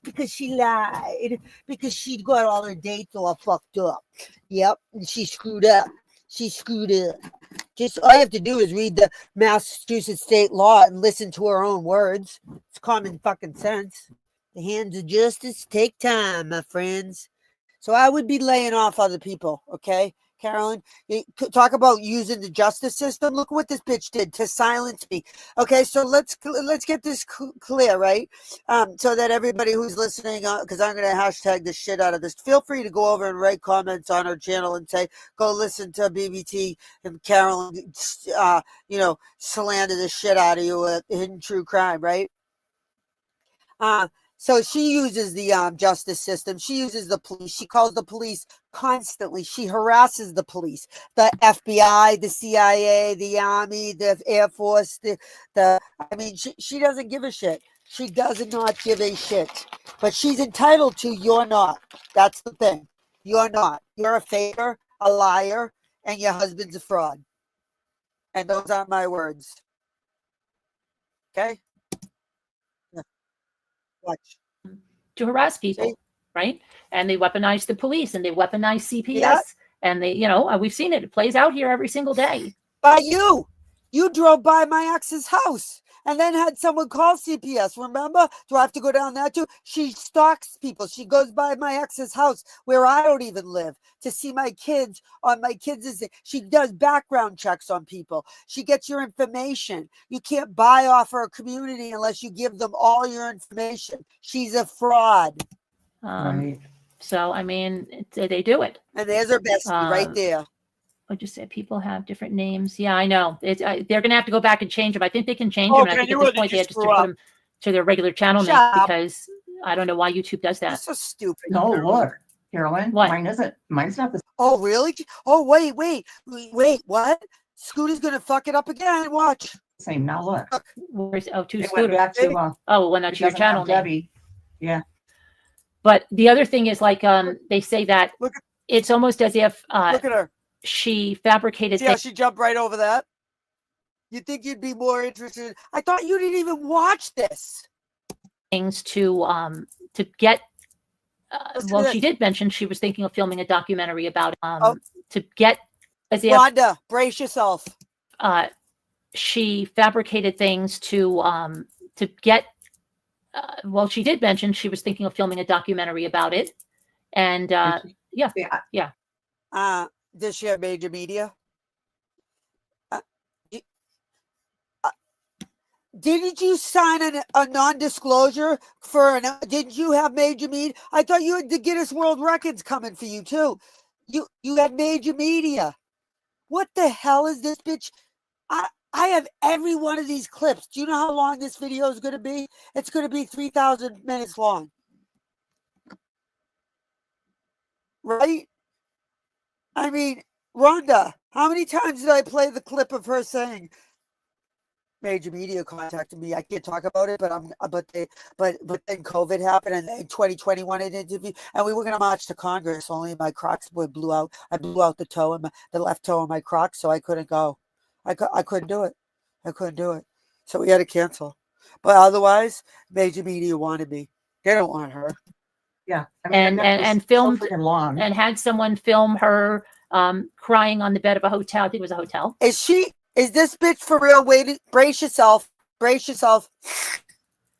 because she lied, because she got all her dates all fucked up. Yep, and she screwed up. Just all you have to do is read the Massachusetts state law and listen to her own words. It's common fucking sense. The hands of justice take time, my friends. So I would be laying off other people, okay? Carolyn, you talk about using the justice system. Look what this bitch did to silence me. Okay, so let's get this clear, right? So that everybody who's listening, because I'm going to hashtag the shit out of this. Feel free to go over and write comments on our channel and say, go listen to BBT and Carolyn, slander the shit out of you at Hidden True Crime, right? So she uses the justice system. She uses the police. She calls the police constantly. She harasses the police, the FBI, the CIA, the Army, the Air Force. She doesn't give a shit. She does not give a shit. But she's entitled to. You're not. That's the thing. You're not. You're a faker, a liar, and your husband's a fraud. And those aren't my words. Okay? Watch. To harass people, right? And they weaponize the police, and they weaponize CPS, and they, we've seen it. It plays out here every single day. By you drove by my ex's house and then had someone call CPS. Remember? Do I have to go down there too? She stalks people. She goes by my ex's house where I don't even live to see my kids on my kids'. She does background checks on people. She gets your information. You can't buy off her community unless you give them all your information. She's a fraud. Right. So, they do it. And there's her bestie right there. I just said people have different names. Yeah, I know. They're going to have to go back and change them. I think they can change them. And I think at this point they have to put them to their regular channel name because I don't know why YouTube does that. That's so stupid. No, look, Carolyn. What? Mine isn't. Mine's not the. Oh, really? Oh, wait. What? Scooter's going to fuck it up again. Watch. Same. Now look. Where's to It Scooter? went back to, well, not to your channel name. Debbie. Yeah. But the other thing is they say that it's almost as if look at her. She fabricated. See how she jumped right over that? You'd think you'd be more interested. I thought you didn't even watch this. things to get. Well, this. she did mention she was thinking of filming a documentary about to get as if Rhonda, brace yourself. she fabricated things to get. Well, she did mention she was thinking of filming a documentary about it, and yeah. Does she have major media? Didn't you sign a non-disclosure for an? Didn't you have major media? I thought you had the Guinness World Records coming for you too. You had major media. What the hell is this bitch? I have every one of these clips. Do you know how long this video is going to be? It's going to be 3,000 minutes long. Right? I mean, Rhonda, how many times did I play the clip of her saying, major media contacted me. I can't talk about it, but then COVID happened, and in 2021 an interview, and we were going to march to Congress. Only my Crocs blew out. I blew out the toe and the left toe of my Crocs, so I couldn't go. I couldn't do it. I couldn't do it. So we had to cancel. But otherwise, major media wanted me. They don't want her. Yeah, I mean, and filmed and had someone film her crying on the bed of a hotel. I think it was a hotel. Is this bitch for real? Wait, brace yourself. Brace yourself.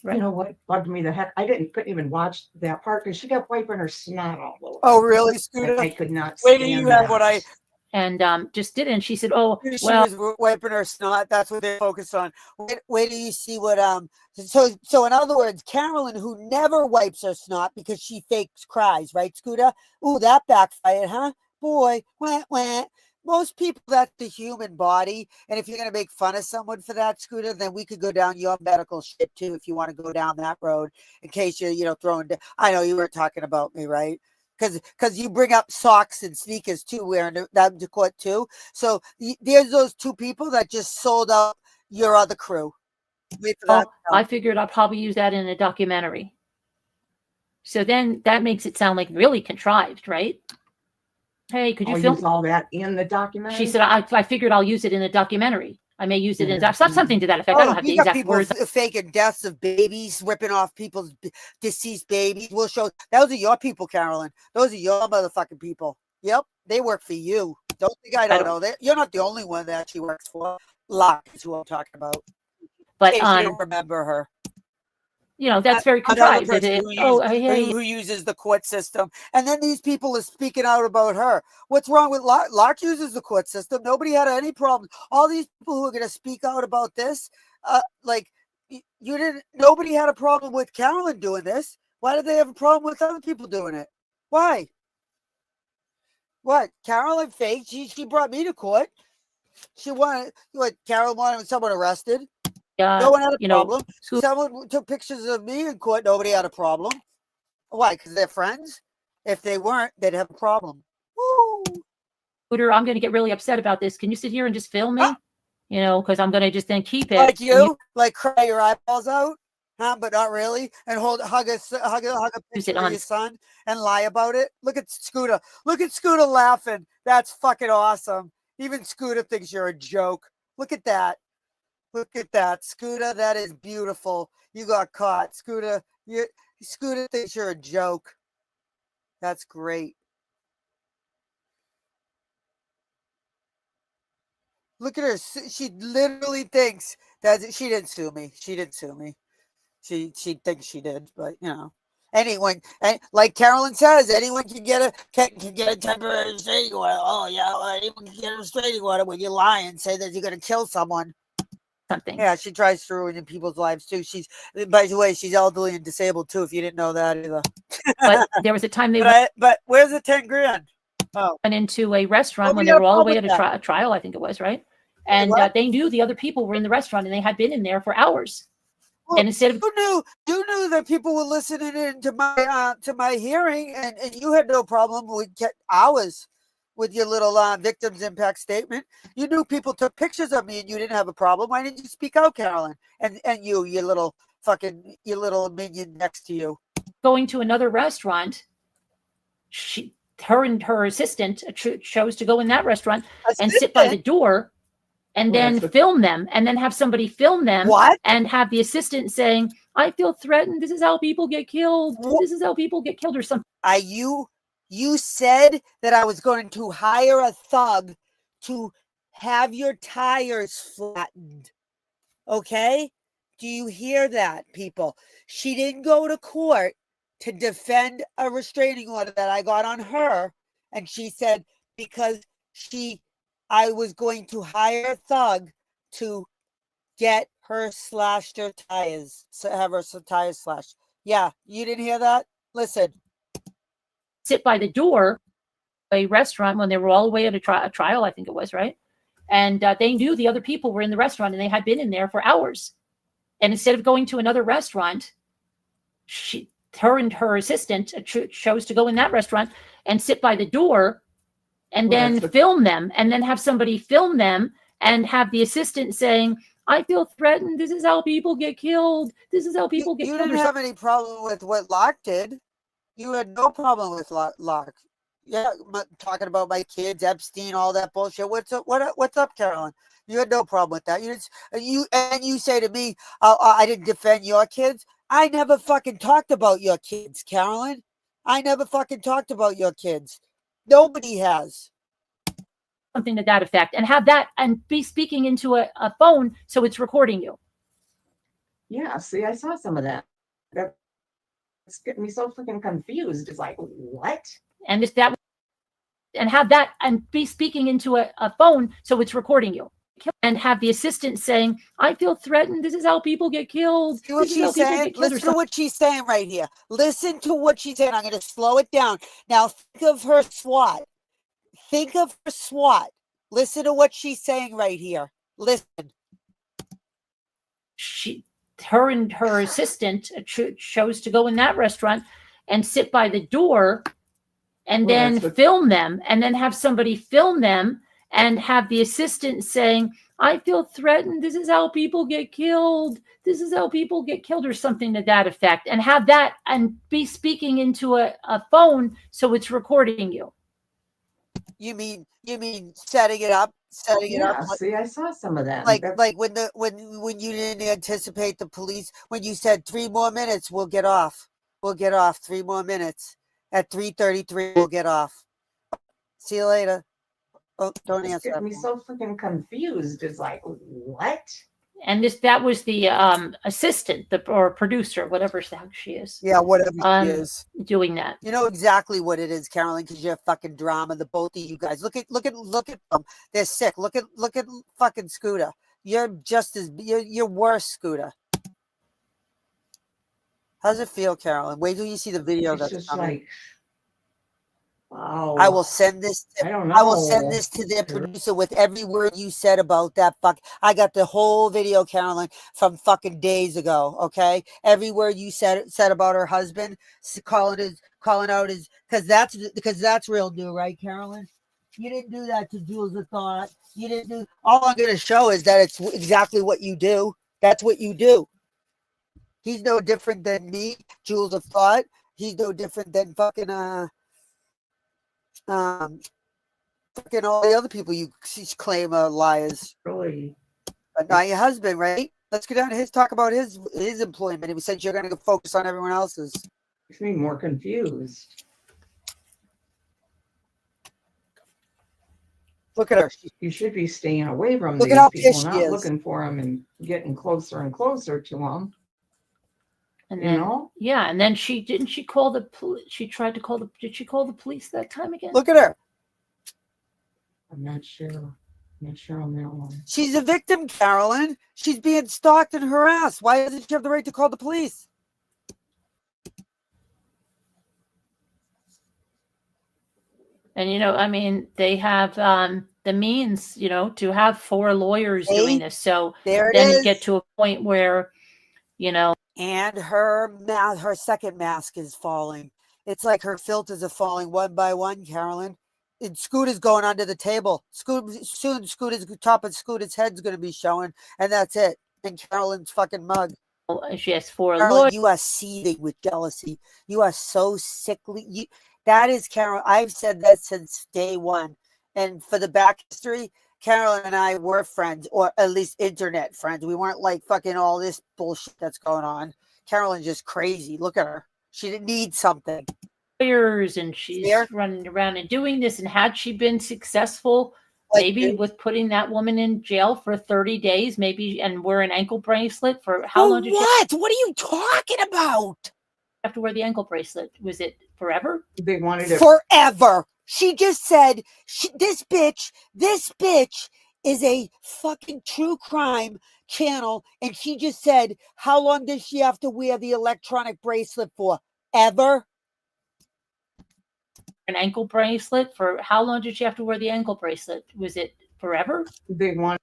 You know what bugged me the heck? I couldn't even watch that part because she kept wiping her snot all over. Oh, really, Scooter? I could not Wait stand till you that. have what I... And just did it. And she said, "Oh, she well." was wiping her snot. That's what they focused on. Wait till you see what So in other words, Carolyn, who never wipes her snot because she fakes cries, right, Scooter? Ooh, that backfired, huh? Boy, wah, wah. Most people, that's the human body. And if you're going to make fun of someone for that, Scooter, then we could go down your medical shit too if you want to go down that road in case you're, throwing. I know you weren't talking about me, right? Because you bring up socks and sneakers too, wearing them to court too. So there's those two people that just sold out your other crew. Wait for that. I figured I'll probably use that in a documentary. So then that makes it sound like really contrived, right? Hey, could you film use all that in the documentary? She said, I figured I'll use it in a documentary. I may use it in something to that effect. I don't have the exact words. Faking deaths of babies, ripping off people's deceased babies. We'll show. Those are your people, Carolyn. Those are your motherfucking people. Yep, they work for you. Don't think I don't know that. You're not the only one that she works for. Locke is who I'm talking about. But you don't remember her. That's very contrived. Who uses the court system. And then these people are speaking out about her. What's wrong with Locke? Locke uses the court system. Nobody had any problem. All these people who are going to speak out about this, nobody had a problem with Carolyn doing this. Why did they have a problem with other people doing it? Why? What? Carolyn faked. She brought me to court. She wanted, Carolyn wanted someone arrested. No one had a problem. Someone took pictures of me in court. Nobody had a problem. Why? Because they're friends. If they weren't, they'd have a problem. Woo! Scooter, I'm going to get really upset about this. Can you sit here and just film me? Because I'm going to just then keep it. Like you? Like cry your eyeballs out? Huh? But not really. And hug a picture of your son and lie about it. Look at Scooter. Look at Scooter laughing. That's fucking awesome. Even Scooter thinks you're a joke. Look at that. Look at that, Scooter. That is beautiful. You got caught, Scooter. Scooter thinks you're a joke. That's great. Look at her. She literally thinks that she didn't sue me. She didn't sue me. She thinks she did, but anyone, and like Carolyn says, anyone can get a temporary restraining order. Oh yeah, anyone can get a restraining order when you're lying, say that you're gonna kill someone. Something. Yeah, she tries to ruin people's lives too. By the way, she's elderly and disabled too. If you didn't know that either. But there was a time they but where's the 10 grand? Oh, went into a restaurant when they were all the way at a trial. I think it was right, and they knew the other people were in the restaurant and they had been in there for hours. Well, and instead of you knew that people were listening in to my hearing, and you had no problem. We'd get hours with your little victims impact statement. You knew people took pictures of me and you didn't have a problem. Why didn't you speak out, Carolyn? And your little minion next to you. Going to another restaurant, her and her assistant chose to go in that restaurant and sit by the door and then film them and then have somebody film them and have the assistant saying, I feel threatened. This is how people get killed. This is how people get killed or something. You said that I was going to hire a thug to have your tires flattened. Okay? Do you hear that, people? She didn't go to court to defend a restraining order that I got on her. And she said, because I was going to hire a thug to get her slashed her tires, so have her tires slashed. Yeah, you didn't hear that? Listen. Sit by the door, a restaurant when they were all the way at a trial, I think it was, right? And they knew the other people were in the restaurant and they had been in there for hours. And instead of going to another restaurant, her and her assistant chose to go in that restaurant and sit by the door and then film them and then have somebody film them and have the assistant saying, I feel threatened. This is how people get killed. This is how people get killed. You didn't have any problem with what Locke did. You had no problem with Locke. Yeah, talking about my kids, Epstein, all that bullshit. What's up, Carolyn? You had no problem with that. You say to me, I didn't defend your kids. I never fucking talked about your kids, Carolyn. I never fucking talked about your kids. Nobody has. Something to that effect, and have that and be speaking into a phone so it's recording you. Yeah, see, I saw some of that. That's getting me so freaking confused. It's like, what? And have that and be speaking into a phone so it's recording you. And have the assistant saying, I feel threatened. This is how people get killed. See what she's saying? Listen to what she's saying right here. Listen to what she's saying. I'm going to slow it down. Now think of her SWAT. Think of her SWAT. Listen to what she's saying right here. Listen. Her and her assistant chose to go in that restaurant and sit by the door and then film them and then have somebody film them and have the assistant saying, I feel threatened. This is how people get killed. This is how people get killed or something to that effect. And have that and be speaking into a phone so it's recording you. You mean setting it up? Yeah, see, I saw some of that. Like when you didn't anticipate the police, when you said 3 more minutes, we'll get off. We'll get off 3 more minutes. At 3:33, we'll get off. See you later. Oh, don't answer. It's getting me so freaking confused. It's like, what? And that was the assistant, or producer, whatever the heck she is. Yeah, whatever she is. Doing that. You know exactly what it is, Carolyn, because you're fucking drama. The both of you guys. Look at them. They're sick. Look at fucking Scooter. You're just as you're worse, Scooter. How's it feel, Carolyn? Wait till you see the video. It's that's just coming. like, wow. I will send this. I will send this to their producer with every word you said about that fuck. I got the whole video, Carolyn, from fucking days ago. Okay, every word you said about her husband, calling out his because that's real new, right, Carolyn? You didn't do that to Jules of Thought. You didn't do. All I'm going to show is that it's exactly what you do. That's what you do. He's no different than me, Jules of Thought. He's no different than fucking fucking all the other people you claim are liars. Really? But now your husband, right? Let's go down to talk about his employment. Since you're going to focus on everyone else's. Makes me more confused. Look at her. You should be staying away from Look these at how people, pissed not she is. looking for them and getting closer and closer to them. And You then, know? yeah, and then she call the police. She tried to call the. Did she call the police that time again? Look at her. I'm not sure. I'm not sure on that one. She's a victim, Carolyn. She's being stalked and harassed. Why doesn't she have the right to call the police? And I mean, they have the means, to have 4 lawyers doing this. So There it then is. you get to a point where, And her second mask is falling. It's like her filters are falling one by one, Carolyn. And Scooter's going under the table. Soon Scooter's top of Scooter's head's going to be showing, and that's it. And Carolyn's fucking mug. she has 4 Carolyn, lawyers. you are seething with jealousy. You are so sickly. That is Carol. I've said that since day one. And for the back history, Carolyn and I were friends, or at least internet friends. We weren't like fucking all this bullshit that's going on. Carolyn's just crazy. Look at her. She didn't need something. Lawyers, and she's running around and doing this. And had she been successful, Like maybe you. with putting that woman in jail for 30 days, maybe, and wear an ankle bracelet for how long did What? What are you talking about? you have to wear the ankle bracelet? Was it forever? They wanted it Forever. She just said, this bitch is a fucking true crime channel. And she just said, how long does she have to wear the electronic bracelet for? Ever? An ankle bracelet for how long did she have to wear the ankle bracelet? Was it forever? They want.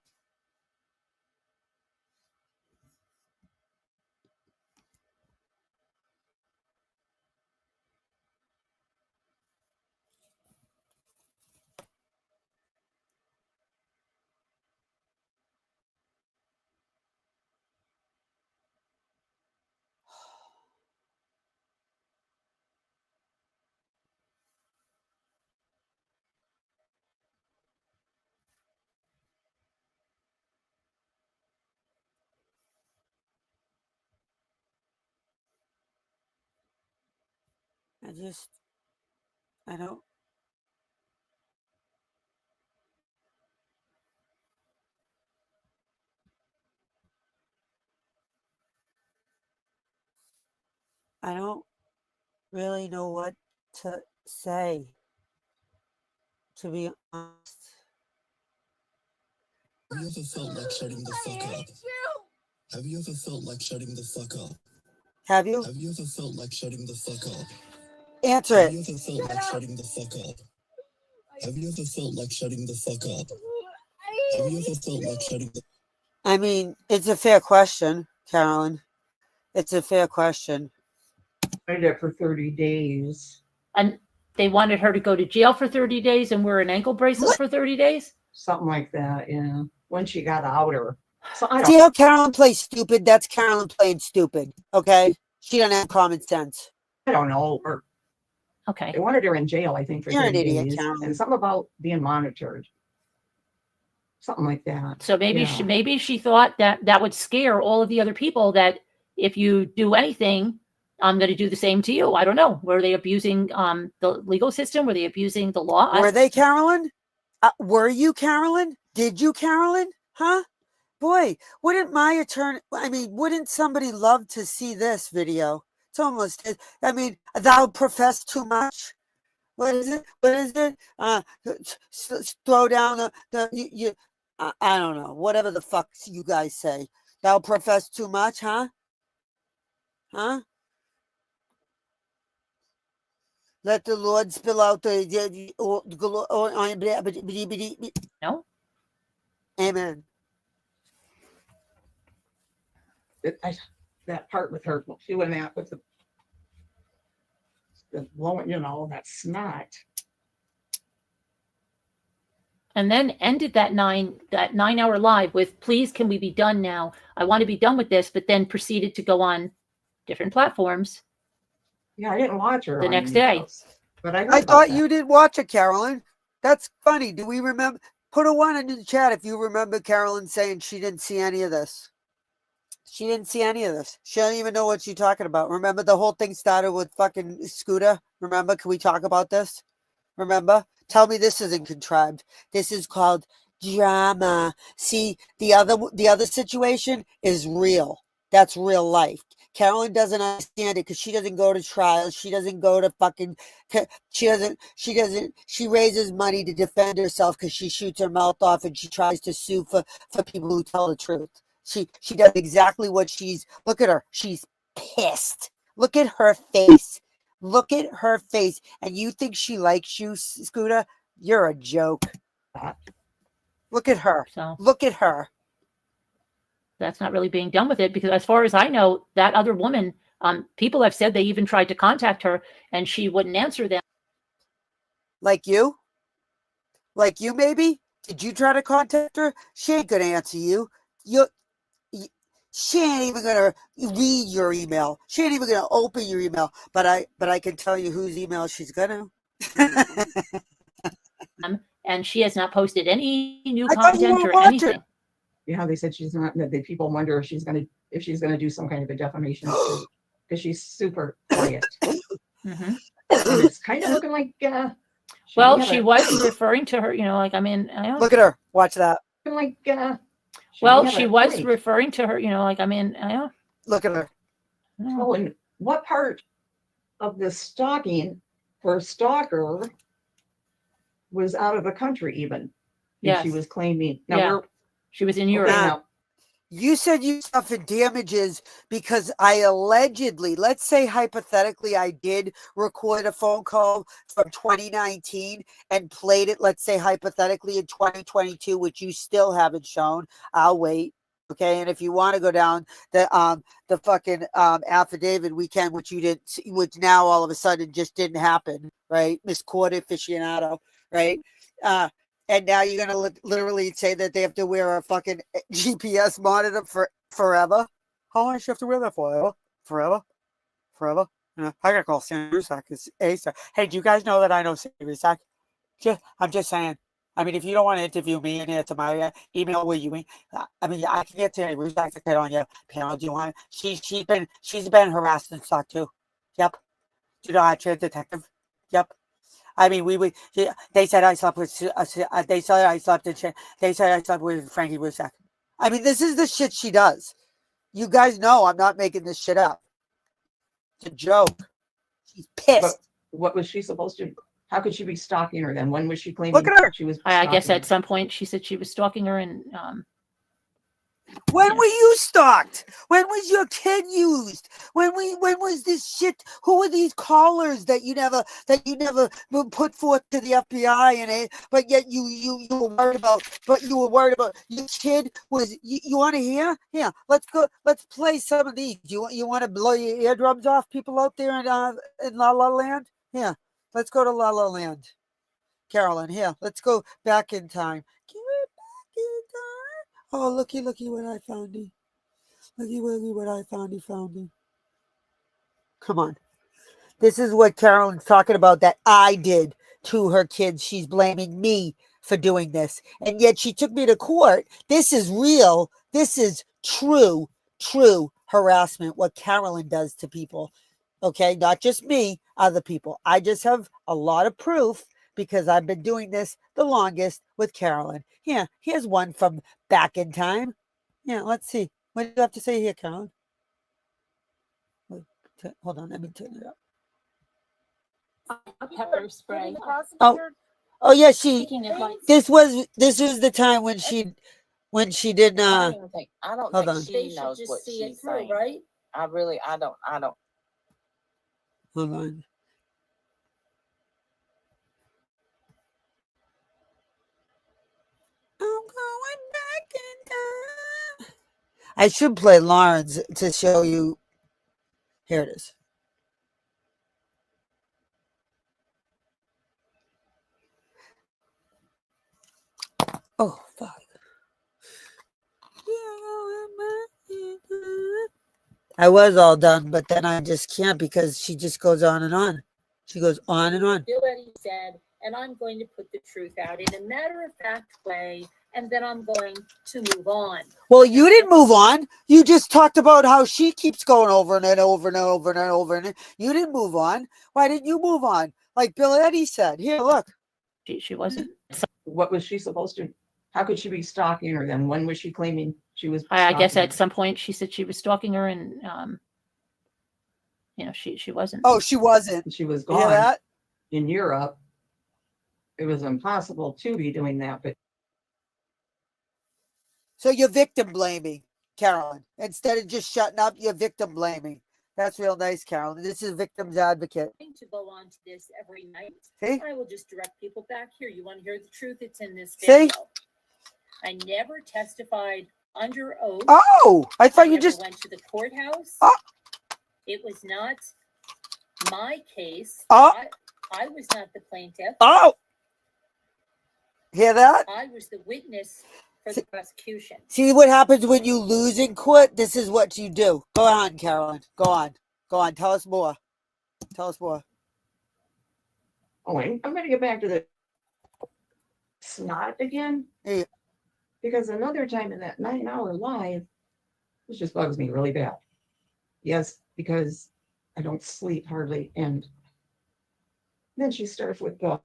I don't. I don't really know what to say, to be honest. Have you ever felt like shutting the fuck up? Have you ever felt like shutting the fuck up? Have you? Have you ever felt like shutting the fuck up? Answer Have it. you ever felt like shutting the fuck up? Have you ever felt like shutting the fuck up? Have you ever felt like shutting the I mean, it's a fair question, Carolyn. It's a fair question. Wanted it for 30 days. And they wanted her to go to jail for 30 days and wear an ankle bracelet for 30 days? Something like that, yeah. When she got out or so I See don't how Carolyn plays stupid? That's Carolyn playing stupid. Okay? She doesn't have common sense. know. Or okay. They wanted her in jail, I think, for You're an 30 idiot, days. Carolyn. And something about being monitored. Something like that. So maybe Yeah. she thought that that would scare all of the other people, that if you do anything, I'm going to do the same to you. I don't know. Were they abusing the legal system? Were they abusing the law? Were they, Carolyn? Were you, Carolyn? Did you, Carolyn? Huh? Boy, wouldn't wouldn't somebody love to see this video? It's almost, I mean, thou profess too much. What is it? What is it? Throw down I don't know. Whatever the fuck you guys say. Thou profess too much, huh? Huh? Let the Lord spill out No. Amen. That part with her doing that with the blowing, that snot. And then ended that 9-hour live with, please, can we be done now? I want to be done with this, but then proceeded to go on different platforms. Yeah, I didn't watch her the on next day. But I thought you didn't watch it, Carolyn. That's funny. Do we remember? Put a 1 in the chat if you remember Carolyn saying she didn't see any of this. She didn't see any of this. She doesn't even know what she's talking about. Remember, the whole thing started with fucking Scooter. Remember? Can we talk about this? Remember? Tell me this isn't contrived. This is called drama. See, the other situation is real. That's real life. Carolyn doesn't understand it because she doesn't go to trials. She doesn't go to fucking, she raises money to defend herself because she shoots her mouth off and she tries to sue for people who tell the truth. She does exactly what look at her. She's pissed. Look at her face. Look at her face. And you think she likes you, Scooter? You're a joke. Look at her. So look at her. That's not really being done with it, because as far as I know, that other woman, people have said they even tried to contact her and she wouldn't answer them. Like you? Like you, maybe? Did you try to contact her? She ain't gonna answer you. She ain't even gonna read your email. She ain't even gonna open your email. But I can tell you whose email she's gonna. And she has not posted any new I thought you content were or watching. anything. Yeah, they said she's not. That people wonder if she's going to if she's going to do some kind of a defamation suit, because she's super quiet. Mhm. And it's kind of looking like. Well, may have she a- was referring to her, like, I mean, I don't. Look at her. Watch that. Like. Well, may have she a was point. referring to her, like, I mean, I don't. Look at her. Oh, and what part of the stalking for stalker was out of the country even? If Yes. she was claiming. Now Yeah. we're She was in okay, Europe. now, You said you suffered damages because I allegedly, let's say hypothetically, I did record a phone call from 2019 and played it, let's say hypothetically in 2022, which you still haven't shown. I'll wait. Okay. And if you want to go down the fucking affidavit, we can, which you didn't see, which now all of a sudden just didn't happen, right? Miss Court aficionado, right? And now you're going to literally say that they have to wear a fucking GPS monitor for forever? How long do you have to wear that for? Forever? Forever? I got to call Sam Rusak. Hey, do you guys know that I know Sam Rusak? I'm just saying. I mean, if you don't want to interview me and answer my email with you, I mean, I can get to Rusak to get on your panel. Do you want? She's been harassed and stuff too. Yep. Do you know our detective? Yep. I mean, they said I slept with, they said I slept with Frankie Rusak. I mean, this is the shit she does. You guys know I'm not making this shit up. It's a joke. She's pissed. but what was she supposed to? How could she be stalking her then? When was she claiming? Look at her. She was. I guess stalking at some point she said she was stalking her, and When were you stalked? When was your kid used? When was this shit? Who were these callers that you never put forth to the FBI but yet you were worried about? But you were worried about your kid was. You want to hear? Yeah, let's go. Let's play some of these. You want to blow your eardrums off, people out there in La La Land? Yeah, let's go to La La Land. Carolyn, here, let's go back in time. Can we back in time? Oh, looky what I found. Looky what I found. Come on. This is what Carolyn's talking about that I did to her kids. She's blaming me for doing this. And yet she took me to court. This is real. This is true harassment, what Carolyn does to people. Okay, not just me, other people. I just have a lot of proof because I've been doing this the longest with Carolyn. Yeah, here's one from back in time. Yeah, let's see. What do you have to say here, Carolyn? Hold on, let me turn it up. Pepper spray. Oh yeah, Speaking of like- this was the time when she didn't I don't hold think on. she knows what she's saying. right? I don't. Hold on. I'm going back in time. I should play Lawrence to show you. Here it is. Oh, fuck. I was all done, but then I just can't because she just goes on and on. She goes on and on. Bill Eddy said, and I'm going to put the truth out in a matter-of-fact way, and then I'm going to move on. Well, you didn't move on. You just talked about how she keeps going over and over and over and over. And you didn't move on. Why didn't you move on? Like Bill Eddy said. Here, look. She wasn't. What was she supposed to? How could she be stalking her then? When was she claiming she was? I guess stalking at some point she said she was stalking her, and she wasn't. Oh, she wasn't. She was You hear gone that? in Europe. It was impossible to be doing that, but So you're victim blaming, Carolyn. Instead of just shutting up, you're victim blaming. That's real nice, Carolyn. This is victim's advocate. I'm going to go on to this every night. See? I will just direct people back here. You want to hear the truth? It's in this See? video. I never testified under oath. Oh, I thought you never just. went to the courthouse. Oh. It was not my case. Oh. I was not the plaintiff. Oh. Hear that? I was the witness for the prosecution. See what happens when you lose in court? This is what you do. Go on, Carolyn. Go on. Go on. Tell us more. Tell us more. oh, wait, I'm going to get back to the snot again. Hey. Because another time in that 9-hour live, This just bugs me really bad. Yes, because I don't sleep hardly. And then she starts with doing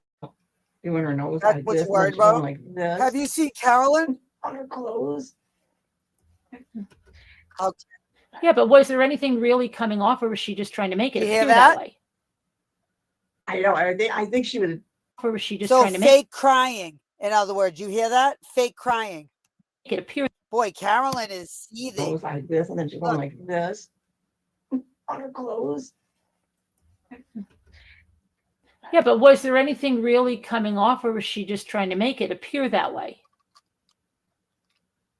her nose That's like what's this, and then worried she's going about. like this Have you seen Carolyn? on her clothes. Yeah, but was there anything really coming off, or was she just trying to make it You appear hear that that? way? I know. I think she would. Or was she just So trying to make fake crying. In other words, you hear that? Fake crying. it appear? Boy, Carolyn is seething. Nose like this, and then she's going Look. like this on her clothes. Yeah, but was there anything really coming off, or was she just trying to make it appear that way?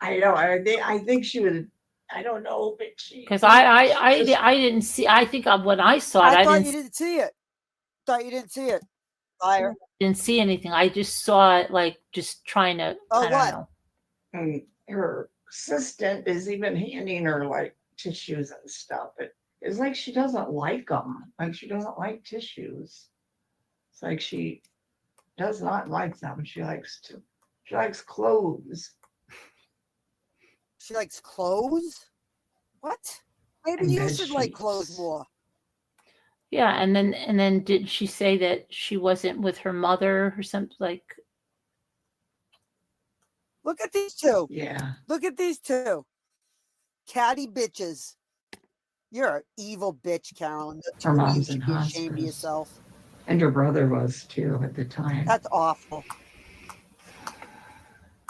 I know. I think she would. I don't know, but she. Because I didn't see. I think when I saw it, I I thought you didn't didn't see it. Thought you didn't see it. Liar. see anything. I just saw it like just trying to. Oh, I don't what? know. And her assistant is even handing her like tissues and stuff. It's like she doesn't like them. Like she doesn't like tissues. It's like she does not like them. She likes clothes. She likes clothes? What? Maybe And you bed should like sheets. clothes more. Yeah, and then did she say that she wasn't with her mother or something like? Look at these two. Yeah. Look at these two. Catty bitches. You're an evil bitch, Carolyn. The two Her of you mom's should in be ashamed of hospice. yourself. And her brother was too at the time. That's awful.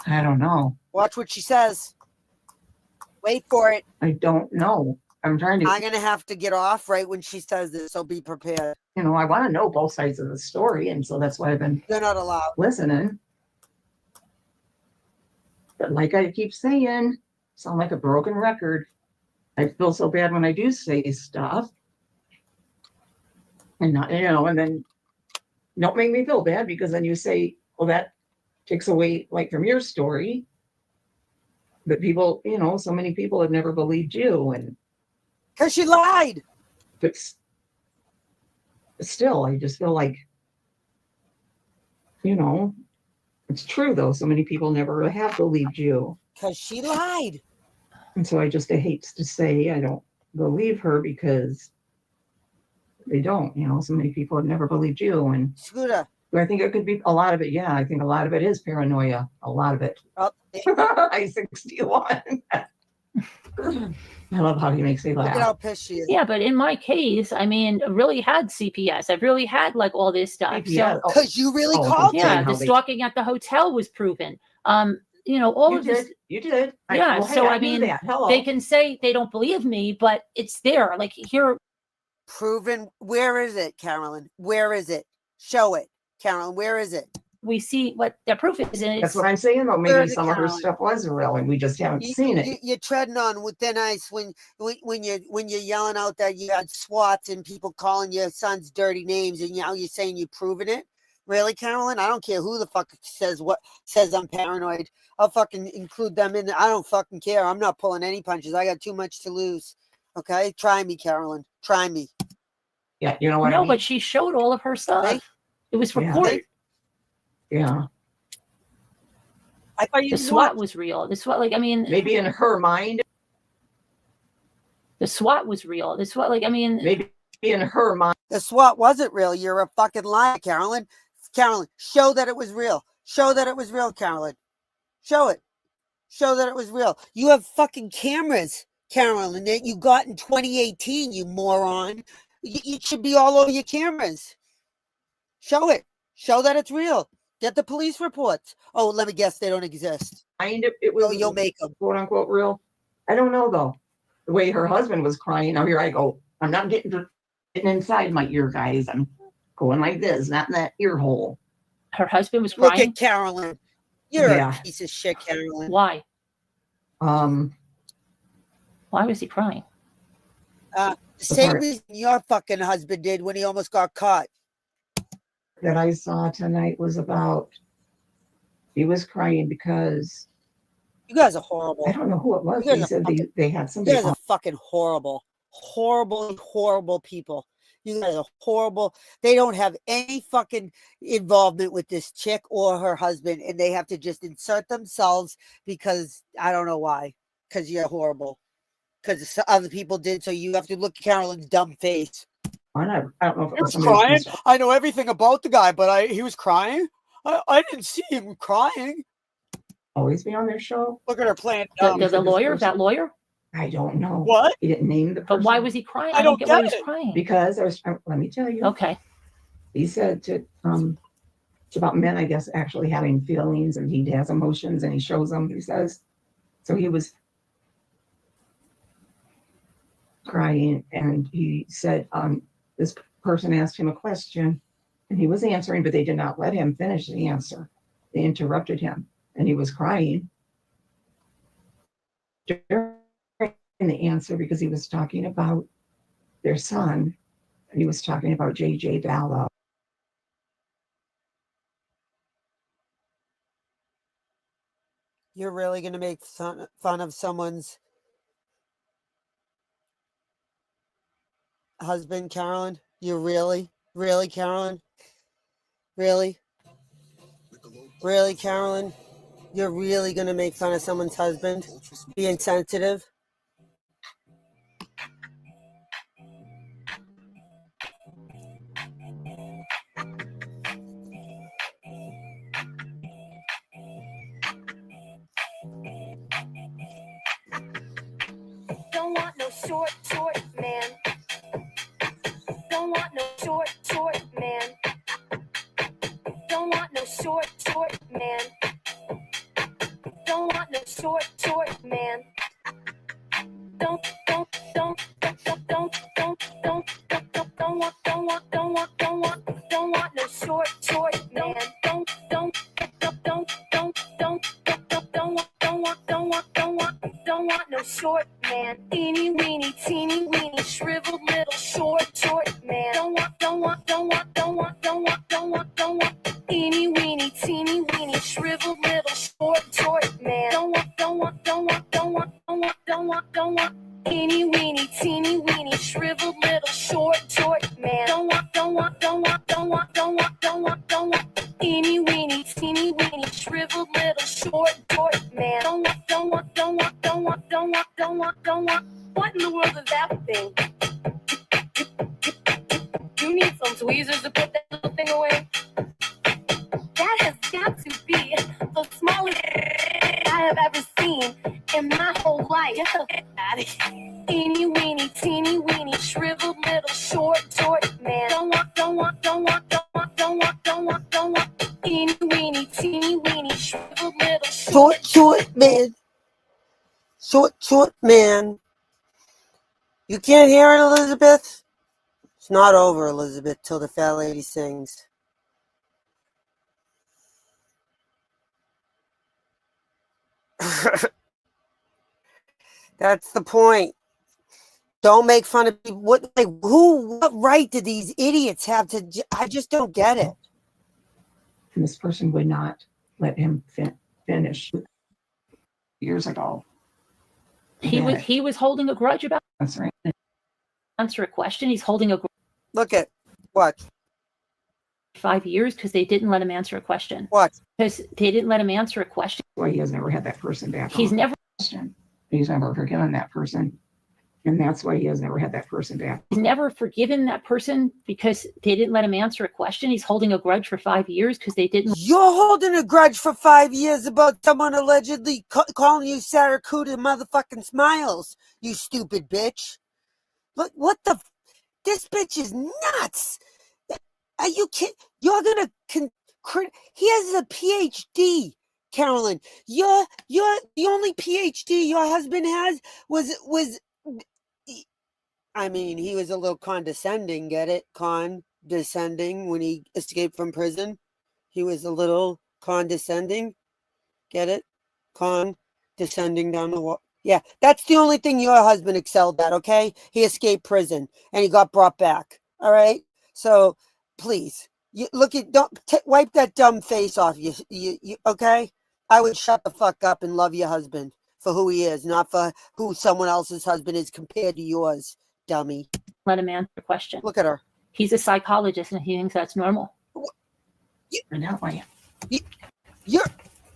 I don't know. Watch what she says. Wait for it. I don't know. I'm trying to, I'm gonna have to get off right when she says this, so be prepared. I want to know both sides of the story. And so that's why I've been You're not allowed. listening. But like I keep saying, sound like a broken record. I feel so bad when I do say stuff. And not, and then don't make me feel bad because then you say, well, that takes away like from your story. But people, so many people have never believed you. And because she lied. But still, I just feel like, it's true though. So many people never have believed you. Because she lied. And so I hate to say I don't believe her because they don't, so many people have never believed you. And Scooter. I think it could be a lot of it. Yeah, I think a lot of it is paranoia. A lot of it. Oh, I 61. I love how he makes me look at laugh. how pissed she is. Yeah, but in my case, I mean, I really had CPS. I've really had like all this stuff. CPS. So Because you really called yeah, her. the stalking at the hotel was proven. All You of this. did. You did. Yeah, Well, hey, so I I knew mean, that. Hello. they can say they don't believe me, but it's there. Like here, Proven. Where is it, Carolyn? Where is it? Show it, Carolyn. Where is it? we see what the proof is, and That's it's what I'm saying, though. Where Maybe is it, some of her Carolyn? stuff was real, and we just haven't seen it. You're treading on with thin ice when you're yelling out that you had SWATs and people calling your son's dirty names, and now you're saying you've proven it. Really, Carolyn? I don't care who the fuck says I'm paranoid. I'll fucking include them in. I don't fucking care. I'm not pulling any punches. I got too much to lose. Okay, try me, Carolyn. Try me. Yeah, you know what I no, mean? but she showed all of her stuff. Right? It was Yeah. recorded. Yeah. I thought you The SWAT was real. The SWAT, like, I mean, Maybe in her mind, the SWAT was real. The SWAT, like, I mean, maybe in her mind. The SWAT wasn't real. You're a fucking liar, Carolyn. Carolyn, show that it was real. Show that it was real, Carolyn. Show it. Show that it was real. You have fucking cameras, Carolyn, that you got in 2018, you moron. You should be all over your cameras. Show it. Show that it's real. Get the police reports. Oh, let me guess, they don't exist. It was you'll make them. quote unquote real. I don't know though. The way her husband was crying. Now here I go. I'm not getting inside my ear, guys. I'm going like this, not in that ear hole. her husband was Look crying. at Carolyn. You're Yeah. a piece of shit, Carolyn. Why? Why was he crying? The The same part- reason your fucking husband did when he almost got caught. that I saw tonight was about he was crying because You guys are horrible. I don't know who it was. You guys He are said fucking- they had You somebody guys are fucking horrible. Horrible people. You guys are horrible. They don't have any fucking involvement with this chick or her husband, and they have to just insert themselves because I don't know why. Because you're horrible. because other people did. So you have to look at Carolyn's dumb face. I don't know if it He was was somebody crying. from- I know everything about the guy, but he was crying. I didn't see him crying. always be on their show. Look at her playing. The lawyer, that lawyer? I don't know. What? He didn't name the person. But why was he crying? I don't don't get why he get was it. crying. Because let me tell you. Okay. He said to it's about men, I guess, actually having feelings, and he has emotions and he shows them, he says. So he was crying, and he said this person asked him a question and he was answering, but they did not let him finish the answer. They interrupted him and he was crying during the answer because he was talking about their son. He was talking about JJ Balla. You're really going to make fun of someone's husband, Carolyn? You really, Carolyn? Really, Carolyn? You're really going to make fun of someone's husband? Being sensitive? Don't want no short man. Don't want no short man. Don't want no short man. Don't want no short man. Don't want no short man. Don't want no short man. Teeny weeny shriveled little short man. Don't want teeny weeny shriveled little short man. Don't want teeny weeny shriveled little short man. Don't want teeny weeny shriveled little short man. Don't want. What in the world is that thing? You need some tweezers to put that little thing away. That has got to be the smallest I have ever seen in my whole life. Teeny weeny shriveled little short man. Don't want teeny weeny shriveled little Short man. Short man. You can't hear it, Elizabeth? It's not over, Elizabeth, till the fat lady sings. That's the point. Don't make fun of people. What right did these idiots have to? I just don't get it. And this person would not let him finish years ago. He was holding a grudge about That's right. answer a question. He's holding a grudge. Look at what? 5 years because they didn't let him answer a question. What? Because they didn't let him answer a question. Well, he has never had that person back. He's on. never He's never forgiven that person. And that's why he has never had that person back. He's never forgiven that person because they didn't let him answer a question. He's holding a grudge for 5 years because they didn't. You're holding a grudge for 5 years about someone allegedly calling you Sarah Kuda motherfucking Smiles, you stupid bitch. Look, what the? This bitch is nuts. Are you kidding? You're gonna he has a PhD, Carolyn. You're the only PhD your husband has was. I mean, he was a little condescending, get it? Condescending when he escaped from prison. He was a little condescending, get it? Condescending down the wall. Yeah, that's the only thing your husband excelled at, okay? He escaped prison and he got brought back, all right? So, please, wipe that dumb face off, you okay? I would shut the fuck up and love your husband for who he is, not for who someone else's husband is compared to yours, dummy. Let him answer a question. Look at her. He's a psychologist and he thinks that's normal. And that way.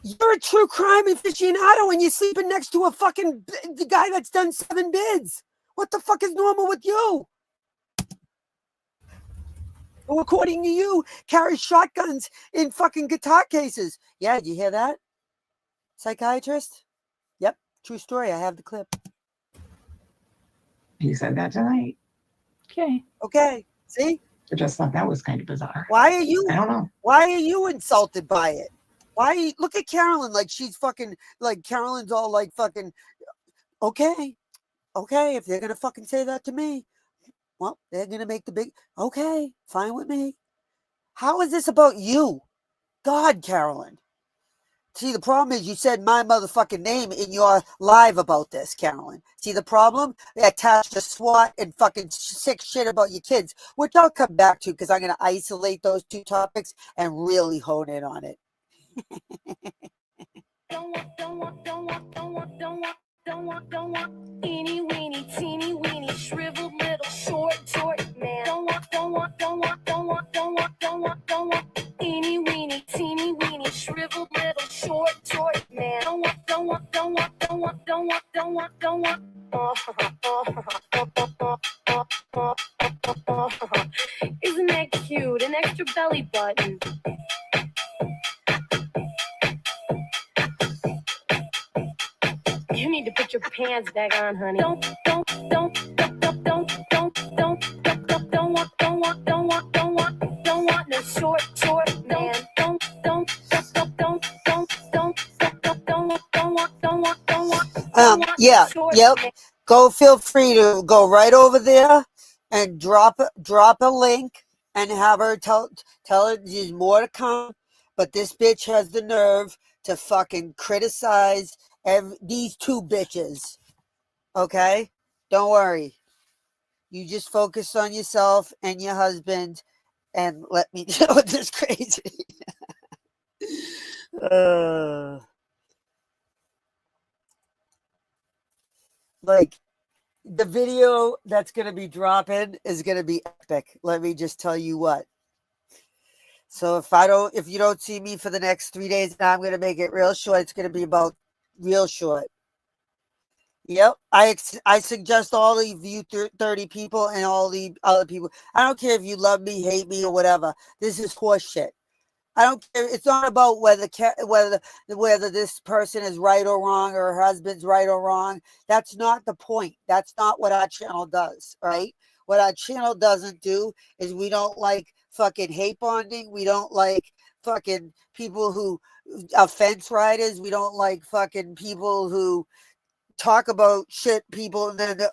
You're a true crime aficionado and you're sleeping next to a fucking the guy that's done 7 bids. What the fuck is normal with you? Who, according to you, carries shotguns in fucking guitar cases. Yeah, did you hear that? Psychiatrist? Yep, true story. I have the clip. He said that tonight. Okay. Okay, see? I just thought that was kind of bizarre. Why are you? I don't know. Why are you insulted by it? Why? Look at Carolyn like she's fucking, like Carolyn's all like fucking, okay, if they're going to fucking say that to me, well, they're going to make the big, okay, fine with me. How is this about you? God, Carolyn. See, the problem is you said my motherfucking name in your live about this, Carolyn. See the problem? They attached to SWAT and fucking sick shit about your kids, which I'll come back to because I'm going to isolate those 2 topics and really hone in on it. Don't want teeny weeny, shriveled little short man. Don't want teeny weeny, shriveled little short man. Don't want. Isn't that cute? An extra belly button. You need to put your pants back on, honey. Don't want no short man. Go, feel free to go right over there and drop a link and have her tell her there's more to come. But this bitch has the nerve to fucking criticize these 2 bitches. Okay? Don't worry. You just focus on yourself and your husband and let me deal with this crazy. Like, the video that's going to be dropping is going to be epic. Let me just tell you what. So if you don't see me for the next 3 days, now I'm going to make it real short. It's going to be about real short. Yep. I suggest all of you 30 people and all the other people. I don't care if you love me, hate me, or whatever. This is horse shit. I don't care. It's not about whether this person is right or wrong or her husband's right or wrong. That's not the point. That's not what our channel does, right? What our channel doesn't do is we don't like fucking hate bonding. We don't like fucking people who are fence riders. We don't like fucking people who talk about shit people and then they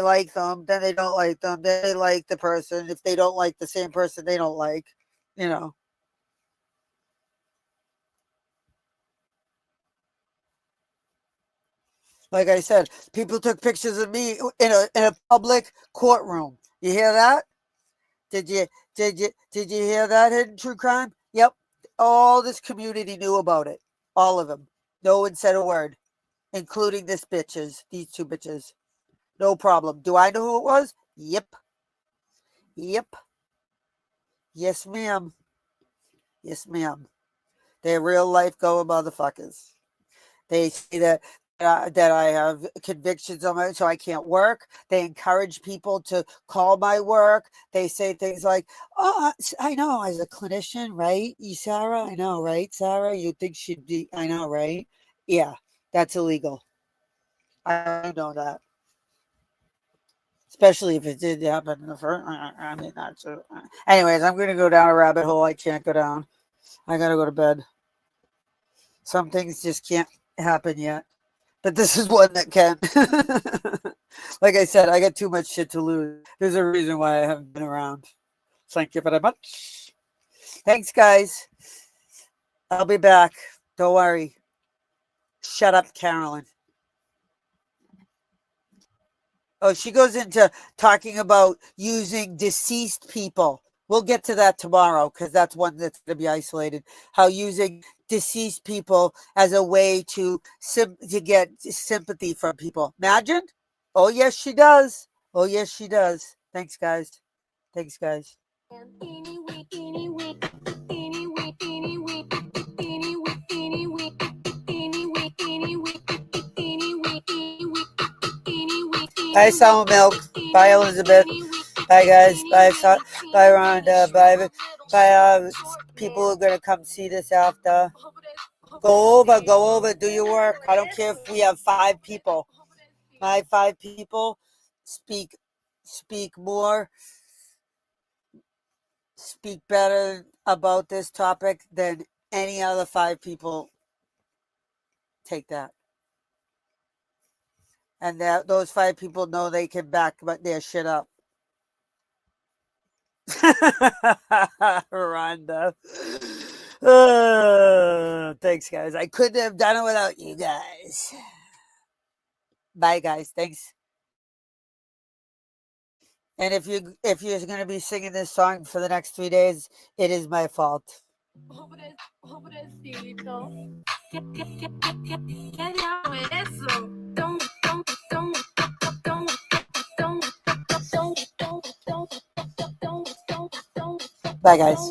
like them, then they don't like them, then they like the person. If they don't like the same person they don't like, you know. Like I said, people took pictures of me in a public courtroom. You hear that? Did you hear that, Hidden True Crime? Yep. All this community knew about it. All of them. No one said a word, including these 2 bitches. No problem. Do I know who it was? Yep. Yes, ma'am. They're real life going motherfuckers. They say that I have convictions on my, so I can't work. They encourage people to call my work. They say things like, "Oh, I know, as a clinician, right? You, Sarah, I know, right, Sarah? You think she'd be? I know, right? Yeah, that's illegal. I know that, especially if it did happen in the first. I mean, that's. Anyways, I'm gonna go down a rabbit hole. I can't go down. I gotta go to bed. Some things just can't happen yet. But this is one that can. Like I said, I got too much shit to lose. There's a reason why I haven't been around. Thank you very much. Thanks, guys. I'll be back. Don't worry. Shut up, Carolyn. Oh, she goes into talking about using deceased people. We'll get to that tomorrow because that's one that's going to be isolated. How using deceased people as a way to get sympathy from people. Imagine? Oh, yes, she does. Oh, yes, she does. Thanks, guys. Thanks, guys. Teeny weeny, Bye, Sour Milk. Bye, Elizabeth. Bye, guys. Bye, bye, Rhonda. Bye, people who are going to come see this after. Go over, do your work. I don't care if we have 5 people. My 5 people speak more, speak better about this topic than any other 5 people. Take that. And that those 5 people know they can back their shit up. Rhonda. Thanks, guys. I couldn't have done it without you guys. Bye, guys. Thanks. And if you're going to be singing this song for the next 3 days, it is my fault. Bye, guys.